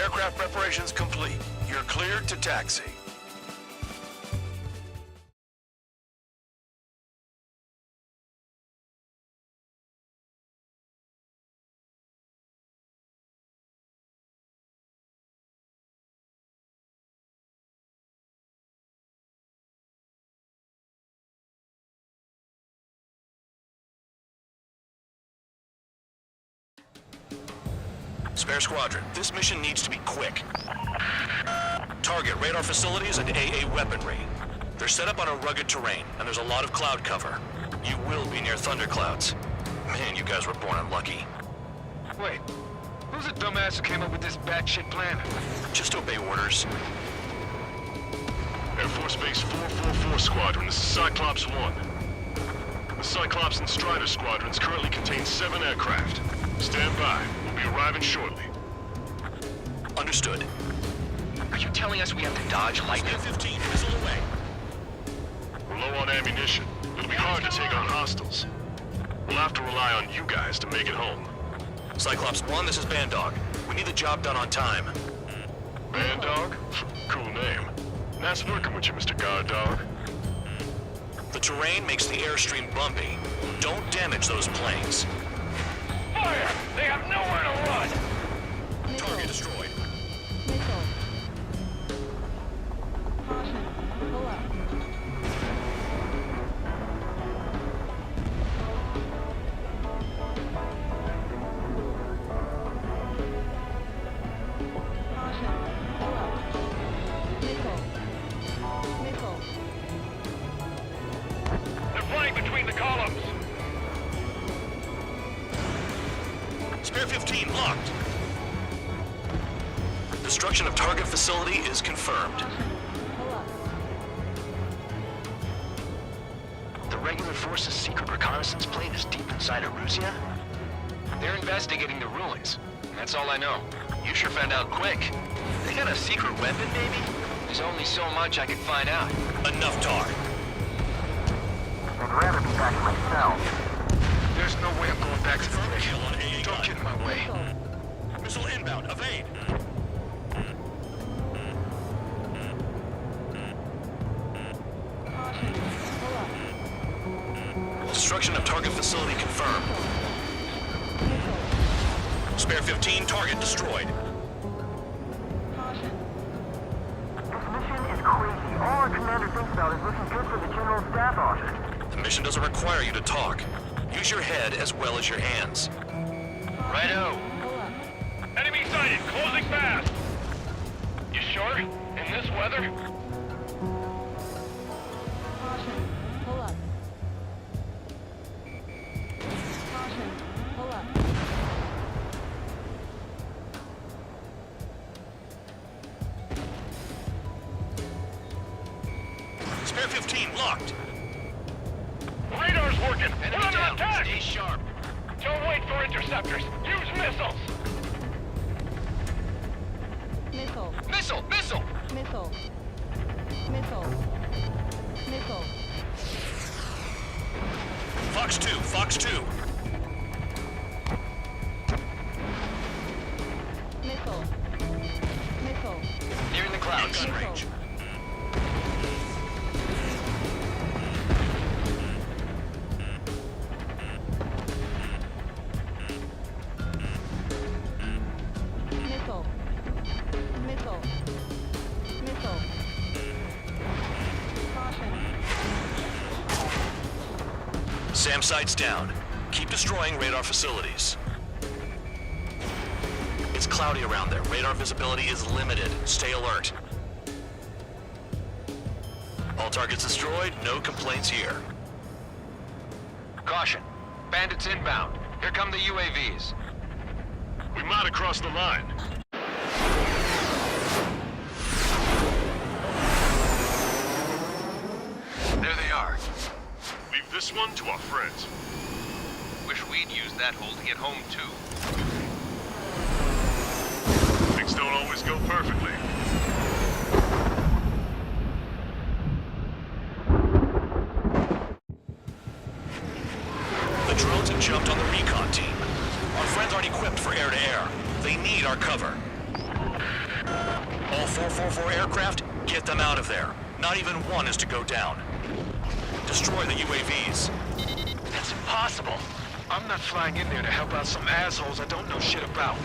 Aircraft preparations complete. You're cleared to taxi. Spare Squadron, this mission needs to be quick. Target radar facilities and AA weaponry. They're set up on a rugged terrain, and there's a lot of cloud cover. You will be near thunderclouds. Man, you guys were born unlucky. Wait, who's the dumbass who came up with this batshit plan? Just obey orders. Air Force Base 444 Squadron, this is Cyclops 1. The Cyclops and Strider squadrons currently contain 7 aircraft. Stand by. We'll be arriving shortly. Understood. Are you telling us we have to dodge lightning? 15, missile away. We're low on ammunition. It'll be hard to take on hostiles. We'll have to rely on you guys to make it home. Cyclops 1, this is Bandog. We need the job done on time. Bandog? Cool name. Nice working with you, Mr. Guard Dog. The terrain makes the airstream bumpy. Don't damage those planes. Fire! They have nowhere to run! Target destroyed. Missile. Caution. Pull up. Caution. Pull up. Missile. Missile. They're flying between the columns! Spare 15 locked. Destruction of target facility is confirmed. Pull up. The regular force's secret reconnaissance plane is deep inside Erusea? They're investigating the ruins. That's all I know. You sure found out quick. They got a secret weapon, maybe? There's only so much I can find out. Enough talk. I'd rather be back myself. There's no way I'm going back to the bridge. Kill on AA Don't gun. get in my way. Missile inbound. Evade. Caution. Pull up. Destruction of target facility confirmed. Missile. Spare 15 target destroyed. Caution. This mission is crazy. All our commander thinks about is looking good for the General Staff Office. The mission doesn't require you to talk. Use your head as well as your hands. Righto. Pull up. Enemy sighted! Closing fast! You sure? In this weather? Caution. Pull up. Caution. Pull up. Spare 15 locked. Radar's working! Enemy We're under down. attack! Stay sharp. Don't wait for interceptors! Use missiles! Missile. Missile! Missile! Missile. Missile. Missile. Fox 2, Fox 2. Missile. Missile. Nearing the clouds. Gun range. Missile. Missile. Missile. Caution. SAM sights down. Keep destroying radar facilities. It's cloudy around there. Radar visibility is limited. Stay alert. All targets destroyed. No complaints here. Caution. Bandits inbound. Here come the UAVs. We might have crossed the line. There they are. Leave this one to our friends. Wish we'd used that hole to get home, too. Things don't always go perfectly. The drones have jumped on the recon team. Our friends aren't equipped for air-to-air. They need our cover. All 444 aircraft, get them out of there. Not even one is to go down. Destroy the UAVs. That's impossible. I'm not flying in there to help out some assholes I don't know shit about.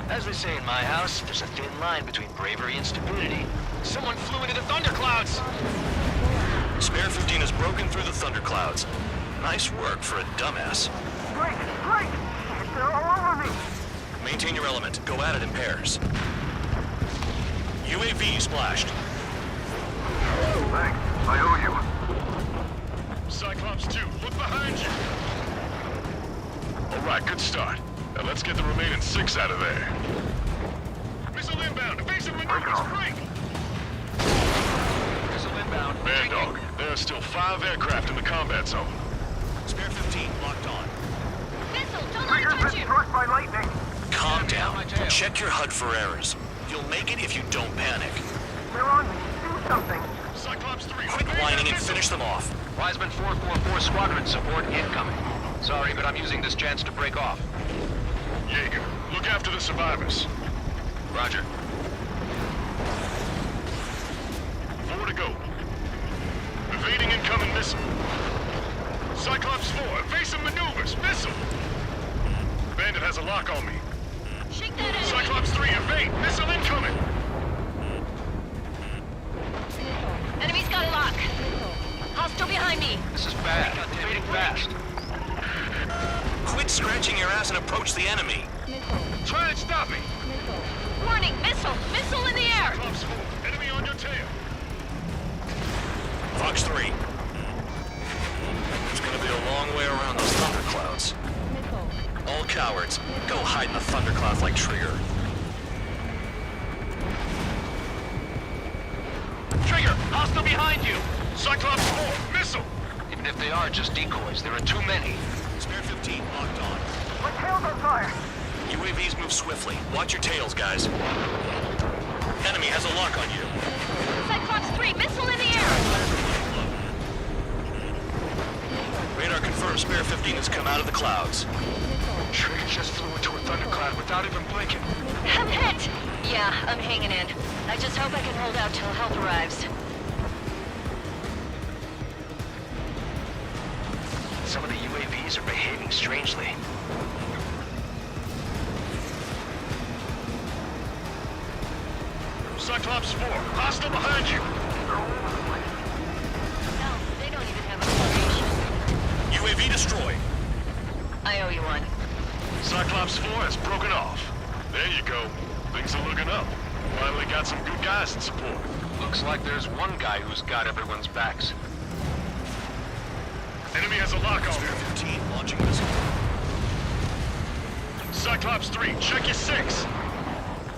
As they say in my house, there's a thin line between bravery and stupidity. Someone flew into the thunderclouds! Spare 15 has broken through the thunderclouds. Nice work for a dumbass. Break! Break! They're all over me! Maintain your element. Go at it in pairs. UAV splashed. Thanks. I owe you. Cyclops 2, look behind you. All right, good start. Now let's get the remaining 6 out of there. Missile inbound. Evasive maneuvers. Break. Missile inbound. Bad dog. There are still 5 aircraft in the combat zone. Spare 15 locked on. Missile, don't let it touch you! Struck by lightning. Calm down. Check your HUD for errors. You'll make it if you don't panic. They're on me. Do something. Cyclops 3. Quit whining and finish them off. Wiseman 444 squadron support incoming. Sorry, but I'm using this chance to break off. Jaeger, look after the survivors. Roger. 4 to go. Evading incoming missile. Cyclops 4, evasive maneuvers. Missile. Bandit has a lock on me. Shake that enemy! Cyclops 3, evade. Missile incoming. Enemy's got a lock. Hostile behind me. This is bad. Evading fast. Quit scratching your ass and approach the enemy. Try and stop me. Warning, missile! Missile in the air! Cyclops 4, enemy on your tail. Fox 3. It's gonna be a long way around those thunderclouds. All cowards, go hide in the thunderclouds like Trigger. Trigger! Hostile behind you! Cyclops 4, missile. Even if they are just decoys, there are too many. Spare 15 locked on. My tail's on fire. UAVs move swiftly. Watch your tails, guys. Enemy has a lock on you. Cyclops 3, missile in the air! Radar confirms Spare 15 has come out of the clouds. Trigger just flew into a thundercloud without even blinking. I'm hit! Yeah, I'm hanging in. I just hope I can hold out till help arrives. Some of the UAVs are behaving strangely. Cyclops 4, hostile behind you. No, they don't even have a formation. UAV destroyed. I owe you one. Cyclops 4 has broken off. There you go. Things are looking up. Finally got some good guys in support. Looks like there's one guy who's got everyone's backs. Enemy has a lock on Spare him. 15 launching missile. Cyclops 3, check your 6.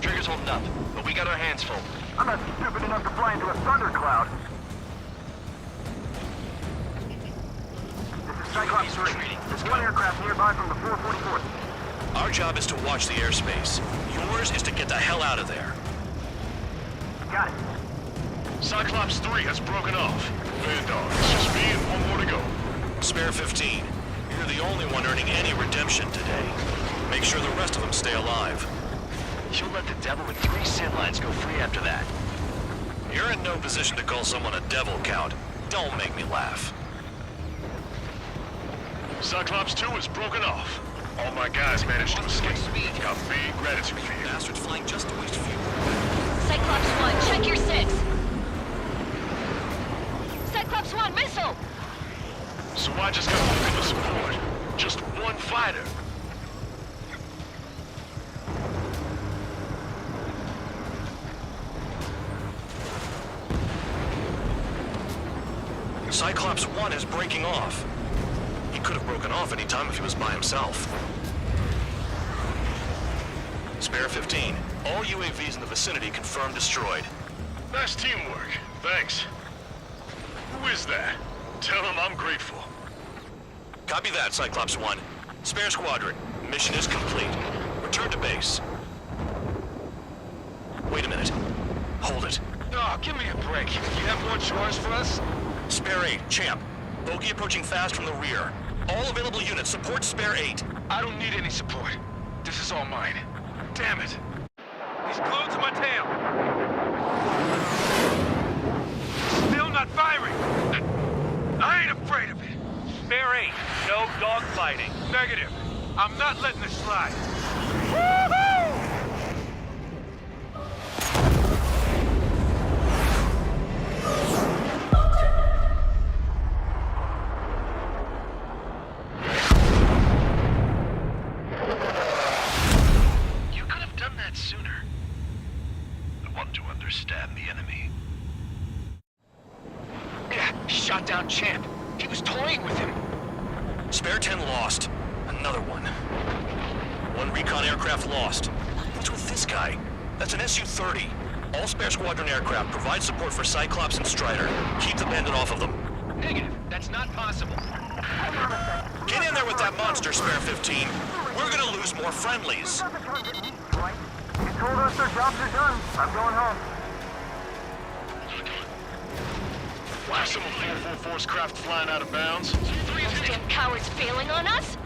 Trigger's holding up, but we got our hands full. I'm not stupid enough to fly into a thundercloud. This is Cyclops 3. There's one aircraft nearby from the 444th. Our job is to watch the airspace. Yours is to get the hell out of there. Got it. Cyclops 3 has broken off. Bad dog, it's just me and one more to go. Spare 15. You're the only one earning any redemption today. Make sure the rest of them stay alive. You'll let the devil with 3 sin lines go free after that. You're in no position to call someone a devil, Count. Don't make me laugh. Cyclops 2 is broken off. All my guys managed to escape. Got big gratitude for you. Bastards flying just to waste fuel. Cyclops 1, check your 6. Cyclops 1, missile! So I just got looking to support. Just one fighter. Cyclops 1 is breaking off. He could have broken off any time if he was by himself. Spare 15. All UAVs in the vicinity confirmed destroyed. Nice teamwork. Thanks. Who is that? Tell him I'm grateful. Copy that, Cyclops 1. Spare squadron. Mission is complete. Return to base. Wait a minute. Hold it. Oh, give me a break. You have more chores for us? Spare 8, Champ. Bogey approaching fast from the rear. All available units support Spare 8. I don't need any support. This is all mine. Damn it. He's glued to my tail. Still not firing. I ain't afraid of it. Spare 8. No dogfighting. Negative. I'm not letting this slide. Woohoo! You could have done that sooner. I want to understand the enemy. Yeah, shot down Champ. He was toying with him. Spare 10 lost. Another one. One recon aircraft lost. What's with this guy? That's an Su-30. All spare squadron aircraft provide support for Cyclops and Strider. Keep the bandit off of them. Negative. That's not possible. Get in there with that monster, Spare 15. We're gonna lose more friendlies. You told us their jobs are done. I'm going home. Why are some of 444's craft flying out of bounds? Those damn cowards failing on us?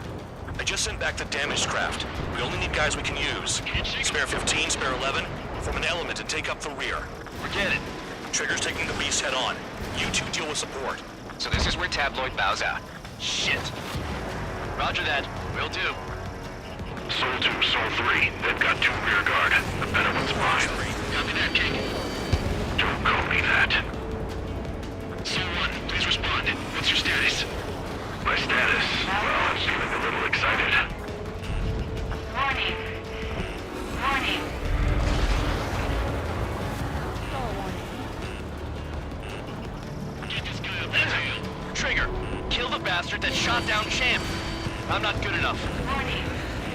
I just sent back the damaged craft. We only need guys we can use. Spare 15, Spare 11, form an element and take up the rear. Forget it. Trigger's taking the beast head on. You two deal with support. So this is where Tabloid bows out. Shit. Roger that. Will do. Soul 2, Soul 3. They've got 2 rear guard. The better one's mine. Copy that, King. Don't call me that. Soul 1, please respond. What's your status? My status? Well, I'm feeling a little excited. Warning. Warning. Get this guy up there. Trigger, kill the bastard that shot down Champ. I'm not good enough. Warning.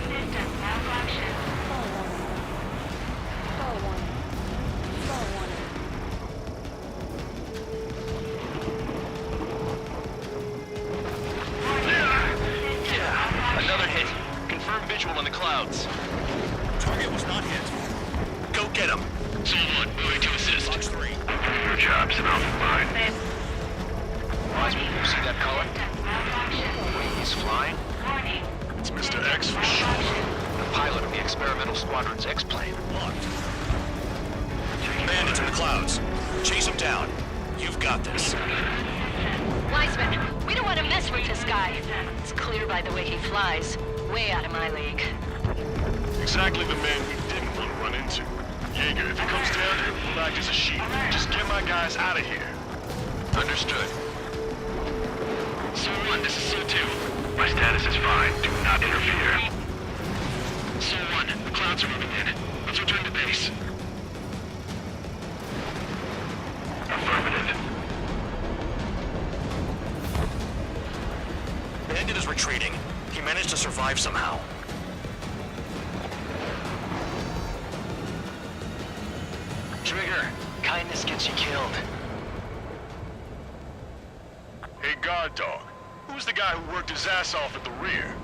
System malfunction. Another hit. Confirm visual in the clouds. Target was not hit. Go get him. Soul 1, moving to assist. Fox 3. Your job's enough of mine. Wiseman, you see that color? The way he's flying? It's Mr. X for sure. The pilot of the experimental squadron's X-plane. Locked. Bandits in the clouds. Chase him down. You've got this. Wiseman, we don't want to mess with this guy. It's clear by the way he flies. Way out of my league. Exactly the man we didn't want to run into. Jaeger, if it comes down to it, we'll act as a shield. Just get my guys out of here. Understood. Soul 1, this is Soul 2. My status is fine. Do not interfere. Soul 1, the clouds are moving in. Let's return to base. Affirmative. Bandit is retreating. He managed to survive somehow. Trigger, kindness gets you killed. Hey, guard dog. Who's the guy who worked his ass off at the rear?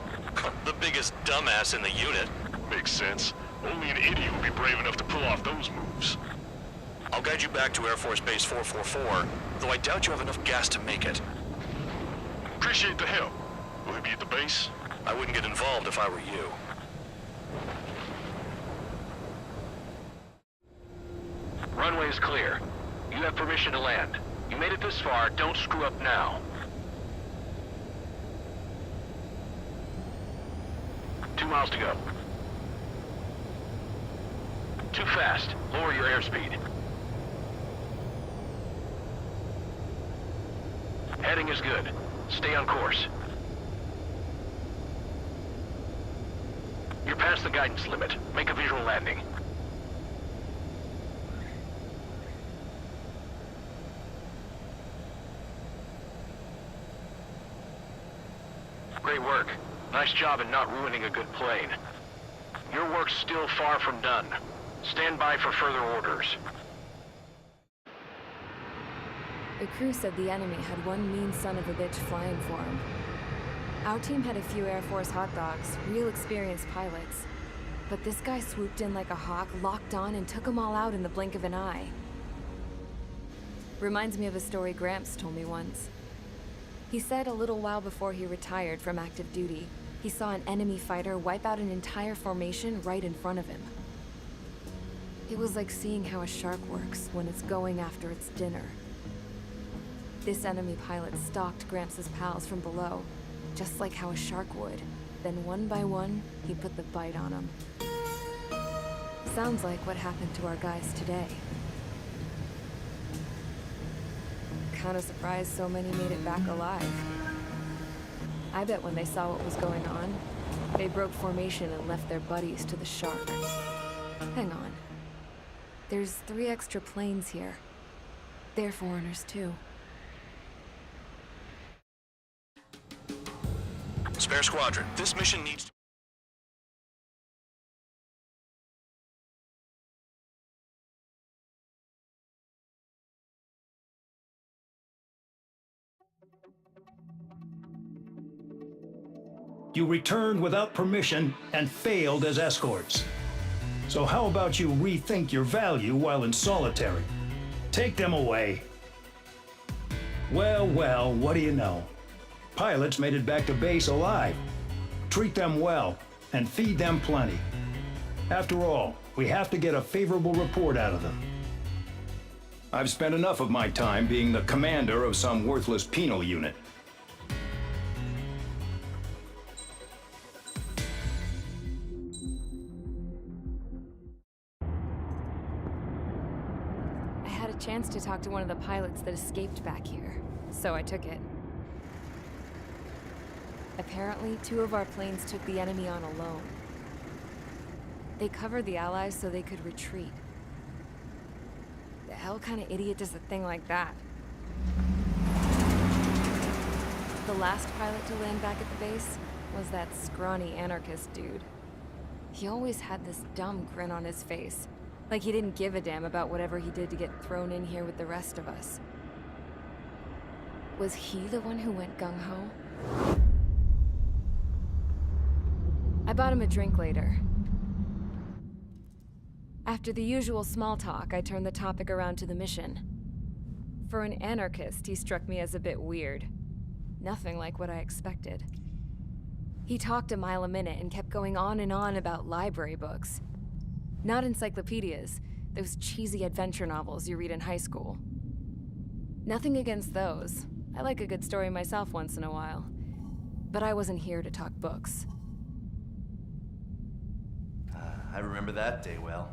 The biggest dumbass in the unit. Makes sense. Only an idiot would be brave enough to pull off those moves. I'll guide you back to Air Force Base 444, though I doubt you have enough gas to make it. Appreciate the help. Will he be at the base? I wouldn't get involved if I were you. Runway is clear. You have permission to land. You made it this far, don't screw up now. 2 miles to go. Too fast. Lower your airspeed. Heading is good. Stay on course. You're past the guidance limit. Make a visual landing. Great work. Nice job in not ruining a good plane. Your work's still far from done. Stand by for further orders. The crew said the enemy had one mean son of a bitch flying for him. Our team had a few Air Force hot dogs, real experienced pilots. But this guy swooped in like a hawk, locked on, and took them all out in the blink of an eye. Reminds me of a story Gramps told me once. He said a little while before he retired from active duty, he saw an enemy fighter wipe out an entire formation right in front of him. It was like seeing how a shark works when it's going after its dinner. This enemy pilot stalked Gramps' pals from below, just like how a shark would. Then one by one, he put the bite on them. Sounds like what happened to our guys today. Kinda surprised so many made it back alive. I bet when they saw what was going on, they broke formation and left their buddies to the shark. Hang on. There's 3 extra planes here. They're foreigners too. Spare Squadron, this mission needs... You returned without permission and failed as escorts. So how about you rethink your value while in solitary? Take them away. Well, well, what do you know? Pilots made it back to base alive. Treat them well and feed them plenty. After all, we have to get a favorable report out of them. I've spent enough of my time being the commander of some worthless penal unit. I had a chance to talk to one of the pilots that escaped back here, so I took it. Apparently, 2 of our planes took the enemy on alone. They covered the Allies so they could retreat. The hell kind of idiot does a thing like that? The last pilot to land back at the base was that scrawny anarchist dude. He always had this dumb grin on his face, like he didn't give a damn about whatever he did to get thrown in here with the rest of us. Was he the one who went gung-ho? I bought him a drink later. After the usual small talk, I turned the topic around to the mission. For an anarchist, he struck me as a bit weird. Nothing like what I expected. He talked a mile a minute and kept going on and on about library books. Not encyclopedias, those cheesy adventure novels you read in high school. Nothing against those. I like a good story myself once in a while. But I wasn't here to talk books. I remember that day well.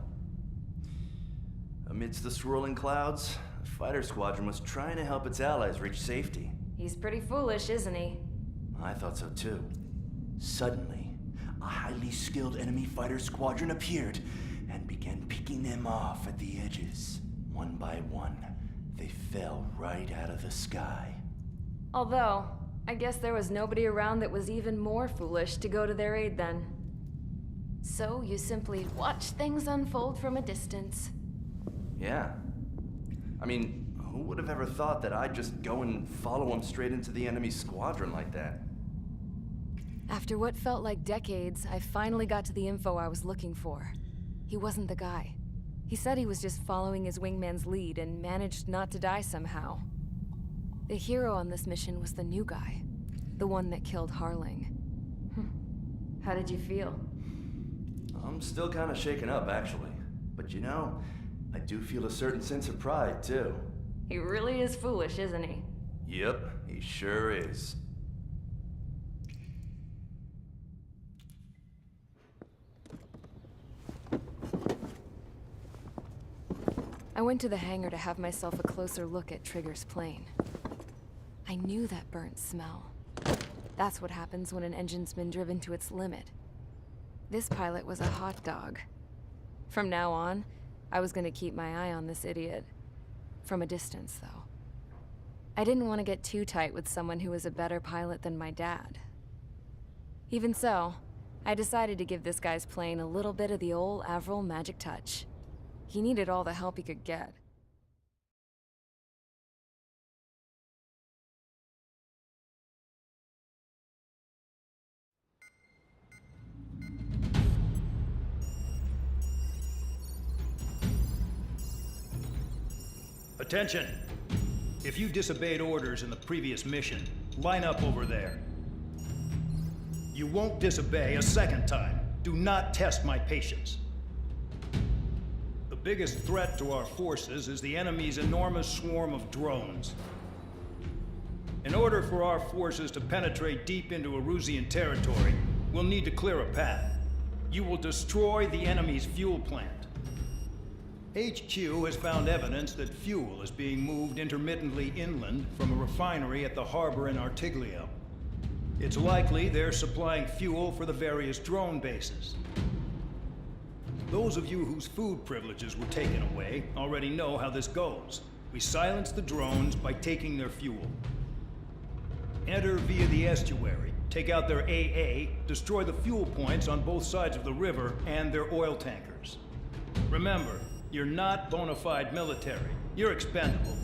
Amidst the swirling clouds, the fighter squadron was trying to help its allies reach safety. He's pretty foolish, isn't he? I thought so too. Suddenly, a highly skilled enemy fighter squadron appeared and began picking them off at the edges. One by one, they fell right out of the sky. Although, I guess there was nobody around that was even more foolish to go to their aid then. So you simply watch things unfold from a distance. Yeah. I mean, who would have ever thought that I'd just go and follow him straight into the enemy squadron like that? After what felt like decades, I finally got to the info I was looking for. He wasn't the guy. He said he was just following his wingman's lead and managed not to die somehow. The hero on this mission was the new guy. The one that killed Harling. How did you feel? I'm still kind of shaken up, actually. But you know, I do feel a certain sense of pride, too. He really is foolish, isn't he? Yep, he sure is. I went to the hangar to have myself a closer look at Trigger's plane. I knew that burnt smell. That's what happens when an engine's been driven to its limit. This pilot was a hot dog. From now on, I was gonna keep my eye on this idiot. From a distance, though. I didn't want to get too tight with someone who was a better pilot than my dad. Even so, I decided to give this guy's plane a little bit of the old Avril magic touch. He needed all the help he could get. Attention! If you disobeyed orders in the previous mission, line up over there. You won't disobey a second time. Do not test my patience. The biggest threat to our forces is the enemy's enormous swarm of drones. In order for our forces to penetrate deep into Erusian territory, we'll need to clear a path. You will destroy the enemy's fuel plant. HQ has found evidence that fuel is being moved intermittently inland from a refinery at the harbor in Artiglio. It's likely they're supplying fuel for the various drone bases. Those of you whose food privileges were taken away already know how this goes. We silence the drones by taking their fuel. Enter via the estuary, take out their AA, destroy the fuel points on both sides of the river and their oil tankers. Remember, you're not bona fide military. You're expendable.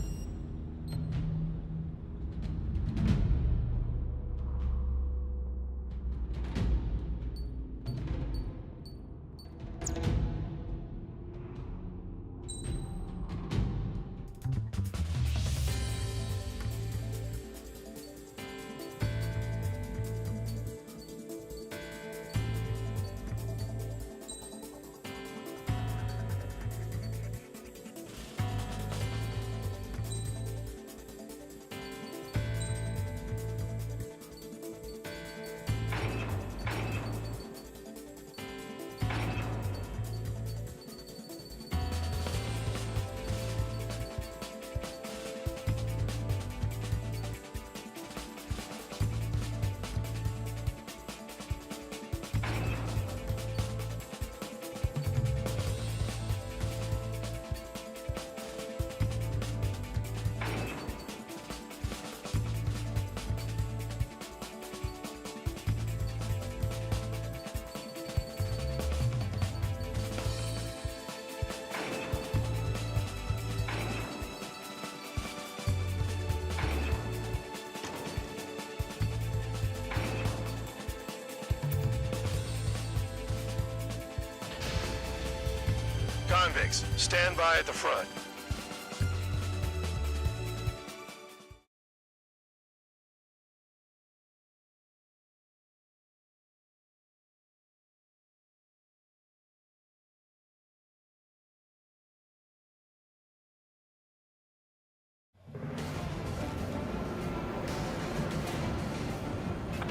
Convicts, stand by at the front.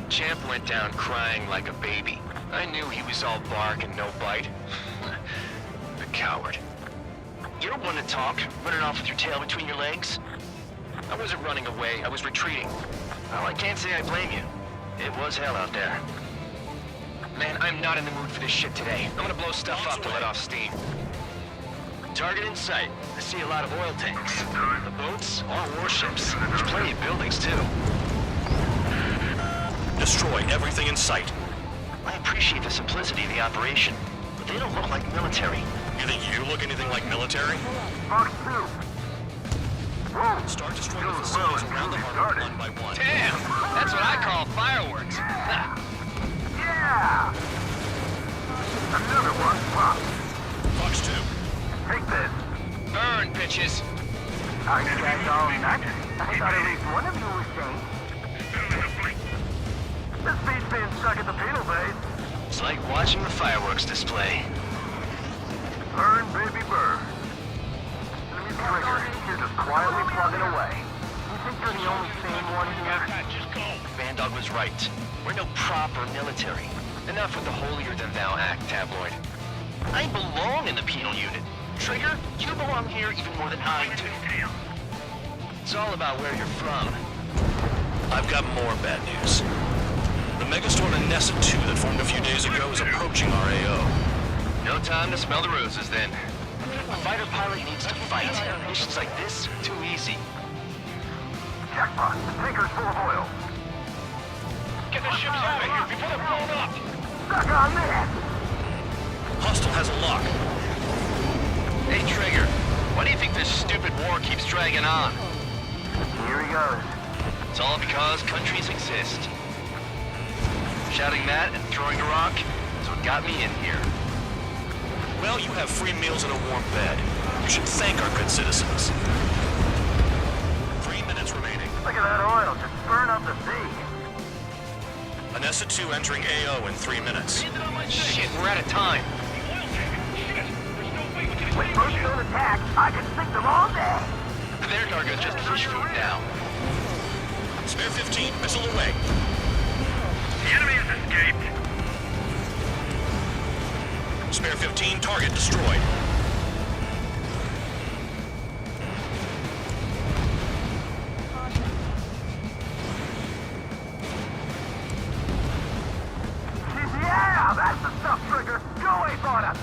Champ went down crying like a baby. I knew he was all bark and no bite. The coward. You're one to talk, running off with your tail between your legs. I wasn't running away, I was retreating. Well, I can't say I blame you. It was hell out there. Man, I'm not in the mood for this shit today. I'm gonna blow stuff up to let off steam. Target in sight. I see a lot of oil tanks. The boats, all warships. There's plenty of buildings, too. Destroy everything in sight. I appreciate the simplicity of the operation, but they don't look like military. You think you look anything like military? Fox 2. Whoa. Start destroying the facilities around the harbor one by one. Damn! That's what I call fireworks. Yeah! Another one, Fox. Fox 2. Take this. Burn, bitches. Are you guys all nuts? I thought at least one of you was safe. This beat's being stuck at the penal base. It's like watching the fireworks display. Burn, baby, burn. Enemy trigger. You're just quietly plugging away. You think you're the only sane one here? Just go. Vandog was right. We're no proper military. Enough with the holier-than-thou act, tabloid. I belong in the penal unit. Trigger, you belong here even more than I do. It's all about where you're from. I've got more bad news. The Megastorm and Nessa 2 that formed a few days ago is approaching our AO. No time to smell the roses, then. A fighter pilot needs to fight. Missions like this, too easy. Jackpot, the tanker's full of oil. Get the ships out of here before they're blown up! Suck on this! Hostile has a lock. Hey, Trigger, why do you think this stupid war keeps dragging on? Here he goes. It's all because countries exist. Shouting that and throwing a rock is what got me in here. Well, you have free meals and a warm bed. You should thank our good citizens. 3 minutes remaining. Look at that oil, just burn up the sea. Anessa 2 entering AO in 3 minutes. Shit, we're out of time. With most don't attack, I can sink them all day. Their target's just fish food now. Spare 15, missile away. The enemy has escaped. Spare 15, target destroyed. Yeah, that's the stuff, Trigger. Go away, Bonner.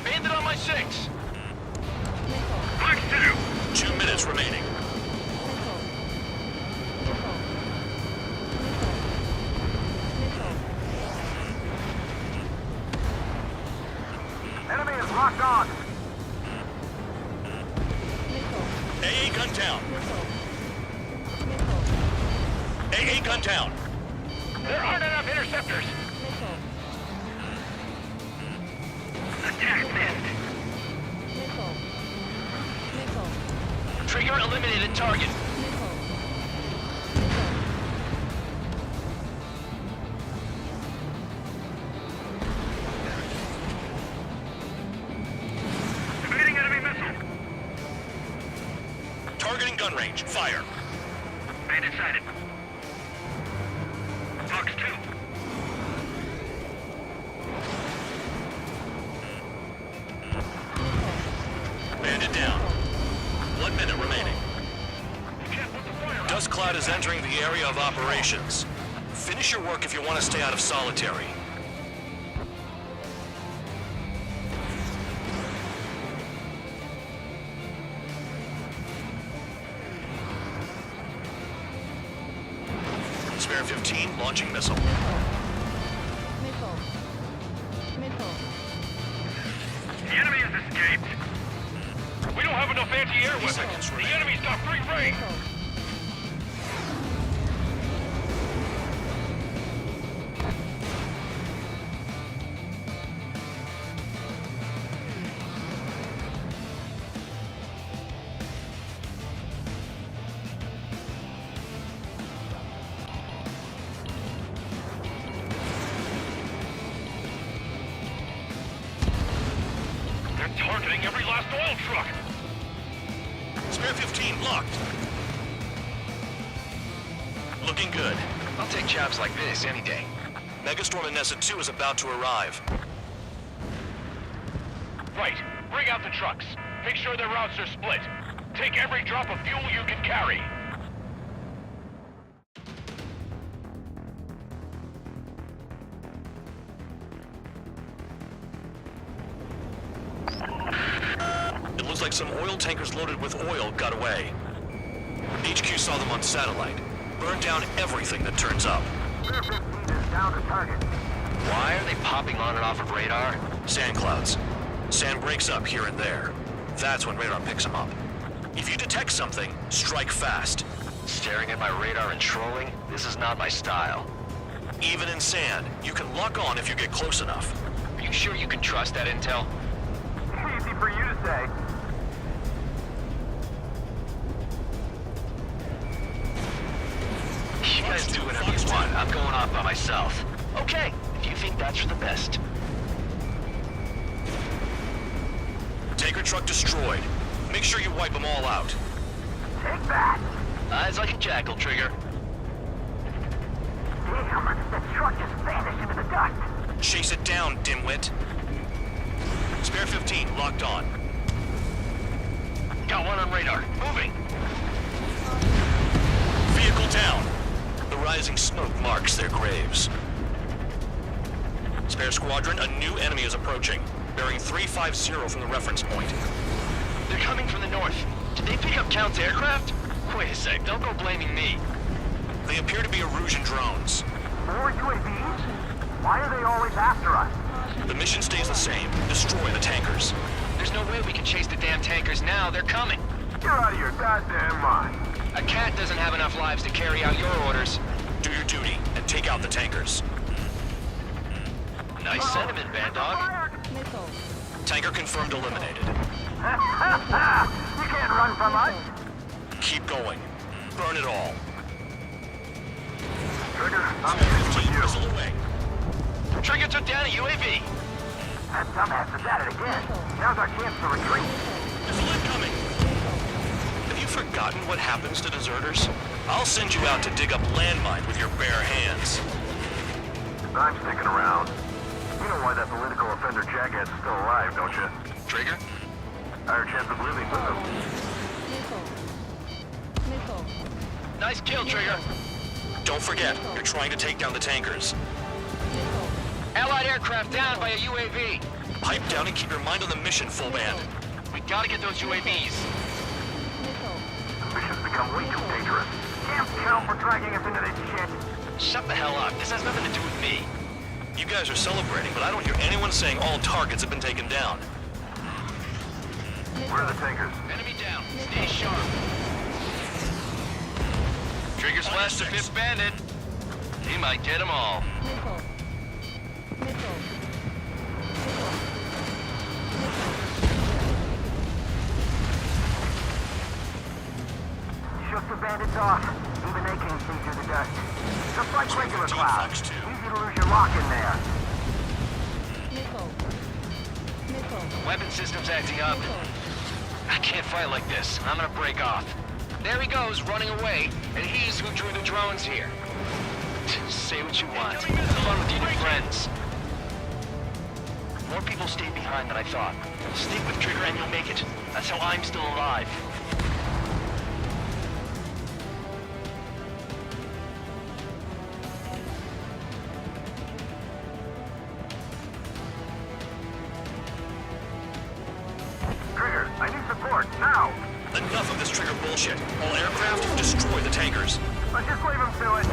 Bandit on my 6. Flex 2. 2 minutes remaining. Enemy is locked on. AA gun down. AA gun down. There aren't enough interceptors. Attack missed. Trigger eliminated target. Evading enemy missile. Targeting gun range. Fire. Bandit sighted. Fox 2. Bandit down. 1 minute remaining. Dust cloud is entering the area of operations. Finish your work if you want to stay out of solitary. Spare 15, launching missile. The enemy has escaped. We don't have enough anti-air weapons. The enemy's got free reign. They're targeting every last oil truck. Spare 15, locked. Looking good. I'll take jobs like this any day. Megastorm and Nessa 2 is about to arrive. Right. Bring out the trucks. Make sure their routes are split. Take every drop of fuel you can carry. It looks like some oil tankers loaded with oil got away. HQ saw them on satellite. Burn down everything that turns up. Spare 15 is down to target. Why are they popping on and off of radar? Sand clouds. Sand breaks up here and there. That's when radar picks them up. If you detect something, strike fast. Staring at my radar and trolling? This is not my style. Even in sand, you can lock on if you get close enough. Are you sure you can trust that intel? Easy for you to say. You guys do whatever you want. I'm going off by myself. Okay, if you think that's for the best. Tanker truck destroyed. Make sure you wipe them all out. Take that. Eyes like a jackal, Trigger. Damn, the truck just vanished into the dust. Chase it down, dimwit. Spare 15, locked on. Got one on radar. Moving. Vehicle down. The rising smoke marks their graves. Spare squadron, a new enemy is approaching. Bearing 350 from the reference point. They're coming from the north. Did they pick up Count's aircraft? Wait a sec, don't go blaming me. They appear to be Erusian drones. More UAVs? Why are they always after us? The mission stays the same. Destroy the tankers. There's no way we can chase the damn tankers now. They're coming. You're out of your goddamn mind. A cat doesn't have enough lives to carry out your orders. Do your duty and take out the tankers. Nice sentiment, Bad Dog. Tanker confirmed eliminated. You can't run from us. Keep going. Burn it all. Trigger, I'm here with you. Missile away. Trigger took down a UAV. That dumbass is at it again. Now's our chance to retreat. Missile incoming! Have you forgotten what happens to deserters? I'll send you out to dig up landmine with your bare hands. I'm sticking around. You know why that political offender Jaghead's still alive, don't you? Trigger? Higher chance of living with him. Nice kill, Trigger. Don't forget, you're trying to take down the tankers. Allied aircraft down by a UAV. Pipe down and keep your mind on the mission, full band. We gotta get those UAVs. The mission's become way too dangerous. Can't count for dragging us into this shit. Shut the hell up. This has nothing to do with me. You guys are celebrating, but I don't hear anyone saying all targets have been taken down. Where are the tankers? Enemy down. Stay sharp. Trigger slash the 5th bandit. He might get them all. Shook the bandits off. Even they can't see through the dust. Just like regular clouds. Easy to lose your lock in there. Weapon system's acting up. I can't fight like this. I'm gonna break off. There he goes, running away, and he's who drew the drones here. Say what you want. Have fun with your new friends. More people stayed behind than I thought. Stick with Trigger and you'll make it. That's how I'm still alive. Trigger, I need support, now! Enough of this Trigger bullshit. All aircraft, destroy the tankers. Let's just leave him to it.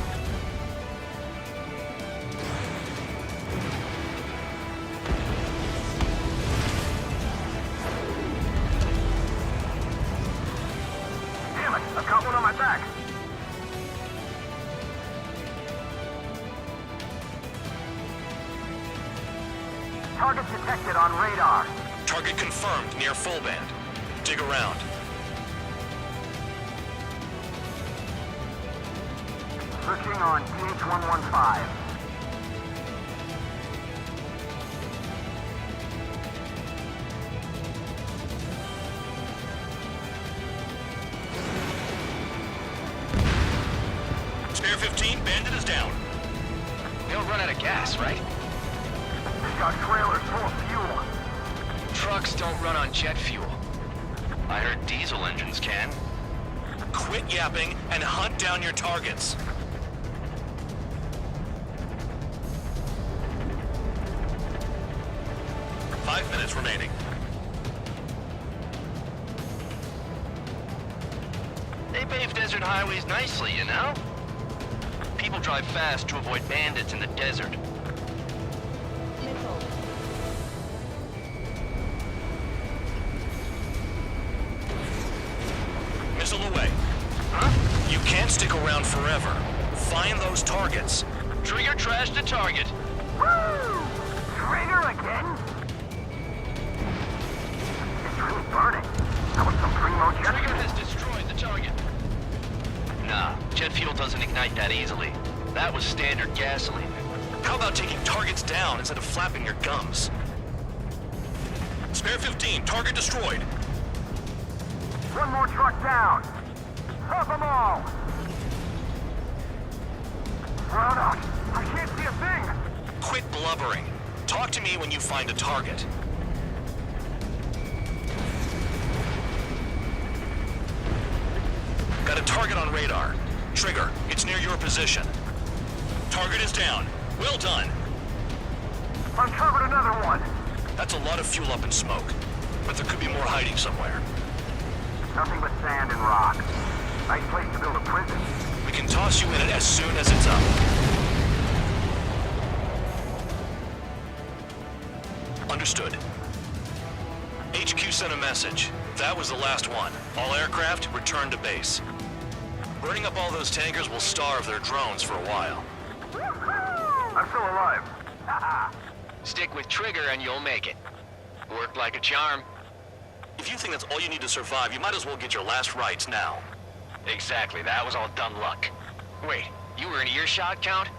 Damn it, I've got one on my back. Target detected on radar. Target confirmed near full band. Dig around. Searching on PH-115. Spare 15, bandit is down. They don't run out of gas, right? They got trailers full of fuel. Trucks don't run on jet fuel. I heard diesel engines can. Quit yapping and hunt down your targets. Five minutes remaining. They pave desert highways nicely, you know? People drive fast to avoid bandits in the desert. Missile away. Huh? You can't stick around forever. Find those targets. Trigger trashed the target. Woo! Trigger again? It's really burning. That was some primo jet Trigger fuel. has destroyed the target. Nah, jet fuel doesn't ignite that easily. That was standard gasoline. How about taking targets down instead of flapping your gums? Spare 15, target destroyed. One more truck down. Stop them all. Run up. I can't see a thing. Quit blubbering. Talk to me when you find a target. Got a target on radar. Trigger, it's near your position. Target is down. Well done. Uncovered another one. That's a lot of fuel up in smoke. But there could be more hiding somewhere. Nothing but sand and rock. Nice place to build a prison. We can toss you in it as soon as it's up. Understood. HQ sent a message. That was the last one. All aircraft, return to base. Burning up all those tankers will starve their drones for a while. I'm still alive. Stick with Trigger and you'll make it. Worked like a charm. If you think that's all you need to survive, you might as well get your last rites now. Exactly, that was all dumb luck. Wait, you were in earshot, Count?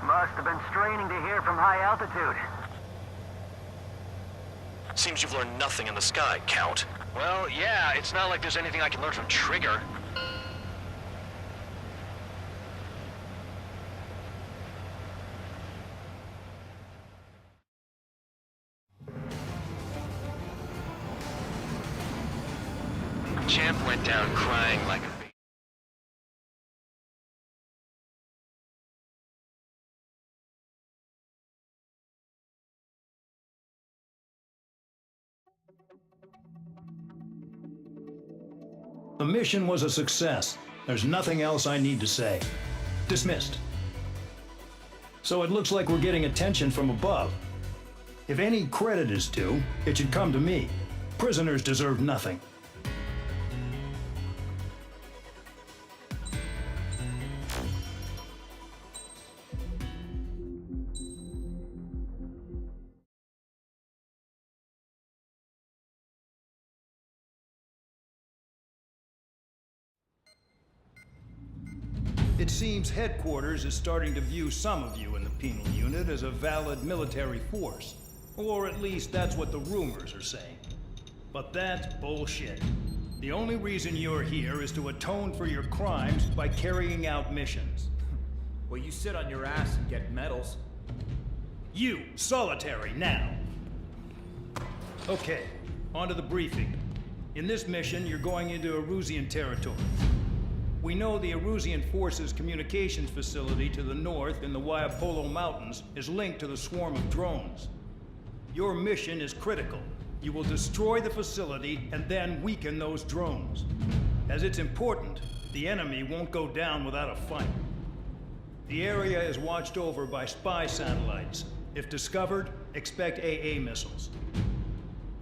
Must have been straining to hear from high altitude. Seems you've learned nothing in the sky, Count. Well, yeah, it's not like there's anything I can learn from Trigger. Champ went down crying like a baby. The mission was a success. There's nothing else I need to say. Dismissed. So it looks like we're getting attention from above. If any credit is due, it should come to me. Prisoners deserve nothing. It seems headquarters is starting to view some of you in the penal unit as a valid military force. Or at least that's what the rumors are saying. But that's bullshit. The only reason you're here is to atone for your crimes by carrying out missions. Well, you sit on your ass and get medals. You, solitary, now. Okay, on to the briefing. In this mission, you're going into Erusian territory. We know the Erusian Forces communications facility to the north in the Waiapolo Mountains is linked to the swarm of drones. Your mission is critical. You will destroy the facility and then weaken those drones. As it's important, the enemy won't go down without a fight. The area is watched over by spy satellites. If discovered, expect AA missiles.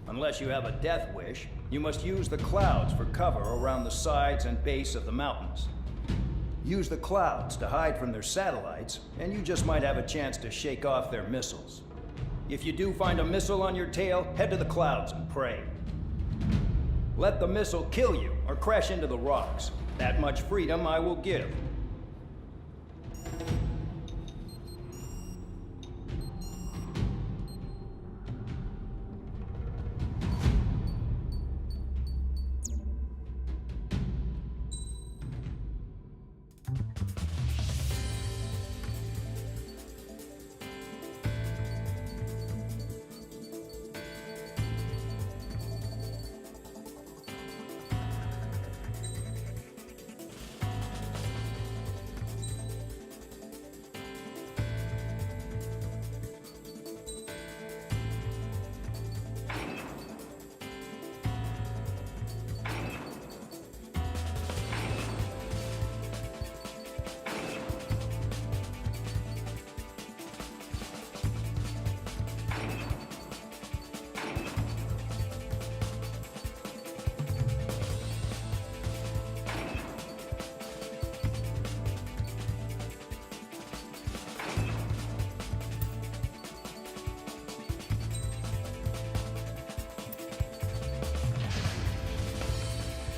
Unless you have a death wish, you must use the clouds for cover around the sides and base of the mountains. Use the clouds to hide from their satellites, and you just might have a chance to shake off their missiles. If you do find a missile on your tail, head to the clouds and pray. Let the missile kill you or crash into the rocks. That much freedom I will give.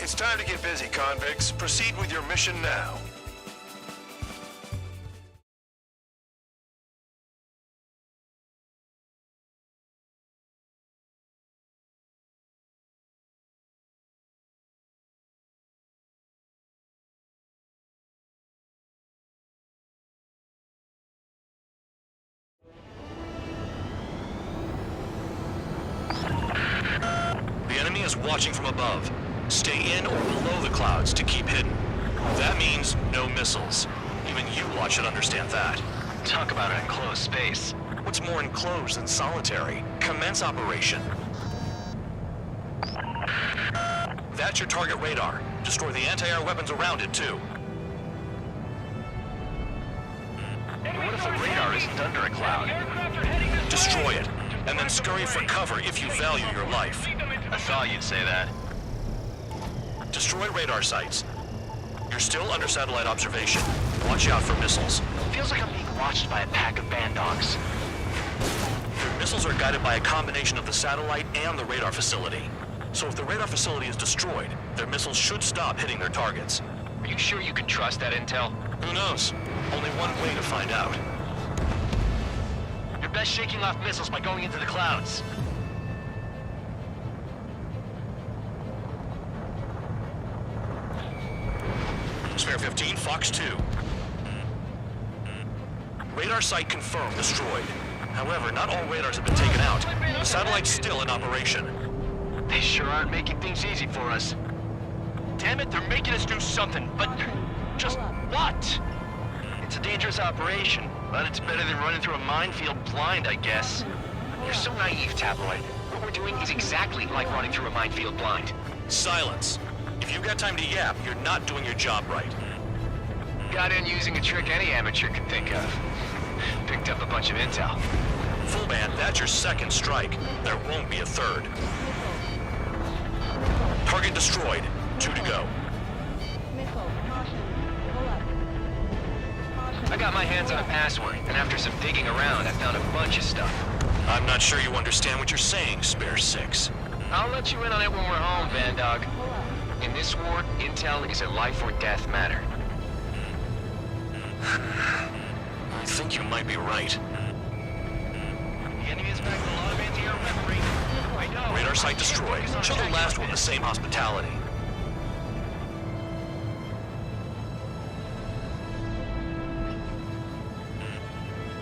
It's time to get busy, convicts. Proceed with your mission now. The enemy is watching from above. Stay in or below the clouds to keep hidden. That means no missiles. Even you lot should understand that. Talk about an enclosed space. What's more enclosed than solitary? Commence operation. That's your target radar. Destroy the anti-air weapons around it, too. What if the radar isn't under a cloud? Destroy it, and then scurry for cover if you value your life. I thought you'd say that. Destroy radar sites. You're still under satellite observation. Watch out for missiles. Feels like I'm being watched by a pack of band dogs. Your missiles are guided by a combination of the satellite and the radar facility. So if the radar facility is destroyed, their missiles should stop hitting their targets. Are you sure you can trust that intel? Who knows? Only one way to find out. You're best shaking off missiles by going into the clouds. Spare 15, Fox 2. Radar site confirmed destroyed. However, not all radars have been taken out. The satellite's still in operation. They sure aren't making things easy for us. Damn it, they're making us do something, but just what? It's a dangerous operation, but it's better than running through a minefield blind, I guess. You're so naive, Tabloid. What we're doing is exactly like running through a minefield blind. Silence. If you've got time to yap, you're not doing your job right. Got in using a trick any amateur can think of. Picked up a bunch of intel. Full band, that's your second strike. There won't be a third. Target destroyed. 2 to go. Missile. Caution. Pull up. Caution. I got my hands on a password, and after some digging around, I found a bunch of stuff. I'm not sure you understand what you're saying, Spare 6. I'll let you in on it when we're home, Vandog. In this war, intel is a life or death matter. I think you might be right. The enemy is back with a lot of anti-air weaponry. I know. Radar site destroyed. Show the last one the same hospitality.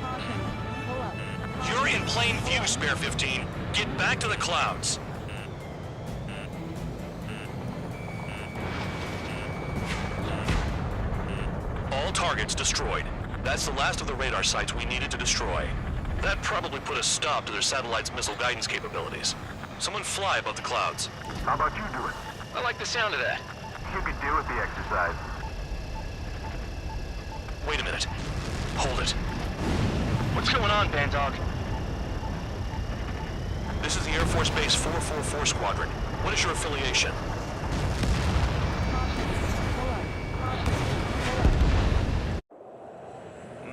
Caution. Pull up. You're in plain view, Spare 15. Get back to the clouds. All targets destroyed. That's the last of the radar sites we needed to destroy. That probably put a stop to their satellite's missile guidance capabilities. Someone fly above the clouds. How about you do it? I like the sound of that. You could do with the exercise. Wait a minute. Hold it. What's going on, Bandog? This is the Air Force Base 444 Squadron. What is your affiliation?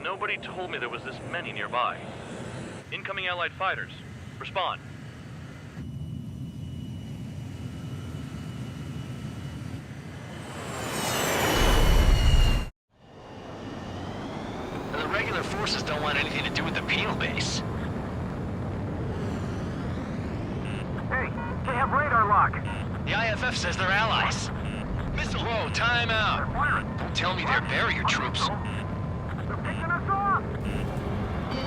Nobody told me there was this many nearby. Incoming Allied fighters. Respond. The regular forces don't want anything to do with the Peel base. Hey, they have radar lock. The IFF says they're allies. Missile, whoa, time out. Don't tell me they're barrier troops. They're picking us off.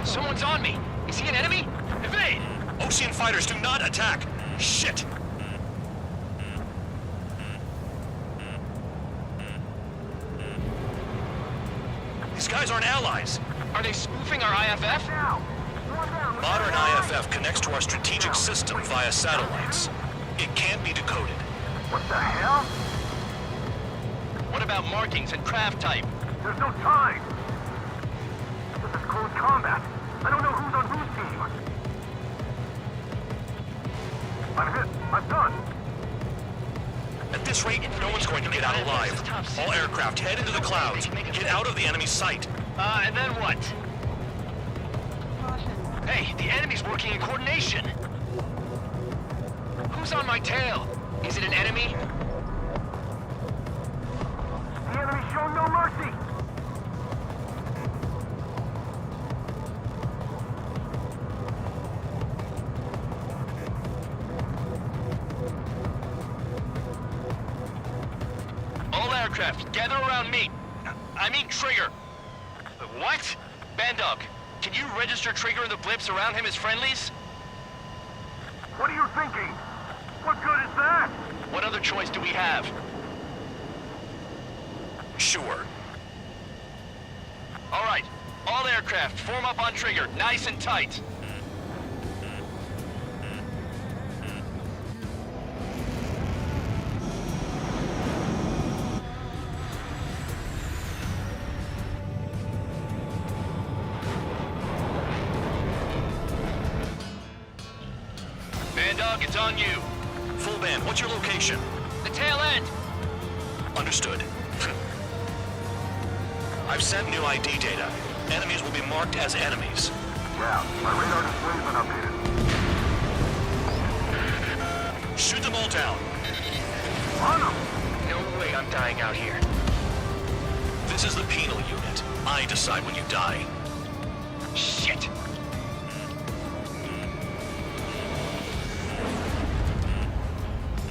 Someone's on me. Is he an enemy? Evade! Ocean fighters do not attack! Shit! These guys aren't allies! Are they spoofing our IFF? Modern IFF connects to our strategic system via satellites. It can't be decoded. What the hell? What about markings and craft type? There's no time. This is close combat. I don't know who's on whose team. I'm hit. I'm done. At this rate, no one's going to get out alive. All aircraft head into the clouds. Get out of the enemy sight. And then what? Hey, the enemy's working in coordination. Who's on my tail? Is it an enemy? The enemy show no mercy. All aircraft, gather around me. I mean Trigger. What? Bandog, can you register Trigger and the blips around him as friendlies? What are you thinking? What good is that? What other choice do we have? Sure. All right, all aircraft, form up on Trigger, nice and tight. Bandog, it's on you. Full band, what's your location? The tail end. Understood. I've sent new ID data. Enemies will be marked as enemies. Yeah, my radar display's been updated. Shoot them all down. On them! No way I'm dying out here. This is the penal unit. I decide when you die. Shit!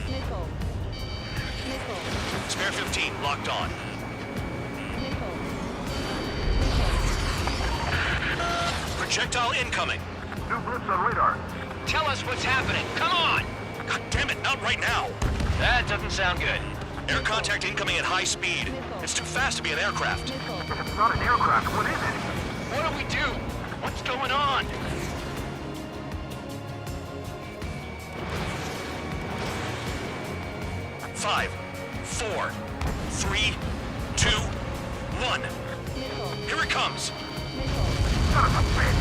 Missile. Missile. Spare 15, locked on. Projectile incoming. New blips on radar. Tell us what's happening. Come on! God damn it, not right now. That doesn't sound good. Air contact incoming at high speed. It's too fast to be an aircraft. If it's not an aircraft, what is it? What do we do? What's going on? Five, 4, 3, 2, 1. Here it comes. Son of a bitch!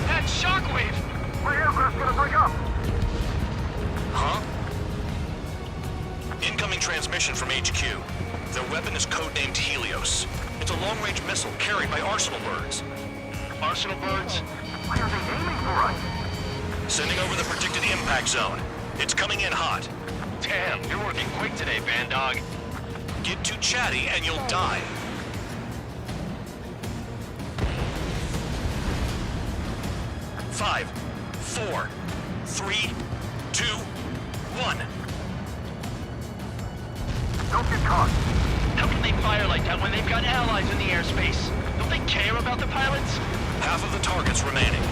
That shockwave! My aircraft's gonna break up! Huh? Incoming transmission from HQ. Their weapon is codenamed Helios. It's a long-range missile carried by Arsenal birds. Arsenal birds? Why are they aiming for us? Sending over the predicted impact zone. It's coming in hot. Damn, you're working quick today, Bandog. Get too chatty and you'll die. Five, 4, 3, 2, 1. Don't get caught. How can they fire like that when they've got allies in the airspace? Don't they care about the pilots? Half of the targets remaining.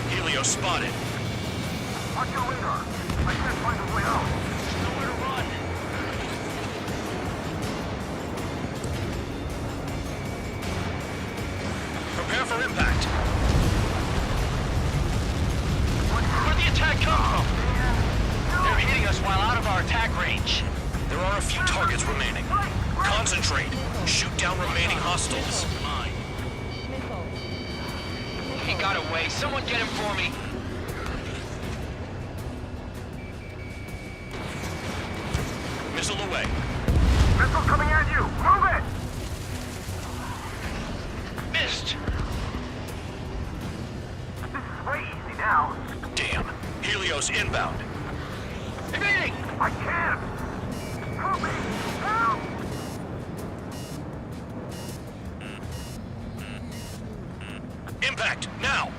Helios spotted. Watch your radar. I can't find a way out. Nowhere to run. Prepare for impact. Where'd the attack come from? They're hitting us while out of our attack range. There are a few targets remaining. Concentrate. Shoot down remaining hostiles. He got away. Someone get him for me. Missile away. Missile coming at you! Move it! Missed. This is way easy now. Damn. Helios inbound. Evading! I can't! Help me! Help! Impact, now!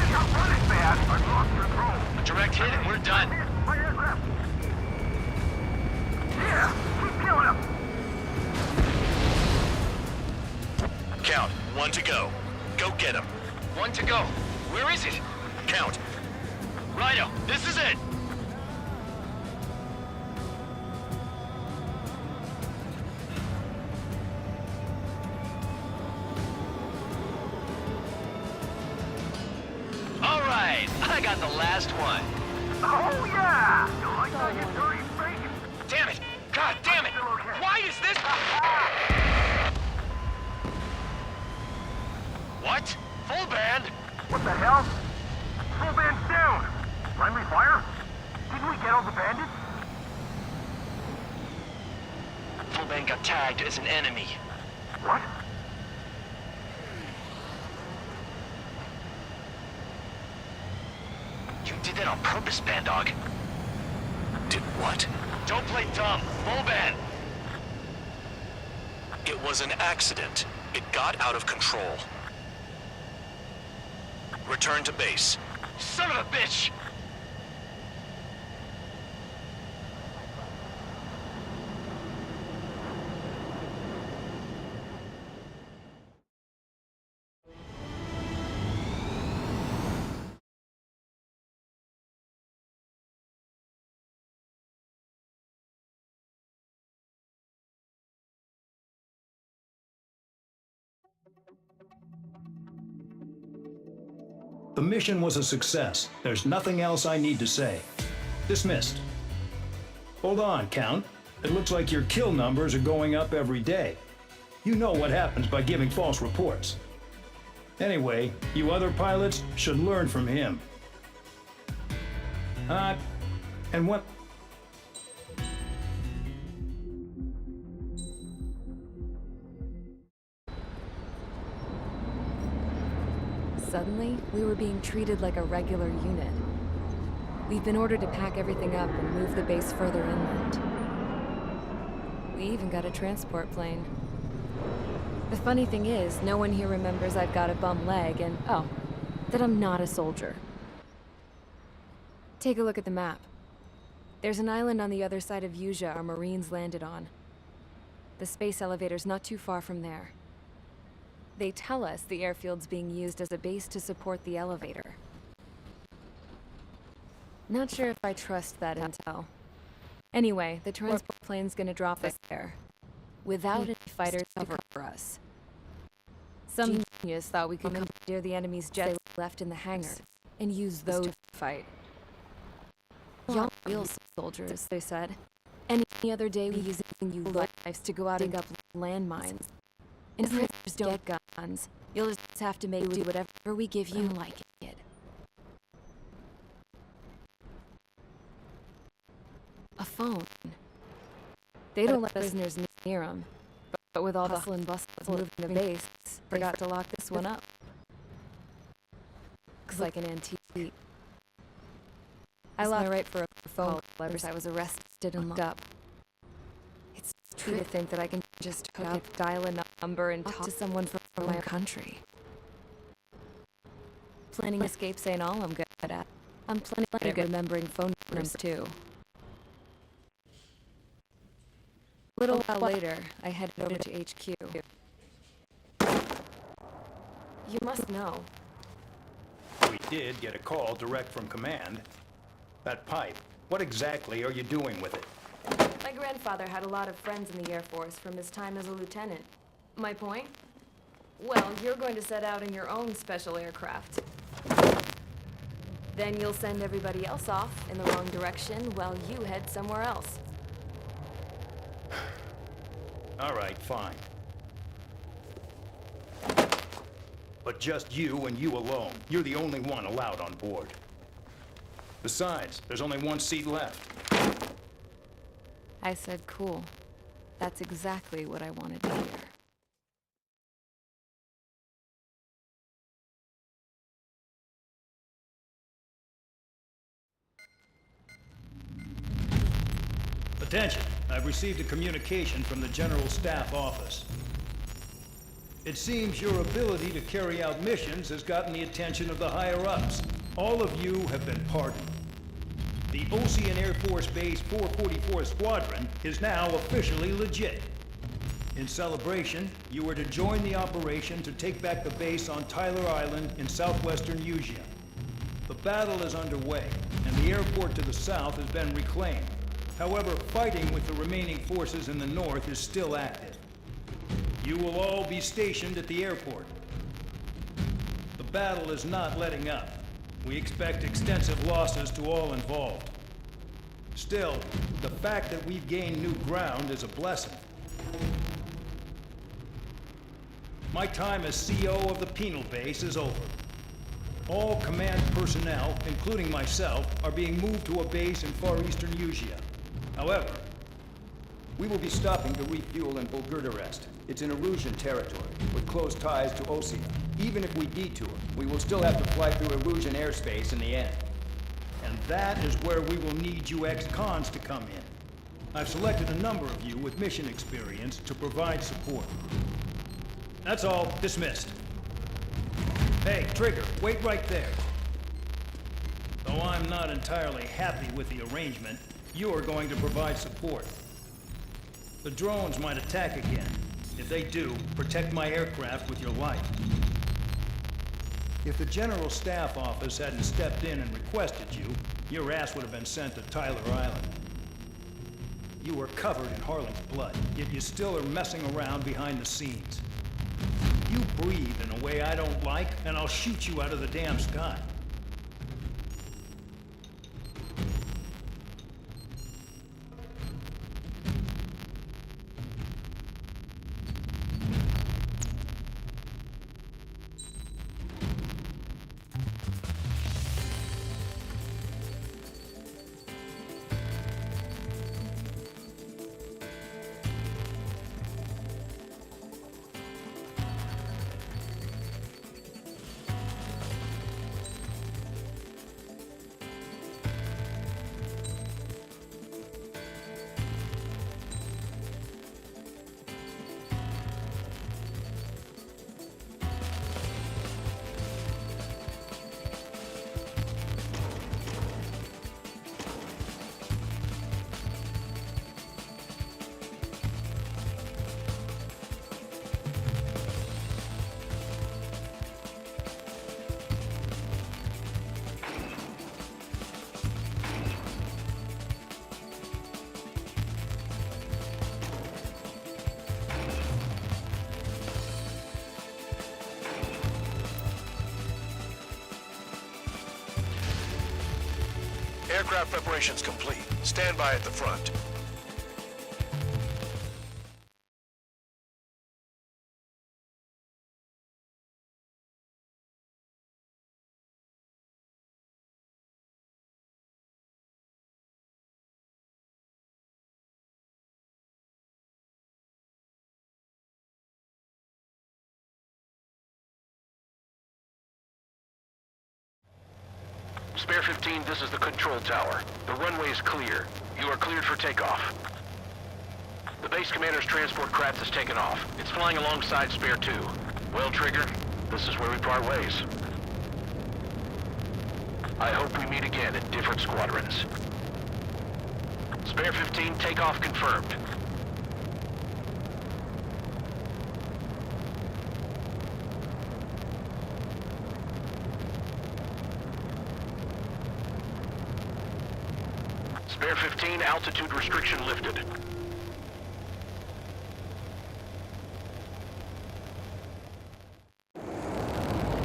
You're running bad! I've lost control! A direct hit and we're done. My aircraft! Yeah! Keep killing him! Count. 1 to go. Go get him. 1 to go. Where is it? Count. Rhino, this is it. All right, I got the last one. Oh yeah! You like that, you dirty freak? Damn it! God damn it! Why is this? What? Full band? What the hell? Full band's down! Friendly fire? Didn't we get all the bandits? Full band got tagged as an enemy. What? You did that on purpose, Bandog. Did what? Don't play dumb. Full band. It was an accident. It got out of control. Return to base. Son of a bitch! The mission was a success. There's nothing else I need to say. Dismissed. Hold on, Count. It looks like your kill numbers are going up every day. You know what happens by giving false reports. Anyway, you other pilots should learn from him. And what... Suddenly, we were being treated like a regular unit. We've been ordered to pack everything up and move the base further inland. We even got a transport plane. The funny thing is, no one here remembers I've got a bum leg and, oh, that I'm not a soldier. Take a look at the map. There's an island on the other side of Yuja our Marines landed on. The space elevator's not too far from there. They tell us the airfield's being used as a base to support the elevator. Not sure if I trust that intel. Anyway, the transport plane's gonna drop us there, without any fighters to cover us. Some genius thought we could commandeer the enemy's jets left in the hangar, and use those to fight. Y'all real soldiers, they said. Any other day we using you lives to go out and dig up landmines. And prisoners don't get guns. You'll just have to do whatever we give you like it. A phone. They don't let prisoners near them. But with all the hustle and bustle of moving the base, forgot to lock this one up. Looks like an antique. I lost my right for a phone call ever since I was arrested and locked up. It's true to think that I can just hook up, dial a number, and talk to someone from my country. Planning escapes ain't all I'm good at. I'm plenty good at remembering phone numbers too. A little while later, I headed over to HQ. You must know. We did get a call direct from command. That pipe, what exactly are you doing with it? My grandfather had a lot of friends in the Air Force from his time as a lieutenant. My point? Well, you're going to set out in your own special aircraft. Then you'll send everybody else off in the wrong direction while you head somewhere else. All right, fine. But just you and you alone. You're the only one allowed on board. Besides, there's only one seat left. I said cool. That's exactly what I wanted to hear. Attention! I've received a communication from the General Staff Office. It seems your ability to carry out missions has gotten the attention of the higher-ups. All of you have been pardoned. The Ocean Air Force Base 444 Squadron is now officially legit. In celebration, you were to join the operation to take back the base on Tyler Island in southwestern Yuja. The battle is underway, and the airport to the south has been reclaimed. However, fighting with the remaining forces in the north is still active. You will all be stationed at the airport. The battle is not letting up. We expect extensive losses to all involved. Still, the fact that we've gained new ground is a blessing. My time as CO of the penal base is over. All command personnel, including myself, are being moved to a base in far eastern Yuja. However, we will be stopping to refuel in Bulgurdarest. It's in Erusian territory, with close ties to Osea. Even if we detour, we will still have to fly through Erusian airspace in the end. And that is where we will need you ex-cons to come in. I've selected a number of you with mission experience to provide support. That's all. Dismissed. Hey, Trigger, wait right there. Though I'm not entirely happy with the arrangement, you are going to provide support. The drones might attack again. If they do, protect my aircraft with your life. If the General Staff Office hadn't stepped in and requested you, your ass would have been sent to Tyler Island. You were covered in Harling's blood, yet you still are messing around behind the scenes. You breathe in a way I don't like, and I'll shoot you out of the damn sky. Aircraft preparations complete. Stand by at the front. Spare 15, this is the control tower. The runway is clear. You are cleared for takeoff. The base commander's transport craft has taken off. It's flying alongside Spare 2. Well, Trigger, this is where we part ways. I hope we meet again in different squadrons. Spare 15, takeoff confirmed. Spare 15, altitude restriction lifted.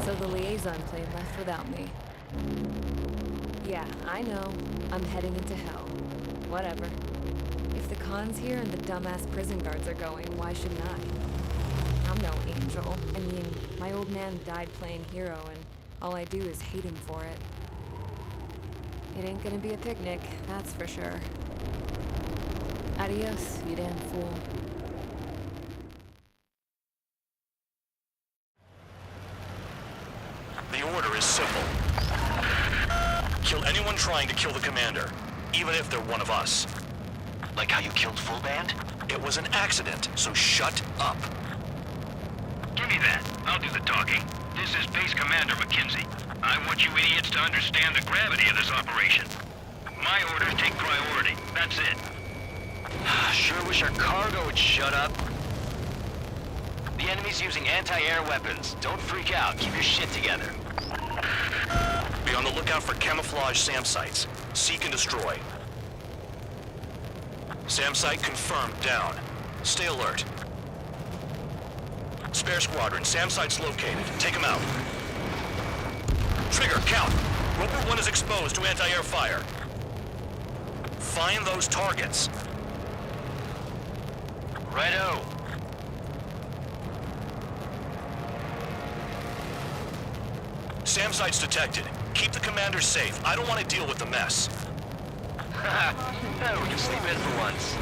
So the liaison plane left without me. Yeah, I know. I'm heading into hell. Whatever. If the Khan's here and the dumbass prison guards are going, why shouldn't I? I'm no angel. I mean, my old man died playing hero, and all I do is hate him for it. It ain't gonna be a picnic, that's for sure. Adios, you damn fool. The order is simple. Kill anyone trying to kill the commander, even if they're one of us. Like how you killed Full Band? It was an accident, so shut up. Give me that. I'll do the talking. This is Base Commander McKenzie. I want you idiots to understand the gravity of this operation. My orders take priority. That's it. Sure wish our cargo would shut up. The enemy's using anti-air weapons. Don't freak out. Keep your shit together. Be on the lookout for camouflage SAM sites. Seek and destroy. SAM site confirmed down. Stay alert. Spare squadron, SAM site's located. Take them out. Trigger, count. Roper 1 is exposed to anti-air fire. Find those targets. Righto. SAM site's detected. Keep the commander safe. I don't want to deal with the mess. We can sleep in for once.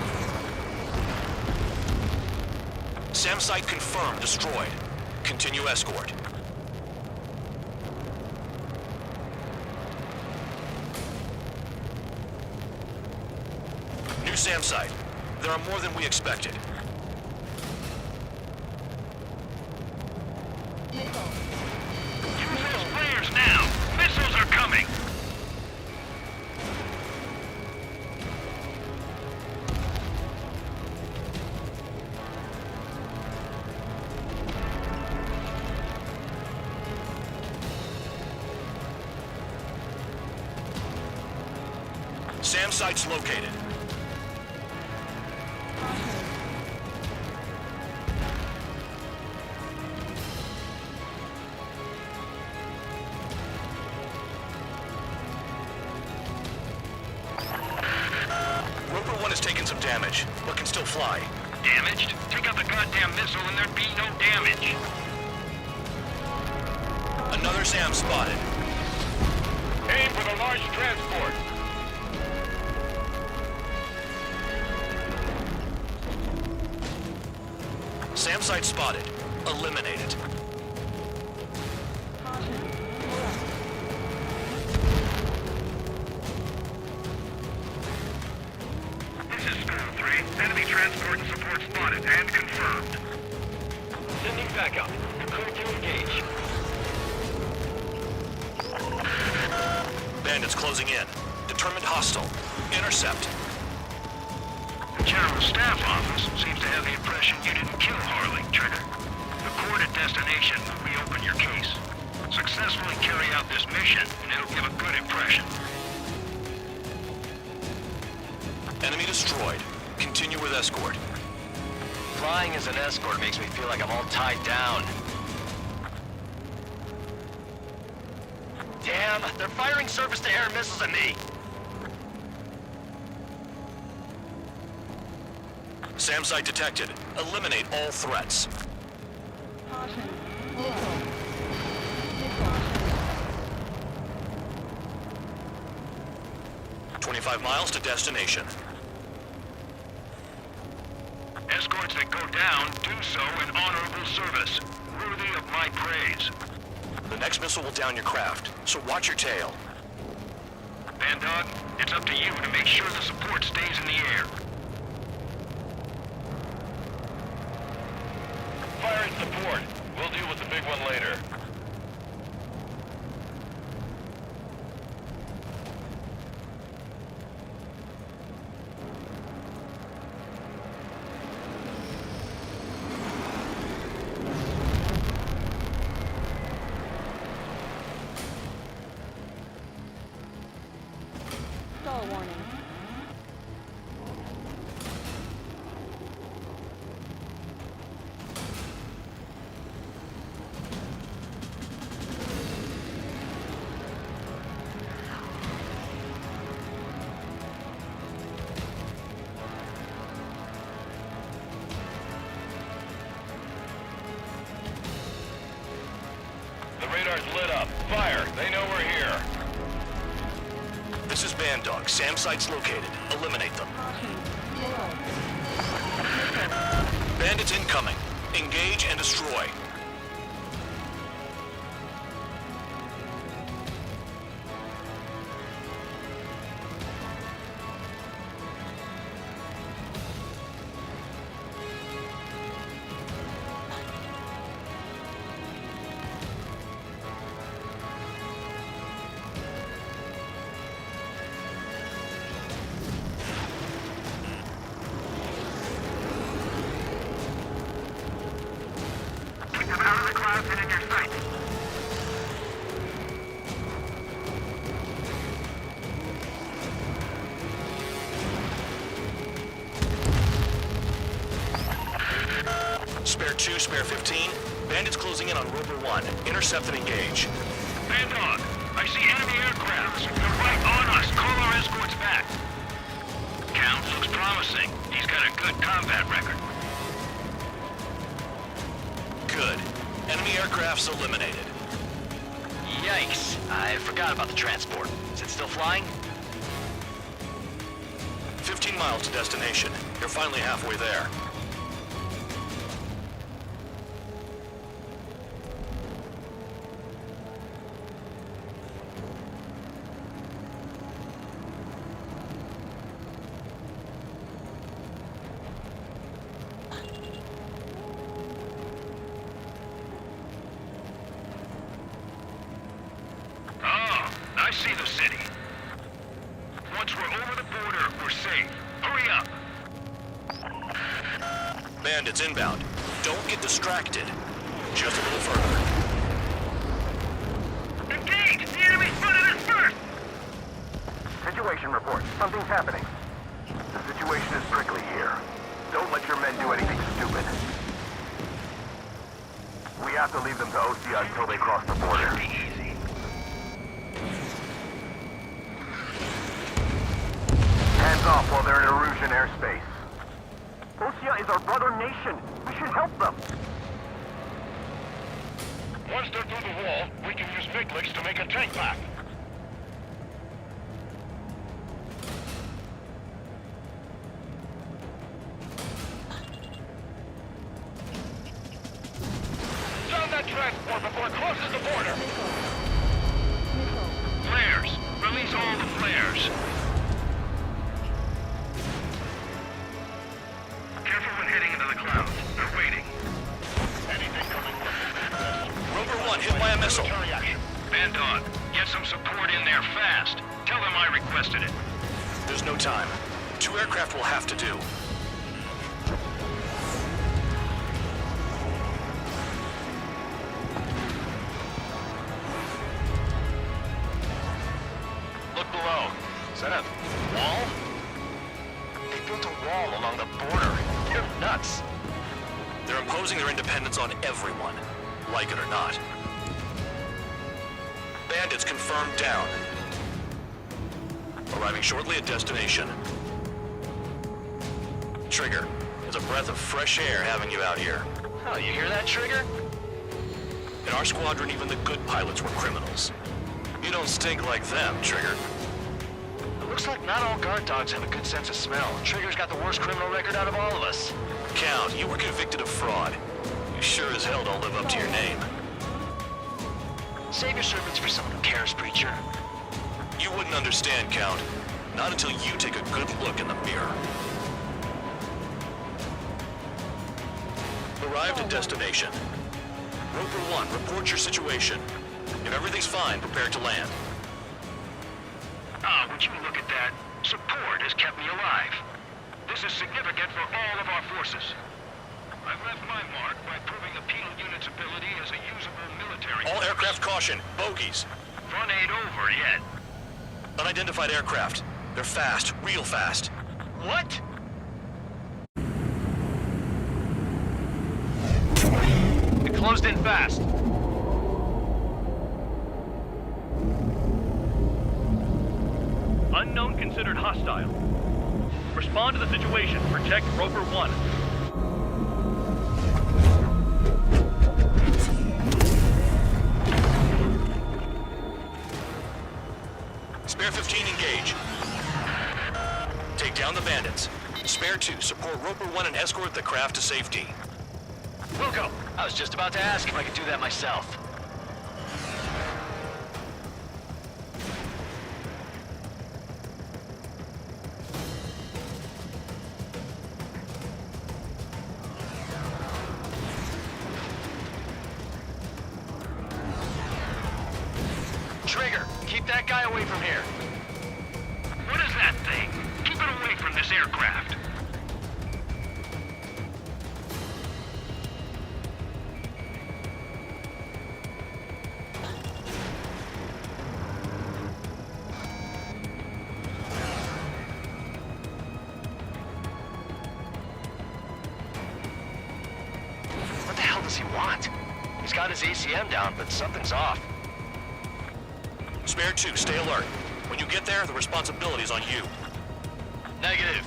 SAM site confirmed destroyed. Continue escort. New SAM site. There are more than we expected. Use those flares now! Missiles are coming! SAM site's located. Roper 1 has taken some damage, but can still fly. Damaged? Take out the goddamn missile and there'd be no damage. Another SAM spotted. Aim for the large transport. SAM site spotted. Eliminate it. This is Storm 3. Enemy transport and support spotted and confirmed. Sending backup. Clear to engage. Bandits closing in. Determined hostile. Intercept. The General Staff Office seems to have the impression you didn't kill Harley, Trigger. The court at destination will reopen your case. Successfully carry out this mission, and it'll give a good impression. Enemy destroyed. Continue with escort. Flying as an escort makes me feel like I'm all tied down. Damn, they're firing surface-to-air missiles at me. SAM site detected. Eliminate all threats. Caution. Missile. 25 miles to destination. Escorts that go down do so in honorable service, worthy of my praise. The next missile will down your craft, so watch your tail. Bandog, it's up to you to make sure the support stays in the air. Firing support. We'll deal with the big one later. Stall warning. The radar's lit up. Fire. They know we're here. This is Bandog. SAM site's located. Eliminate them. Bandits incoming. Engage and destroy. Keep them out of the clouds and in your sight. Spare 2, spare 15. Bandits closing in on Rover 1. Intercept and engage. Bandog, I see enemy aircrafts. They're right on us. Call our escorts back. Count looks promising. He's got a good combat record. Good. Enemy aircraft's eliminated. Yikes. I forgot about the transport. Is it still flying? 15 miles to destination. You're finally halfway there. Oh, I see the city. Once we're over the border, we're safe. Hurry up. Bandits inbound. Don't get distracted. Just a little further. Engage! The enemy's spotted us first! Situation report. Something's happening. The situation is prickly here. Don't let your men do anything stupid. We have to leave them to Osea until they cross the border. Easy. Hands off while they're in Erusian airspace. Osea is our brother nation. We should help them. Once they're through the wall, we can use Miglix to make a tank pack. Down that transport before it crosses the border. Flares! Release all the flares! Careful when heading into the clouds. They're waiting. Anything coming from Rover 1 hit by a missile. Bandog, get some support in there fast. Tell them I requested it. There's no time. 2 aircraft will have to do. Look below. Is that a wall? They built a wall along the border. You're nuts. They're imposing their independence on everyone, like it or not. Bandits confirmed down. Arriving shortly at destination. Trigger, It's a breath of fresh air having you out here. Oh, you hear that, Trigger? In our squadron, even the good pilots were criminals. You don't stink like them, Trigger. It looks like not all guard dogs have a good sense of smell. Trigger's got the worst criminal record out of all of us. Count, you were convicted of fraud. You sure as hell don't live up to your name. Save your servants for someone who cares, Preacher. You wouldn't understand, Count. Not until you take a good look in the mirror. Arrived at destination. Roper 1, report your situation. If everything's fine, prepare to land. Ah, would you look at that? Support has kept me alive. This is significant for all of our forces. I've left my mark by proving the penal unit's ability as a usable military All force. aircraft caution, bogies. Fun ain't over yet. Unidentified aircraft. They're fast, real fast. What? It closed in fast. Unknown considered hostile. Respond to the situation. Protect Roper 1. Spare 15, engage. Take down the bandits. Spare 2, support Roper 1 and escort the craft to safety. Wilco, I was just about to ask if I could do that myself. Trigger, keep that guy away from here. What is that thing? Keep it away from this aircraft. What the hell does he want? He's got his ACM down, but something's off. Spare 2, stay alert. When you get there, the responsibility's on you. Negative.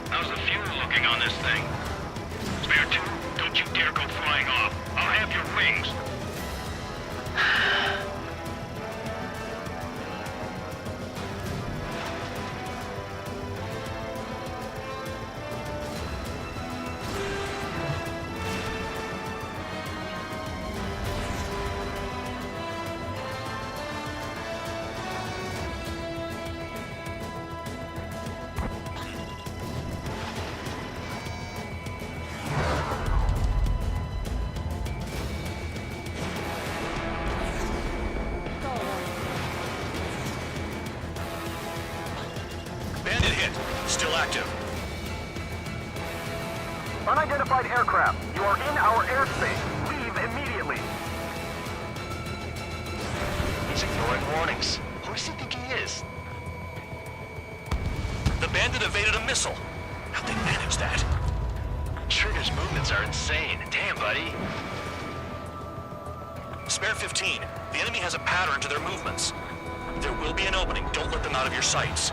How's the fuel looking on this thing? Spare 2, don't you dare go flying off. I'll have your wings. Bandit hit. Still active. Unidentified aircraft, you are in our airspace. Leave immediately. He's ignoring warnings. Who does he think he is? The bandit evaded a missile. How'd they manage that? Trigger's movements are insane. Damn, buddy. Spare 15. The enemy has a pattern to their movements. There will be an opening. Don't let them out of your sights.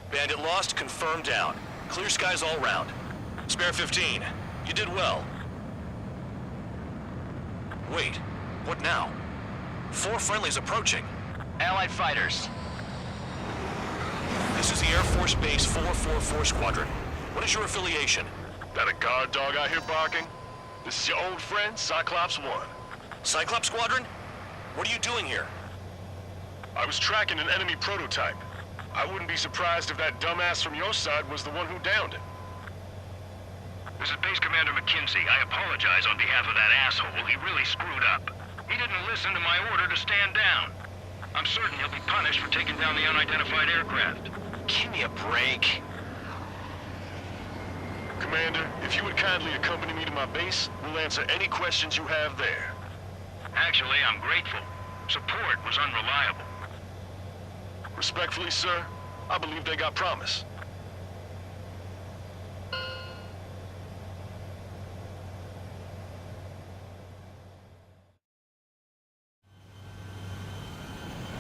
Bandit lost, confirmed down. Clear skies all round. Spare 15, you did well. Wait, what now? 4 friendlies approaching. Allied fighters. This is the Air Force Base 444 Squadron. What is your affiliation? That a guard dog out here barking? This is your old friend, Cyclops 1. Cyclops Squadron? What are you doing here? I was tracking an enemy prototype. I wouldn't be surprised if that dumbass from your side was the one who downed it. This is Base Commander McKinsey. I apologize on behalf of that asshole. He really screwed up. He didn't listen to my order to stand down. I'm certain he'll be punished for taking down the unidentified aircraft. Give me a break. Commander, if you would kindly accompany me to my base, we'll answer any questions you have there. Actually, I'm grateful. Support was unreliable. Respectfully, sir, I believe they got promise.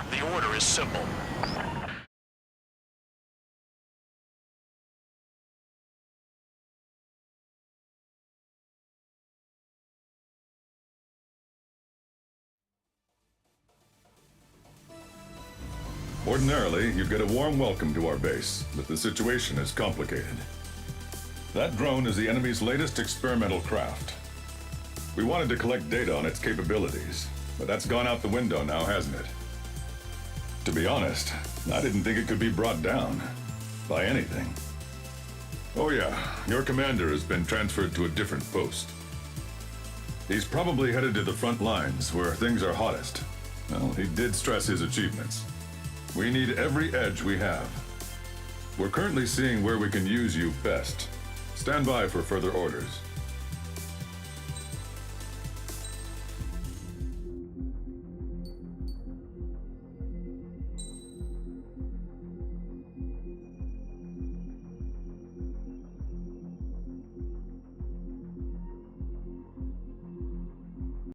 The order is simple. Ordinarily, you'd get a warm welcome to our base, but the situation is complicated. That drone is the enemy's latest experimental craft. We wanted to collect data on its capabilities, but that's gone out the window now, hasn't it? To be honest, I didn't think it could be brought down by anything. Oh yeah, your commander has been transferred to a different post. He's probably headed to the front lines where things are hottest. Well, he did stress his achievements. We need every edge we have. We're currently seeing where we can use you best. Stand by for further orders.